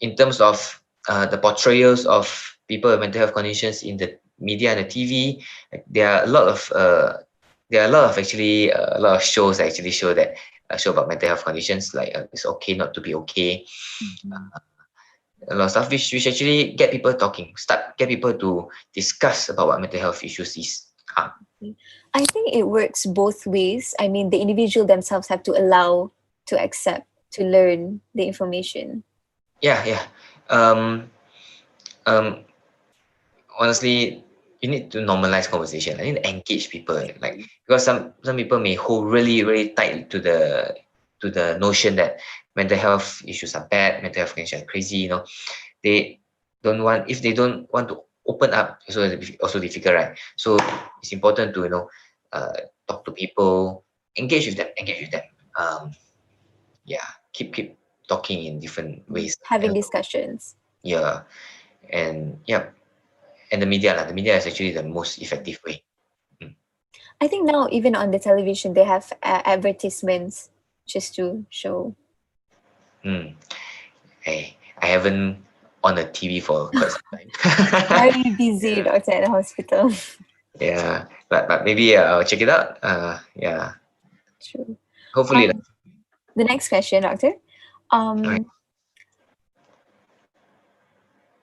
in terms of the portrayals of people with mental health conditions in the media and the TV, there are a lot of shows that actually show about mental health conditions, like it's okay not to be okay. A lot of stuff which actually get people talking, get people to discuss about what mental health issues is. I think it works both ways. I mean, the individual themselves have to allow, to accept, to learn the information. Yeah. Honestly, you need to normalize conversation. I need to engage people, like, because some people may hold really, really tight to the notion that mental health issues are bad, mental health conditions are crazy. They don't want to open up. So it's also difficult, right? So it's important to talk to people, engage with them. Keep talking in different ways. Having discussions. Yeah, and the media is actually the most effective way. I think now even on the television they have advertisements just to show. Hey, I haven't on the TV for quite some time. Very busy doctor at the hospital. Yeah, but maybe I'll check it out. Yeah. True. Hopefully. The next question, doctor. Right.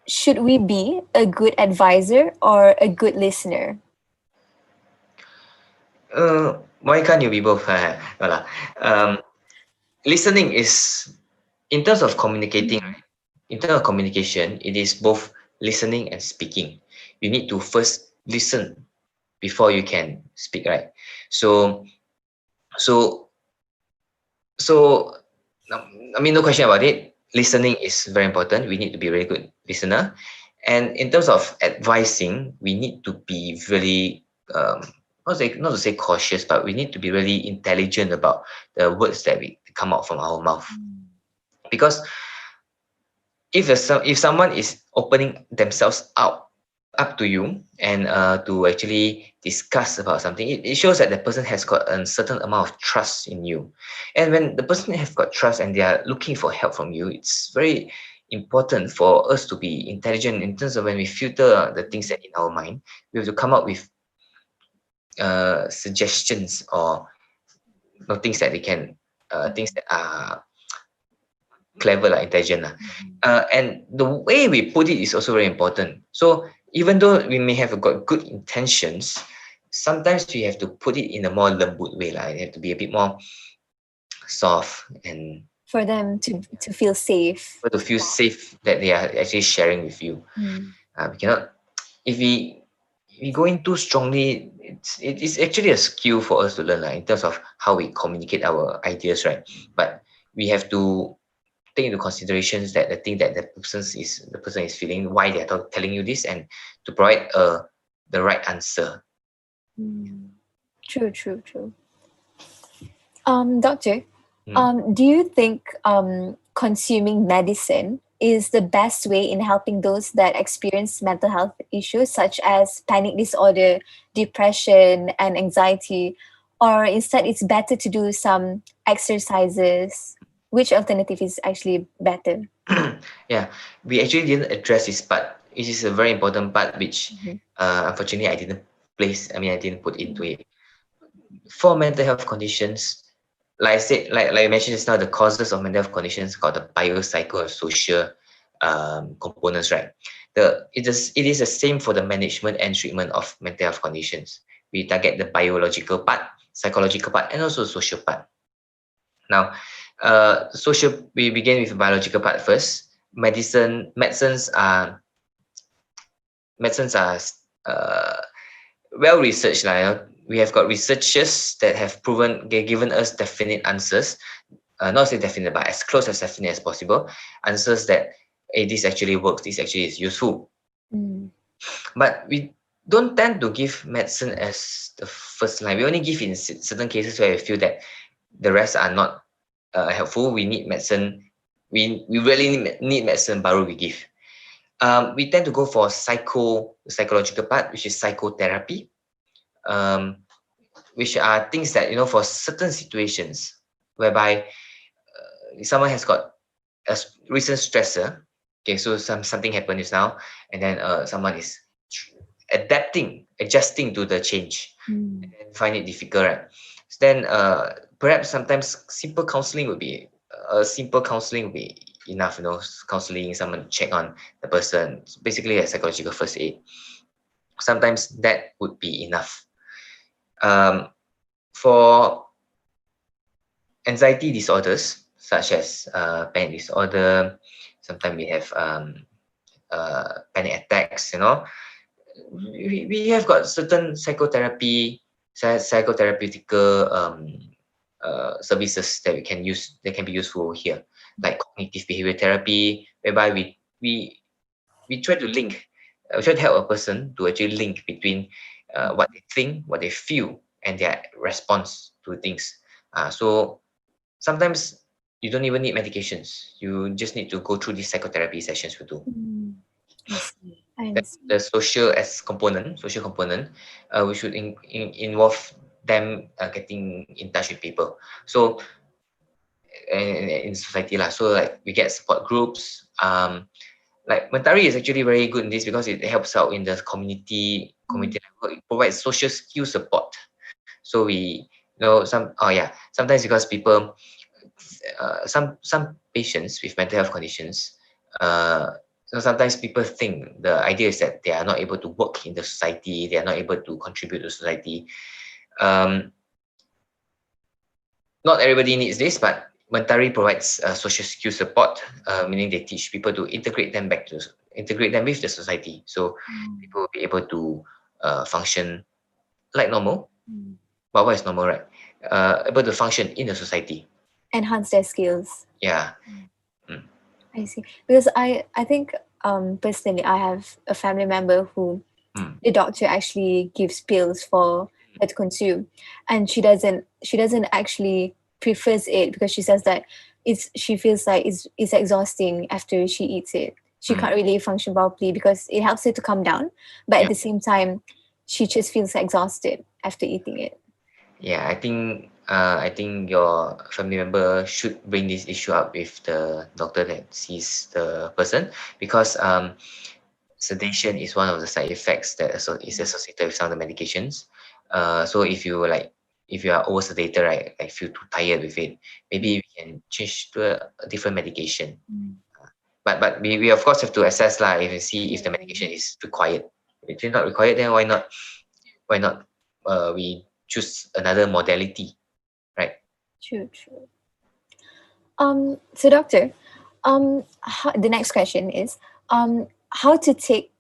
should we be a good advisor or a good listener? Why can't you be both? No lah. Listening is, in terms of communicating, right? In terms of communication, it is both listening and speaking. You need to first listen before you can speak, right? So, so, so, I mean, no question about it. Listening is very important. We need to be a very good listener. And in terms of advising, we need to be really, not to say cautious, but we need to be really intelligent about the words that we come out from our mouth. Because if someone is opening themselves up to you and to actually discuss about something, it shows that the person has got a certain amount of trust in you. And when the person has got trust and they are looking for help from you, it's very important for us to be intelligent in terms of when we filter the things that in our mind. We have to come up with suggestions or things that they can things that are clever, like intelligent. And the way we put it is also very important. So even though we may have got good intentions, sometimes we have to put it in a more lembut way. Like, you have to be a bit more soft and For them to feel safe. to feel safe that they are actually sharing with you. We cannot, if we go in too strongly, it is actually a skill for us to learn, in terms of how we communicate our ideas, right? But we have to take into considerations that the thing that the person is feeling, why they are telling you this, and to provide the right answer. True, true, true. Doctor, Mm. do you think consuming medicine is the best way in helping those that experience mental health issues such as panic disorder, depression, and anxiety? Or instead, it's better to do some exercises? Which alternative is actually better? Yeah, we actually didn't address this part. It is a very important part which unfortunately I didn't put into it. For mental health conditions, like I said, like I mentioned just now, the causes of mental health conditions got the biopsycho and social components, right? It is the same for the management and treatment of mental health conditions. We target the biological part, psychological part, and also social part. Now, we begin with the biological part first. Medicines are uh, well researched. We have got researchers that have given us definite answers, not say definite, but as close as definite as possible, answers that, hey, this actually works, this actually is useful. But we don't tend to give medicine as the first line. We only give in certain cases where we feel that the rest are not helpful. We need medicine. We really need medicine, baru we give. We tend to go for psychological part, which is psychotherapy, which are things that, for certain situations whereby someone has got a recent stressor. Okay, so something happened just now, and then someone is adjusting to the change, and find it difficult, right? So then perhaps sometimes simple counseling would be enough. Counseling, someone check on the person. It's basically a psychological first aid. Sometimes that would be enough. For anxiety disorders such as panic disorder, sometimes we have panic attacks. We have got certain psychotherapeutical services that we can use, that can be useful here, like cognitive behavior therapy, whereby we try to try to help a person to actually link between what they think, what they feel, and their response to things. So sometimes you don't even need medications. You just need to go through these psychotherapy sessions we do. I see. I That's understand. the social component, which should involve them getting in touch with people. So in society lah. So like we get support groups. Like Mentari is actually very good in this because it helps out in the community level. It provides social skill support. So sometimes because people, some patients with mental health conditions, So sometimes people think the idea is that they are not able to work in the society, they are not able to contribute to society. Um, Not everybody needs this, but Mentari provides social skill support, meaning they teach people to integrate them with the society. So people will be able to function like normal. But what is normal, right? Able to function in the society. Enhance their skills. Yeah. I see. Because I think personally I have a family member who the doctor actually gives pills for her to consume, and she doesn't actually prefers it because she says that she feels like it's exhausting after she eats it. She can't really function properly because it helps her to calm down, but at the same time she just feels exhausted after eating it. Yeah, I think your family member should bring this issue up with the doctor that sees the person, because sedation is one of the side effects that is associated with some of the medications. So if you are over sedated, right, like feel too tired with it, maybe we can change to a different medication. But we of course have to assess lah, if you see if the medication is required. If it's not required, then why not we choose another modality, right? True, true. So doctor, the next question is how to take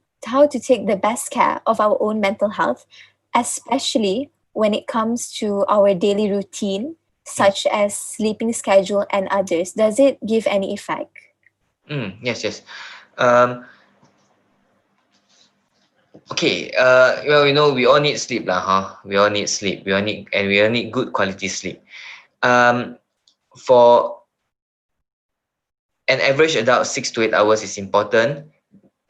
the best care of our own mental health, especially when it comes to our daily routine, such as sleeping schedule and others. Does it give any effect? Yes. Okay, well, we all need sleep lah, huh? We all need sleep. We all need good quality sleep. For an average adult, 6 to 8 hours is important.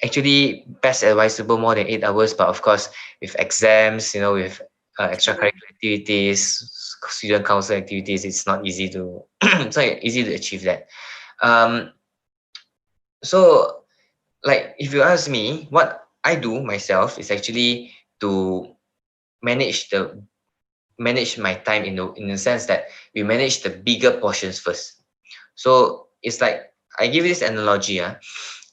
Actually, best advisable more than 8 hours, but of course, with exams, with extracurricular activities, student council activities, it's not easy to it's not easy to achieve that. So, like, if you ask me, what I do myself is actually to manage my time in the sense that we manage the bigger portions first. So it's like, I give this analogy.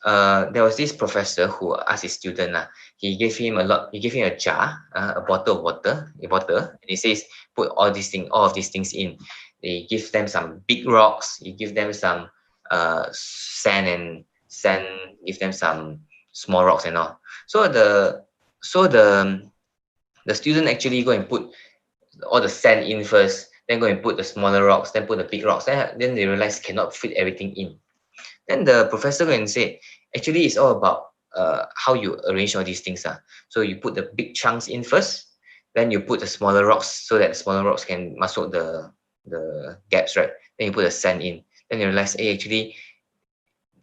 There was this professor who asked his student. He gave him a jar, a bottle of water, and he says, put all of these things in. They give them some big rocks. You give them some sand, give them some small rocks and all. So the student actually go and put all the sand in first, then go and put the smaller rocks, then put the big rocks. Then they realize cannot fit everything in. Then the professor go and say, actually, it's all about how you arrange all these things. So you put the big chunks in first, then you put the smaller rocks so that the smaller rocks can masuk the gaps, right? Then you put the sand in. Then you realize, hey,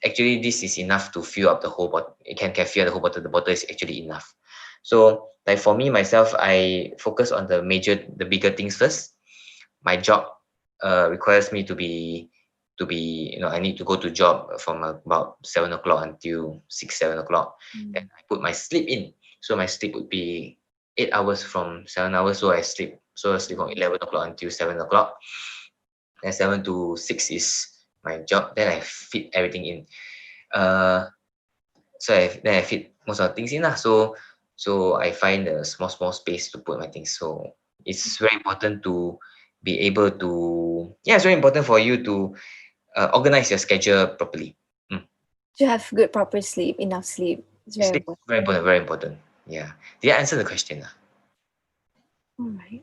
actually this is enough to fill up the whole bottle. It can fill the whole bottle. The bottle is actually enough. So like for me myself, I focus on the bigger things first. My job requires me to be I need to go to job from about 7 o'clock until 6-7 o'clock. Then I put my sleep in. So my sleep would be 8 hours from 7 hours. So I sleep from 11 o'clock until 7 o'clock. Then 7 to 6 is my job. Then I fit everything in. Then I fit most of the things in lah. So I find a small space to put my things. So it's very important to be able to. Yeah, it's very important for you to organize your schedule properly. To have good proper sleep, enough sleep. It's very Sleep, important. very important. Yeah. Did I answer the question? All right.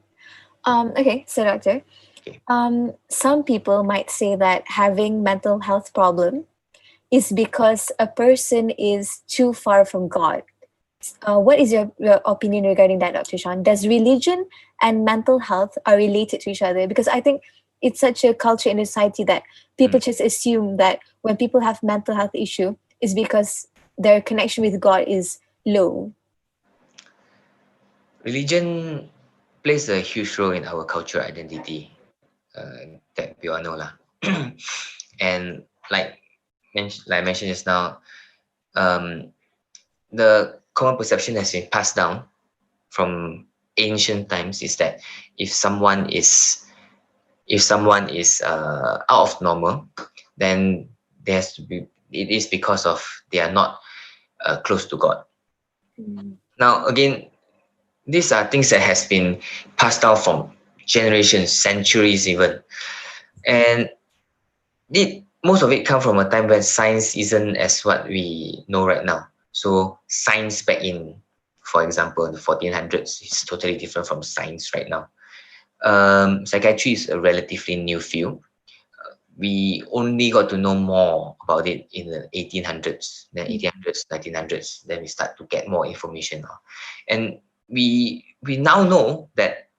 Okay, so doctor, Okay. some people might say that having mental health problem is because a person is too far from God. What is your opinion regarding that, Dr. Sean? Does religion and mental health are related to each other? Because I think it's such a culture in the society that people just assume that when people have mental health issue, it's because their connection with God is low. Religion plays a huge role in our cultural identity, that we all know lah. And like I mentioned just now, the common perception has been passed down from ancient times is that if someone is out of normal, then it is because of they are not close to God. Now, again, these are things that has been passed down from generations, centuries even. And most of it come from a time when science isn't as what we know right now. So science back in, for example, the 1400s is totally different from science right now. Psychiatry is a relatively new field. We only got to know more about it in the 1800s, then 1800s, 1900s. Then we start to get more information now, and we now know that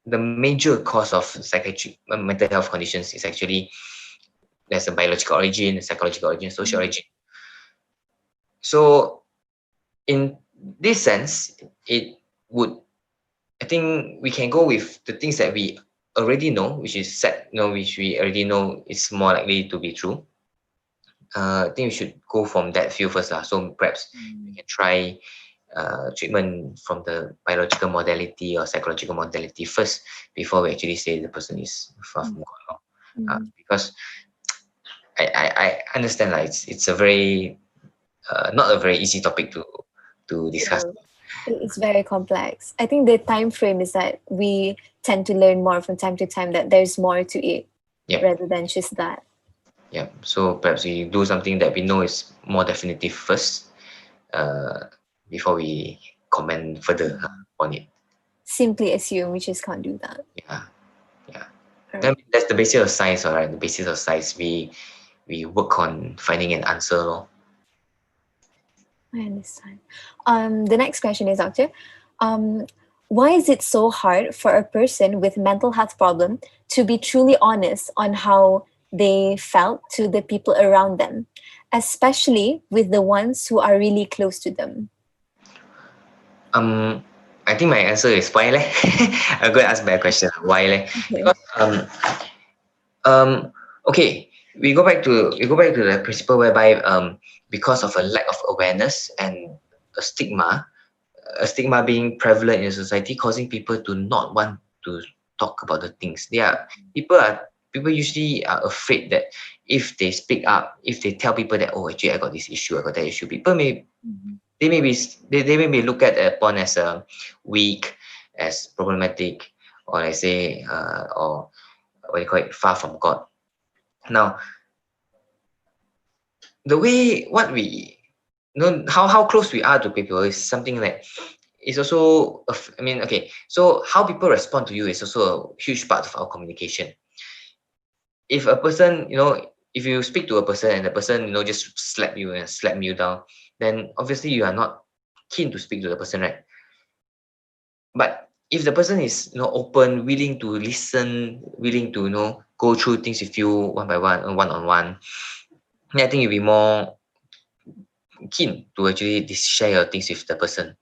the major cause of psychiatric mental health conditions is actually there's a biological origin, a psychological origin, social origin. So in this sense, I think we can go with the things that we already know, which is set, which we already know is more likely to be true. I think we should go from that field first. So perhaps we can try treatment from the biological modality or psychological modality first before we actually say the person is far from God. Because I understand it's a very not a very easy topic to discuss. It's very complex. I think the time frame is that we tend to learn more from time to time, that there's more to it rather than just that. Yeah, so perhaps we do something that we know is more definitive first before we comment further on it. Simply assume, we just can't do that. Yeah. Then that's the basis of science, all right? The basis of science, we work on finding an answer. I understand. The next question is, Doctor, why is it so hard for a person with mental health problem to be truly honest on how they felt to the people around them, especially with the ones who are really close to them? I think my answer is why leh. I'm going to ask my question. Why leh? Because okay, we go back to the principle whereby because of a lack of awareness and a stigma being prevalent in society, causing people to not want to talk about the things. People usually are afraid that if they speak up, if they tell people that, oh, actually I got this issue, I got that issue, people may they may be looked at upon as weak, as problematic, or I say or what do you call it, far from God. Now, the way how close we are to people is something that is also, so how people respond to you is also a huge part of our communication. If a person, if you speak to a person and the person, just slap you down, then obviously you are not keen to speak to the person, right? But if the person is, open, willing to listen, willing to, go through things with you one by one, one-on-one, I think you'll be more keen to actually share your things with the person.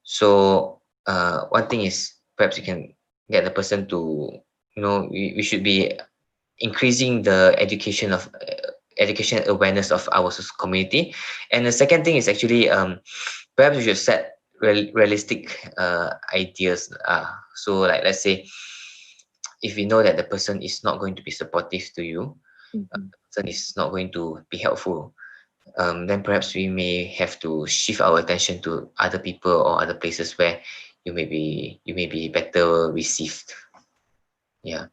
So one thing is perhaps you can get the person to, we should be increasing the education awareness of our community. And the second thing is actually perhaps we should set realistic ideas. So like, let's say if we know that the person is not going to be supportive to you, the person is not going to be helpful, then perhaps we may have to shift our attention to other people or other places where you may be better received. Yeah.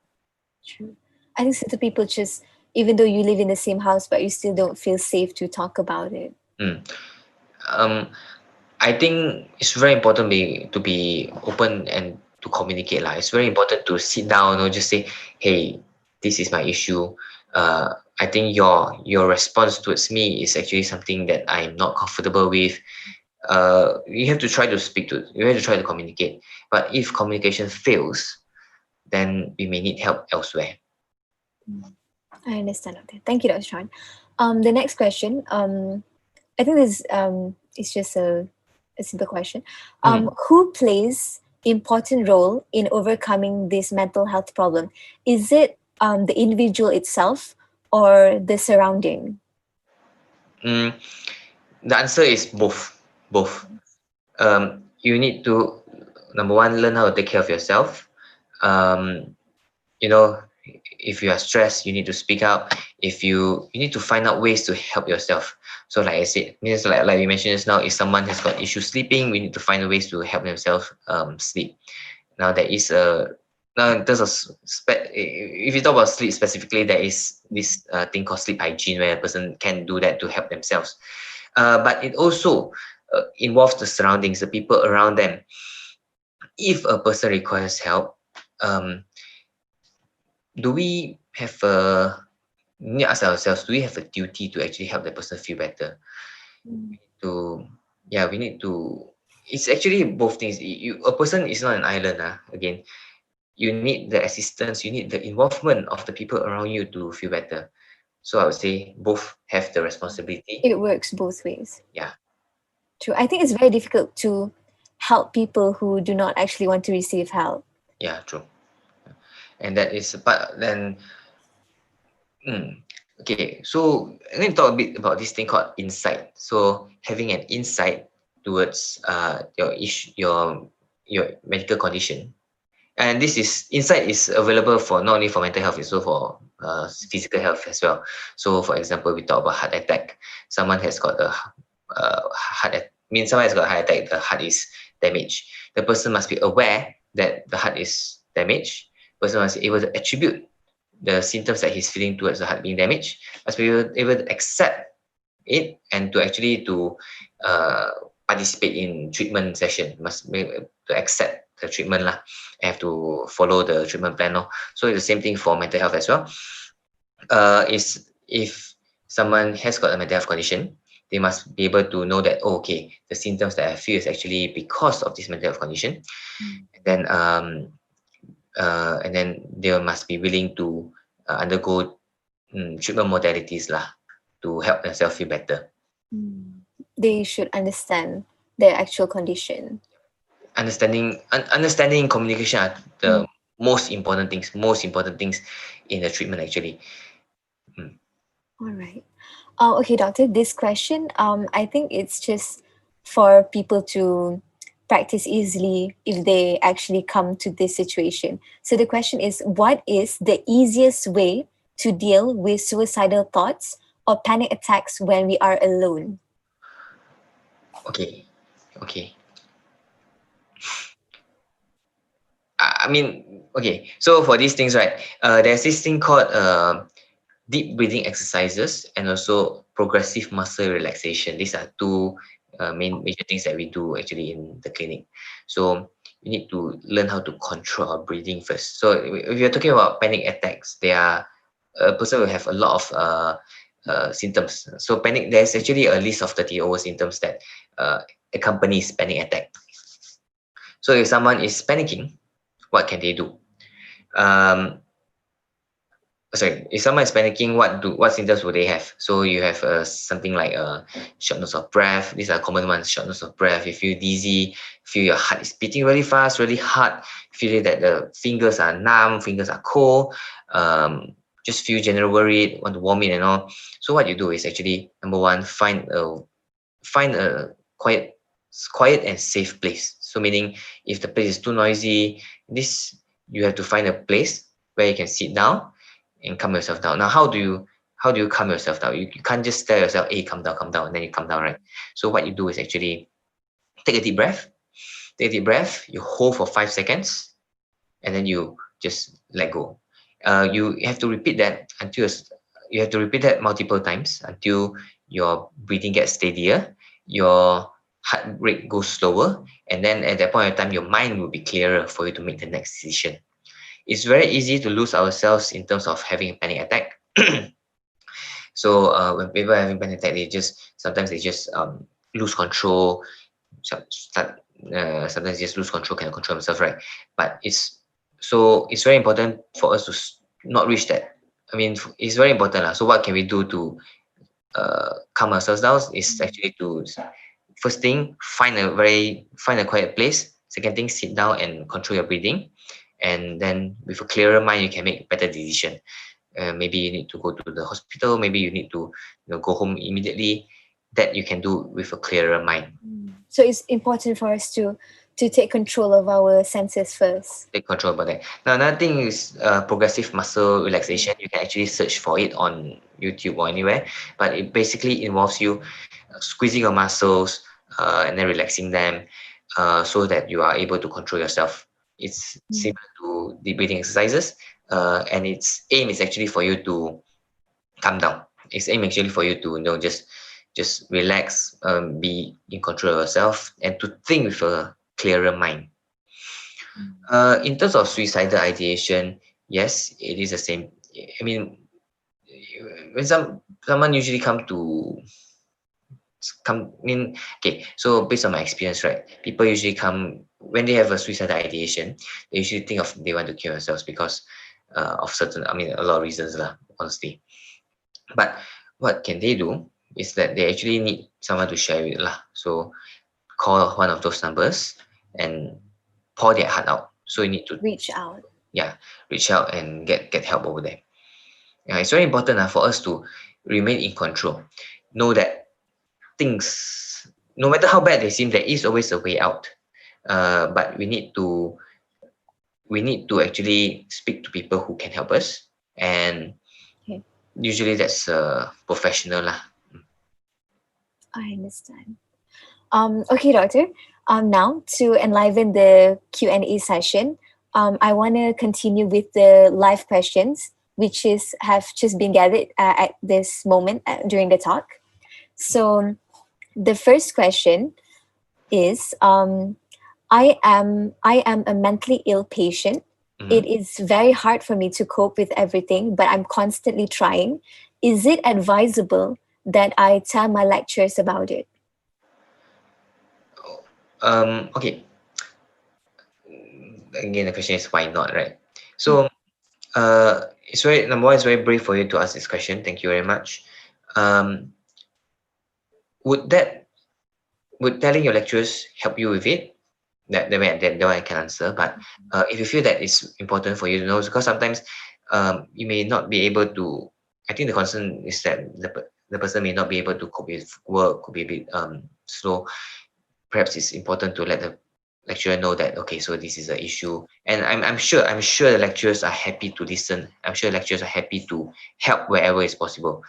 True. I think some people just, even though you live in the same house, but you still don't feel safe to talk about it. I think it's very important to be open and to communicate. It's very important to sit down or just say, hey, this is my issue. I think your response towards me is actually something that I'm not comfortable with. You have to try to communicate. But if communication fails, then we may need help elsewhere. I understand. Okay. Thank you, Dr. Sean. The next question, I think this is just a simple question. Who plays important role in overcoming this mental health problem? Is it the individual itself or the surrounding? The answer is both. You need to, number one, learn how to take care of yourself. If you are stressed, you need to speak up. If you need to find out ways to help yourself. So like I said, means like we mentioned just now, if someone has got issues sleeping, we need to find ways to help themselves sleep. Now there is a now in terms of if you talk about sleep specifically, there is this thing called sleep hygiene where a person can do that to help themselves. But it also involves the surroundings, the people around them. If a person requires help, um, do we have a we need to ask ourselves, do we have a duty to actually help the person feel better? To yeah, we need to. It's actually both things. A person is not an island. Again, you need the assistance, you need the involvement of the people around you to feel better. So I would say both have the responsibility. It works both ways. Yeah. True. I think it's very difficult to help people who do not actually want to receive help. Yeah, true. And that is but then okay, so I'm going to talk a bit about this thing called insight. So having an insight towards your medical condition. And this is insight is available for not only for mental health, it's also for physical health as well. So for example, we talk about heart attack. Someone has got a someone has got a heart attack, the heart is damaged. The person must be aware that the heart is damaged. The person must be able to attribute the symptoms that he's feeling towards the heart being damaged, must be able to accept it and to actually to participate in treatment session, must be able to accept the treatment lah, have to follow the treatment plan. So it's the same thing for mental health as well. Is if someone has got a mental health condition, they must be able to know that, oh, okay, the symptoms that I feel is actually because of this mental health condition. And then they must be willing to undergo treatment modalities lah to help themselves feel better. They should understand their actual condition. Understanding communication are the most important things in the treatment actually. All right. Okay, doctor, this question, I think it's just for people to practice easily if they actually come to this situation. So the question is, what is the easiest way to deal with suicidal thoughts or panic attacks when we are alone? Okay. I mean, okay. So for these things, right? There's this thing called deep breathing exercises and also progressive muscle relaxation. These are two major things that we do actually in the clinic. So you need to learn how to control our breathing first. So if you're talking about panic attacks, a person will have a lot of symptoms. So there's actually a list of 30 over symptoms that accompanies panic attack. So if someone is panicking, what can they do? If someone is panicking, what symptoms would they have? So you have something like shortness of breath. These are common ones. Shortness of breath. You feel dizzy. Feel your heart is beating really fast, really hard. Feel that the fingers are numb, fingers are cold. Just feel general worried, want to vomit and all. So what you do is actually, number one, find a quiet and safe place. So meaning if the place is too noisy, you have to find a place where you can sit down and calm yourself down. Now, how do you calm yourself down? You can't just tell yourself, hey, calm down, and then you calm down, right? So what you do is actually take a deep breath. You hold for 5 seconds, and then you just let go. You have to repeat that multiple times until your breathing gets steadier, your heart rate goes slower, and then at that point in time, your mind will be clearer for you to make the next decision. It's very easy to lose ourselves in terms of having a panic attack. So when people are having panic attack, sometimes they just lose control. Sometimes they just lose control, cannot control themselves, right? But it's very important for us to not reach that. I mean, it's very important. So what can we do to calm ourselves down? Is actually to, first thing, find a quiet place. Second thing, sit down and control your breathing. And then with a clearer mind, you can make a better decision. Maybe you need to go to the hospital. Maybe you need to go home immediately. That you can do with a clearer mind. So it's important for us to to take control of our senses first. Take control about that. Now, another thing is progressive muscle relaxation. You can actually search for it on YouTube or anywhere, but it basically involves you squeezing your muscles and then relaxing them so that you are able to control yourself. It's similar to deep breathing exercises, and its aim is actually for you to calm down. Its aim actually for you to just relax, be in control of yourself, and to think with a clearer mind. In terms of suicidal ideation, yes, it is the same. I mean, when someone usually okay, so based on my experience, right, people usually come when they have a suicidal ideation. They usually think of they want to kill themselves because of certain, I mean, a lot of reasons lah, honestly. But what can they do is that they actually need someone to share with lah. So call one of those numbers and pour their heart out. So you need to Reach out. reach out and get help over there. Yeah, it's very important for us to remain in control. Know that things, no matter how bad they seem, there is always a way out. But we need to actually speak to people who can help us, and Okay. usually that's a professional lah. I understand. Okay, Doctor. Now to enliven the Q&A session, I want to continue with the live questions, which have just been gathered at this moment during the talk. So, the first question is: I am a mentally ill patient. It is very hard for me to cope with everything, but I'm constantly trying. Is it advisable that I tell my lecturers about it? Okay. Again, the question is why not, right? So, it's number one, it's very brave for you to ask this question. Thank you very much. Would telling your lecturers help you with it? That one I can answer. But if you feel that it's important for you to know, because sometimes you may not be able to. I think the concern is that the person may not be able to cope with work, could be a bit slow. Perhaps it's important to let the lecturer know that, okay, so this is an issue, and I'm sure the lecturers are happy to listen. I'm sure lecturers are happy to help wherever is possible.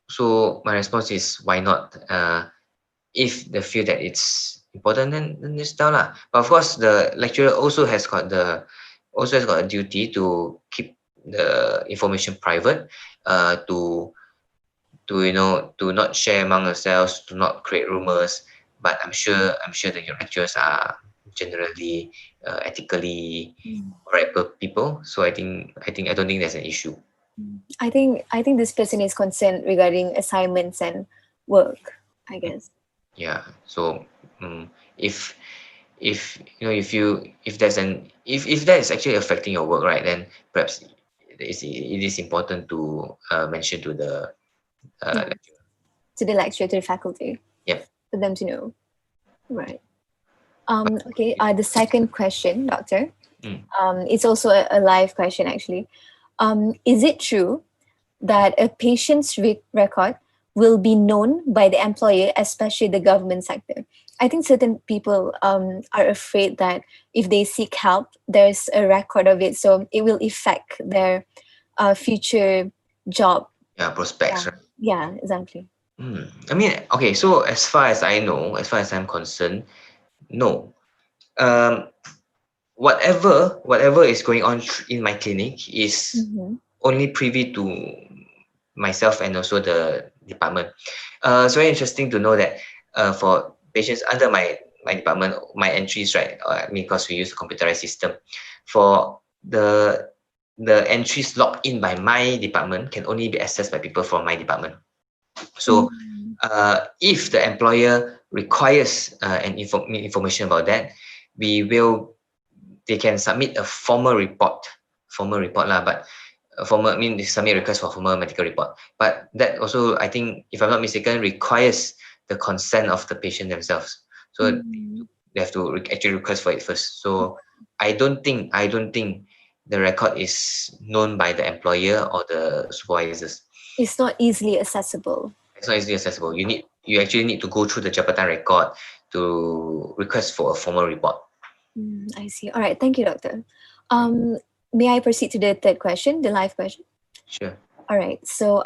So my response is why not? If they feel that it's important, then just tell lah. But of course, the lecturer also has got a duty to keep the information private, to not share among yourselves, to not create rumors. But I'm sure that your lecturers are generally ethically correct people. So I don't think there's an issue. I think this person is concerned regarding assignments and work, I guess. Yeah. So if that is actually affecting your work, right, then perhaps it is important to mention to the lecturer. To the lecturer, to the faculty. Yep. For them to know. Right. Okay. The second question, Doctor. It's also a live question, actually. Is it true that a patient's record will be known by the employer, especially the government sector? I think certain people are afraid that if they seek help, there's a record of it, so it will affect their future job. Yeah, prospects. Yeah, right? yeah, exactly. I mean, okay, so as far as I know, as far as I'm concerned, no. Whatever is going on in my clinic is only privy to myself and also the department. It's very interesting to know that for patients under my department, my entries, right? I mean, because we use a computerized system, for the entries logged in by my department can only be accessed by people from my department. So if the employer requires information about that, they can submit a formal report lah, but they submit request for formal medical report. But that also, I think, if I'm not mistaken, requires the consent of the patient themselves. So they have to actually request for it first. So I don't think the record is known by the employer or the supervisors. It's not easily accessible. It's not easily accessible. You actually need to go through the Jabatan record to request for a formal report. I see. All right. Thank you, doctor. May I proceed to the third question, the live question? Sure. All right. So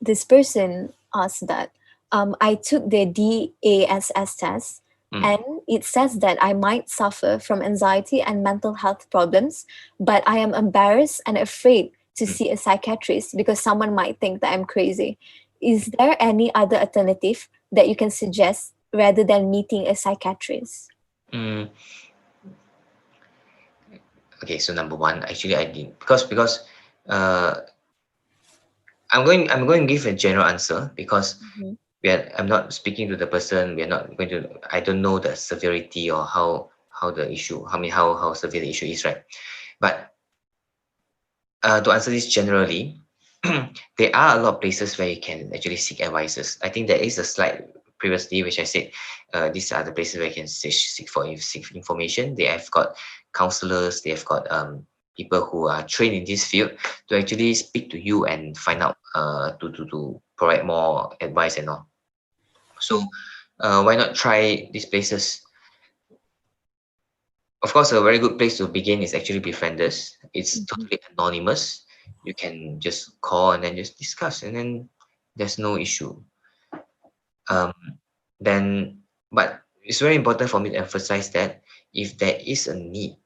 this person asked that I took the DASS test and it says that I might suffer from anxiety and mental health problems, but I am embarrassed and afraid to see a psychiatrist because someone might think that I'm crazy. Is there any other alternative that you can suggest rather than meeting a psychiatrist? Mm. Okay, so number one, actually, I did because I'm going to give a general answer because I'm not speaking to the person. We are not going to. I don't know the severity or how the issue. How severe the issue is, right? But to answer this generally, there are a lot of places where you can actually seek advices. I think there is a slide previously which I said these are the places where you can seek information. They have got counselors. They have got people who are trained in this field to actually speak to you and find out to provide more advice and all. So why not try these places? Of course, a very good place to begin is actually Befrienders. It's totally anonymous. You can just call and then just discuss, and then there's no issue. Then, but it's very important for me to emphasize that if there is a need,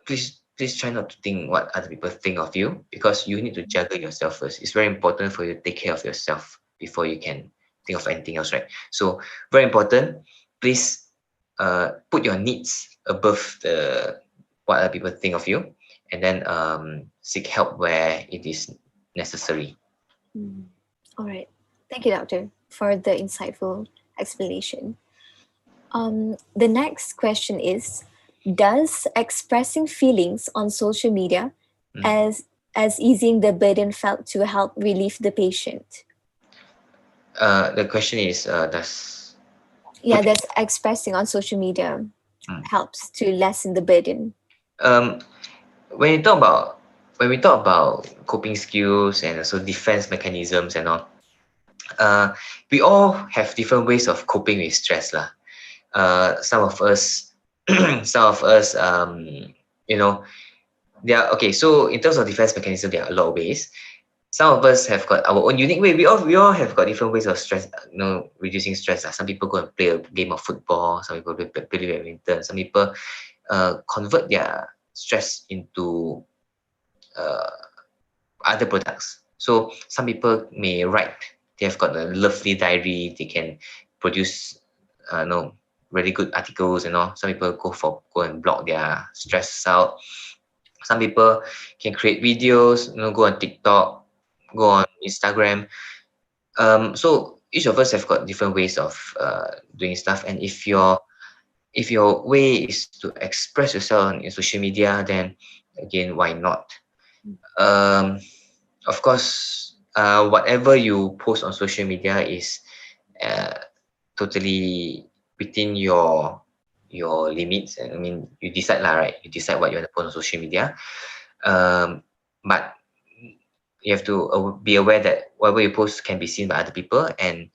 please try not to think what other people think of you, because you need to juggle yourself first. It's very important for you to take care of yourself before you can think of anything else, right? So very important. Please put your needs above the what other people think of you, and then seek help where it is necessary. All right. Thank you, doctor, for the insightful explanation. The next question is, does expressing feelings on social media as easing the burden felt to help relieve the patient? The question is, does Does expressing on social media helps to lessen the burden? when we talk about coping skills and also defense mechanisms and all, we all have different ways of coping with stress lah. Some of us, you know, there are okay. So in terms of defense mechanism, there are a lot of ways. Some of us have got our own unique way. We all have got different ways of stress, reducing stress. Some people go and play a game of football. Some people play badminton. Some people convert their stress into other products. So some people may write. They have got a lovely diary. They can produce, really good articles and all. Some people go and blog their stress out. Some people can create videos. Go on TikTok, go on Instagram. So each of us have got different ways of doing stuff. And if your way is to express yourself on social media, then again, why not? Of course, whatever you post on social media is totally within your limits. And I mean, you decide lah, right? You decide what you want to post on social media. But you have to be aware that whatever you post can be seen by other people, and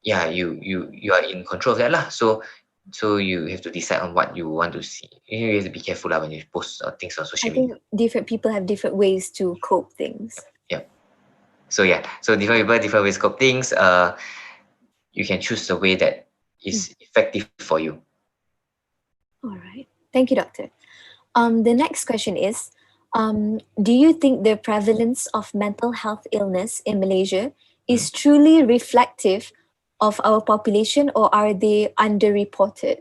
yeah, you are in control of that lah. So you have to decide on what you want to see. You have to be careful when you post things on social media. I think different people have different ways to cope things. Yeah. So different people, different ways to cope things. You can choose the way that is effective for you. All right. Thank you, doctor. The next question is, do you think the prevalence of mental health illness in Malaysia is truly reflective of our population, or are they underreported?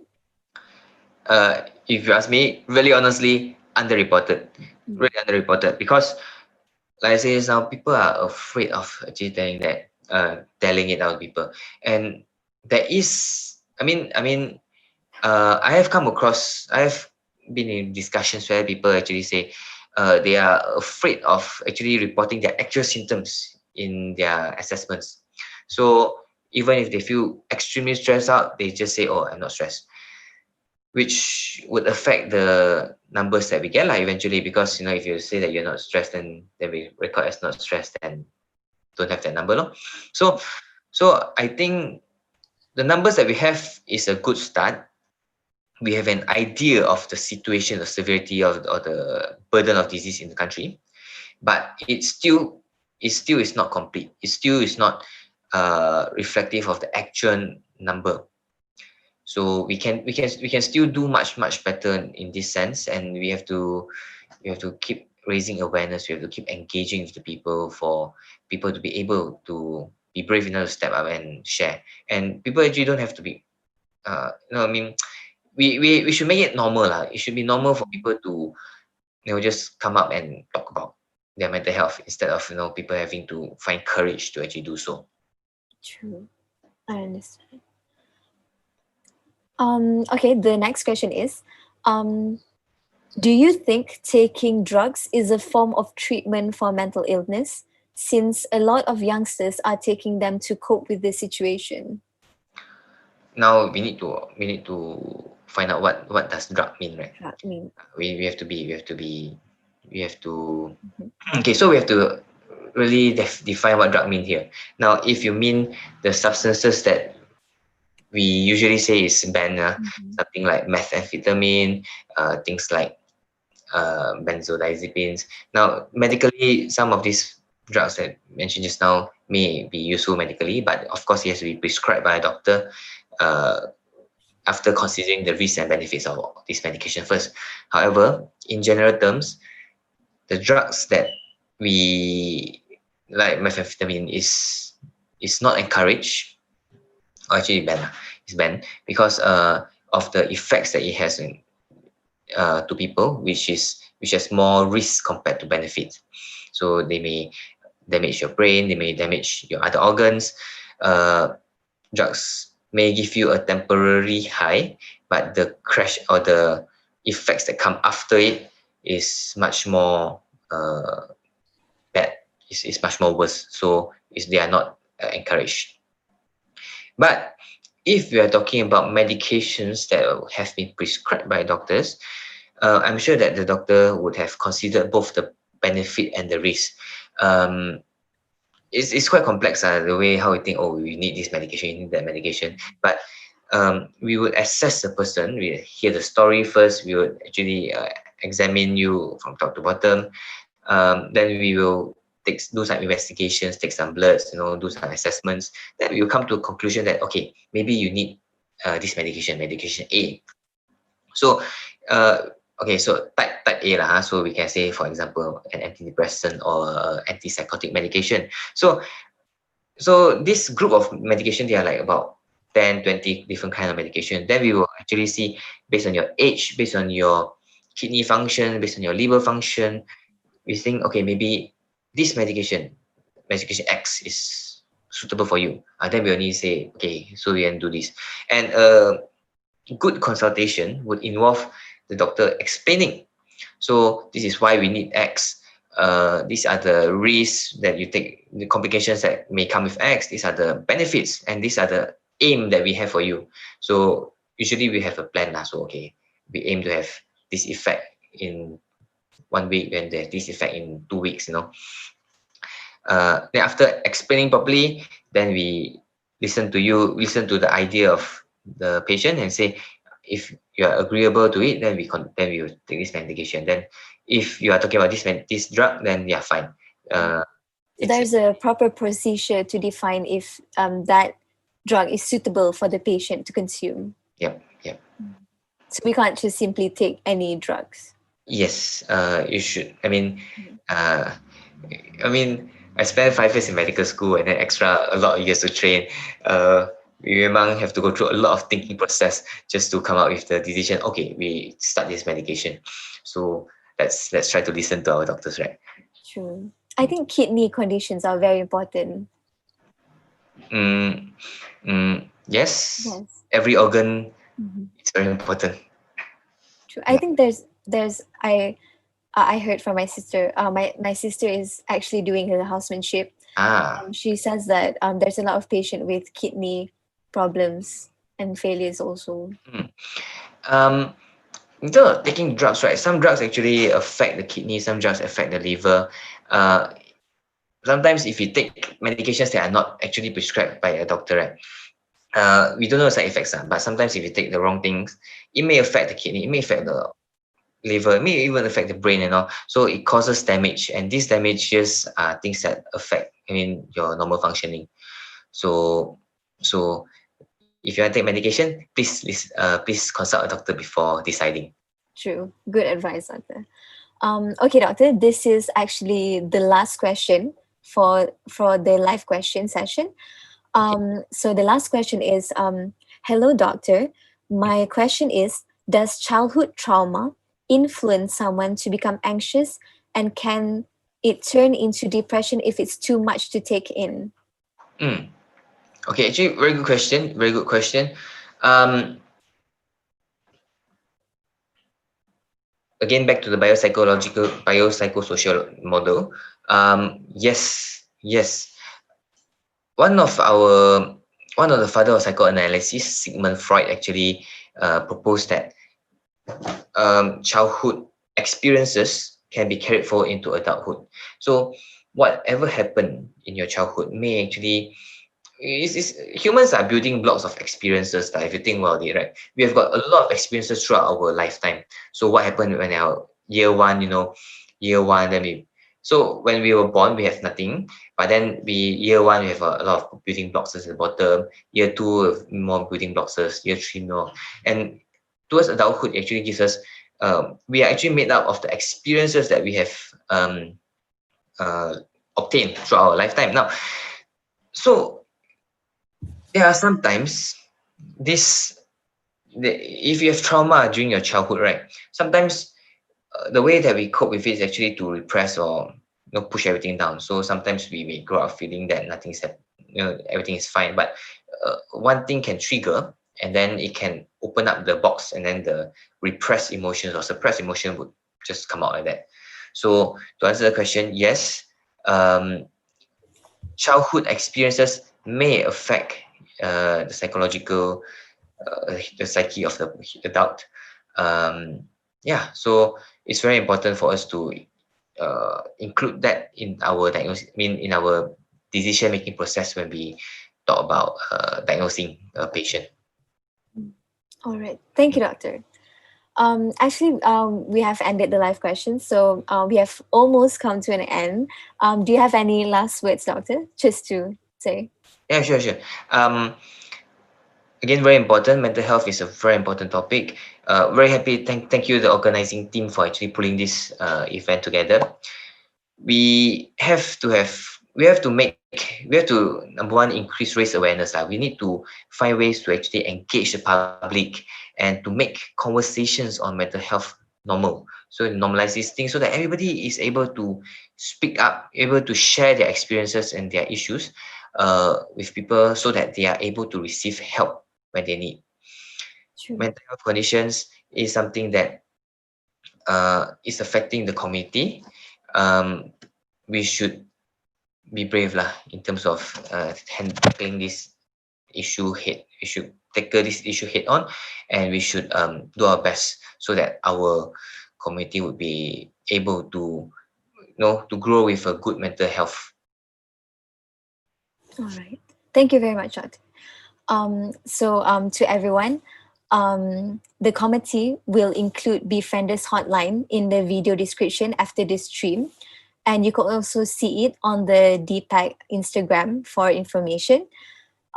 If you ask me, really honestly, underreported. Really underreported, because like I say just now, people are afraid of actually telling it out to people. And there is, I have been in discussions where people actually say they are afraid of actually reporting their actual symptoms in their assessments. So even if they feel extremely stressed out, they just say, "Oh, I'm not stressed," which would affect the numbers that we get eventually. Because if you say that you're not stressed, then we record as not stressed and don't have that number. So I think the numbers that we have is a good start. We have an idea of the situation, the severity of or the burden of disease in the country, but it still is not complete. It still is not reflective of the actual number. So we can still do much better in this sense, and we have to keep raising awareness. We have to keep engaging with the people for people to be able to be brave enough to step up and share. And people actually don't have to be, I mean, we should make it normal lah. It should be normal for people to just come up and talk about their mental health instead of people having to find courage to actually do so. True. I understand. Okay, the next question is, do you think taking drugs is a form of treatment for mental illness, since a lot of youngsters are taking them to cope with the situation? Now we need to find out what does drug mean, right? I mean, We have to okay, so we have to really define what drug mean here. Now, if you mean the substances that we usually say is banned, something like methamphetamine, things like benzodiazepines. Now, medically, some of these drugs that I mentioned just now may be useful medically, but of course, it has to be prescribed by a doctor after considering the risks and benefits of this medication first. However, in general terms, the drugs that we like methamphetamine is not encouraged, or actually banned. It's banned because of the effects that it has to people, which has more risk compared to benefits. So they may damage your brain, they may damage your other organs. Drugs may give you a temporary high, but the crash or the effects that come after it is much more bad. It's much more worse. So they are not encouraged. But if we are talking about medications that have been prescribed by doctors, I'm sure that the doctor would have considered both the benefit and the risk. It's quite complex, the way how we think, oh, we need this medication, you need that medication. But we would assess the person, we hear the story first, we would actually examine you from top to bottom. Then we will do some investigations, take some bloods, do some assessments. Then we will come to a conclusion that, okay, maybe you need this medication A. So okay, so type A lah. So we can say, for example, an antidepressant or antipsychotic medication. So this group of medication, they are like about 10, 20 different kind of medication. Then we will actually see, based on your age, based on your kidney function, based on your liver function, we think, okay, maybe this medication X is suitable for you. Then we only say, okay, so we can do this. And good consultation would involve the doctor explaining. So this is why we need X. These are the risks that you take, the complications that may come with X. These are the benefits, and these are the aim that we have for you. So usually we have a plan. So okay, we aim to have this effect in 1 week, and this effect in 2 weeks. Then after explaining properly, then we listen to the idea of the patient and say, if you are agreeable to it, then we will take this medication. Then if you are talking about this drug, then yeah, fine. There's a proper procedure to define if that drug is suitable for the patient to consume. Yep. So we can't just simply take any drugs. Yes, you should. I mean, I spent 5 years in medical school and then a lot of years to train. We have to go through a lot of thinking process just to come up with the decision. Okay, we start this medication. So let's try to listen to our doctors, right? True. I think kidney conditions are very important. Yes. Every organ is very important. True. I think I heard from my sister. My sister is actually doing her housemanship. She says that there's a lot of patients with kidney problems and failures also. In terms of taking drugs, right? Some drugs actually affect the kidney, some drugs affect the liver. Sometimes if you take medications that are not actually prescribed by a doctor, right? we don't know the side effects, but sometimes if you take the wrong things, it may affect the kidney, it may affect the liver, it may even affect the brain and all. So it causes damage, and these damages are things that affect, your normal functioning. So, so if you want to take medication, please consult a doctor before deciding. True. Good advice, doctor. Okay, doctor, this is actually the last question for the live question session. So the last question is, hello, doctor. My question is, does childhood trauma influence someone to become anxious, and can it turn into depression if it's too much to take in? Mm. Okay, actually, very good question. Very good question. Um, Again, back to the biopsychosocial model. Yes. One of the father of psychoanalysis, Sigmund Freud, actually proposed that childhood experiences can be carried forward into adulthood. So whatever happened in your childhood may actually humans are building blocks of experiences, if you think about it, right? We have got a lot of experiences throughout our lifetime. So what happened when our year one, then so when we were born, we have nothing, but then year one, we have a lot of building blocks at the bottom. Year two, more building blocks. Year three, more. And towards adulthood, it actually gives us, we are actually made up of the experiences that we have obtained throughout our lifetime. Now, so there are sometimes if you have trauma during your childhood, right? Sometimes the way that we cope with it is actually to repress or push everything down. So sometimes we may grow up feeling that everything is fine, but one thing can trigger, and then it can open up the box, and then the repressed emotions or suppressed emotion would just come out like that. So to answer the question, yes, childhood experiences may affect the psychological, the psyche of the adult. So it's very important for us to include that in our diagnosis, in our decision making process when we talk about diagnosing a patient. All right. Thank you, doctor. Actually, we have ended the live questions, so we have almost come to an end. Do you have any last words, doctor? Just to say. Yeah, sure. Again, very important. Mental health is a very important topic. Very happy. Thank you, the organizing team, for actually pulling this event together. We have to number one, raise awareness. We need to find ways to actually engage the public and to make conversations on mental health normal. So normalize these things so that everybody is able to speak up, able to share their experiences and their issues with people, so that they are able to receive help when they need. True. Mental health conditions is something that is affecting the community. We should be brave in terms of tackling this issue head. We should tackle this issue head on, and we should do our best so that our community would be able to to grow with a good mental health. All right. Thank you very much, doctor. To everyone, the committee will include Befrienders Hotline in the video description after this stream. And you can also see it on the DiPAC Instagram for information.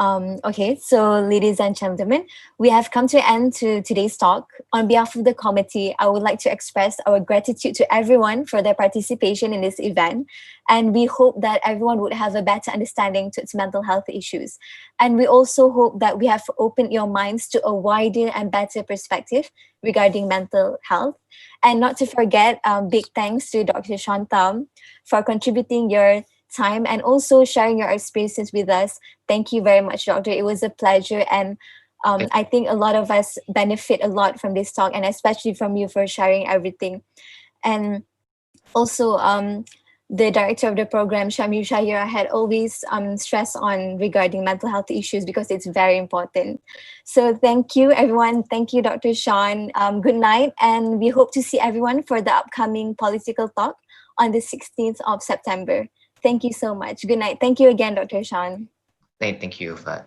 Okay, so ladies and gentlemen, we have come to an end to today's talk. On behalf of the committee, I would like to express our gratitude to everyone for their participation in this event. And we hope that everyone would have a better understanding to its mental health issues. And we also hope that we have opened your minds to a wider and better perspective regarding mental health. And not to forget, big thanks to Dr. Sean Thum for contributing your time and also sharing your experiences with us. Thank you very much, doctor. It was a pleasure, and I think a lot of us benefit a lot from this talk, and especially from you for sharing everything. And also the director of the program, Shamil Shahira, had always stressed on regarding mental health issues because it's very important. So thank you, everyone. Thank you, Dr. Sean. Good night, and we hope to see everyone for the upcoming political talk on the 16th of September. Thank you so much. Good night. Thank you again, Dr. Sean. Thank you, Fat.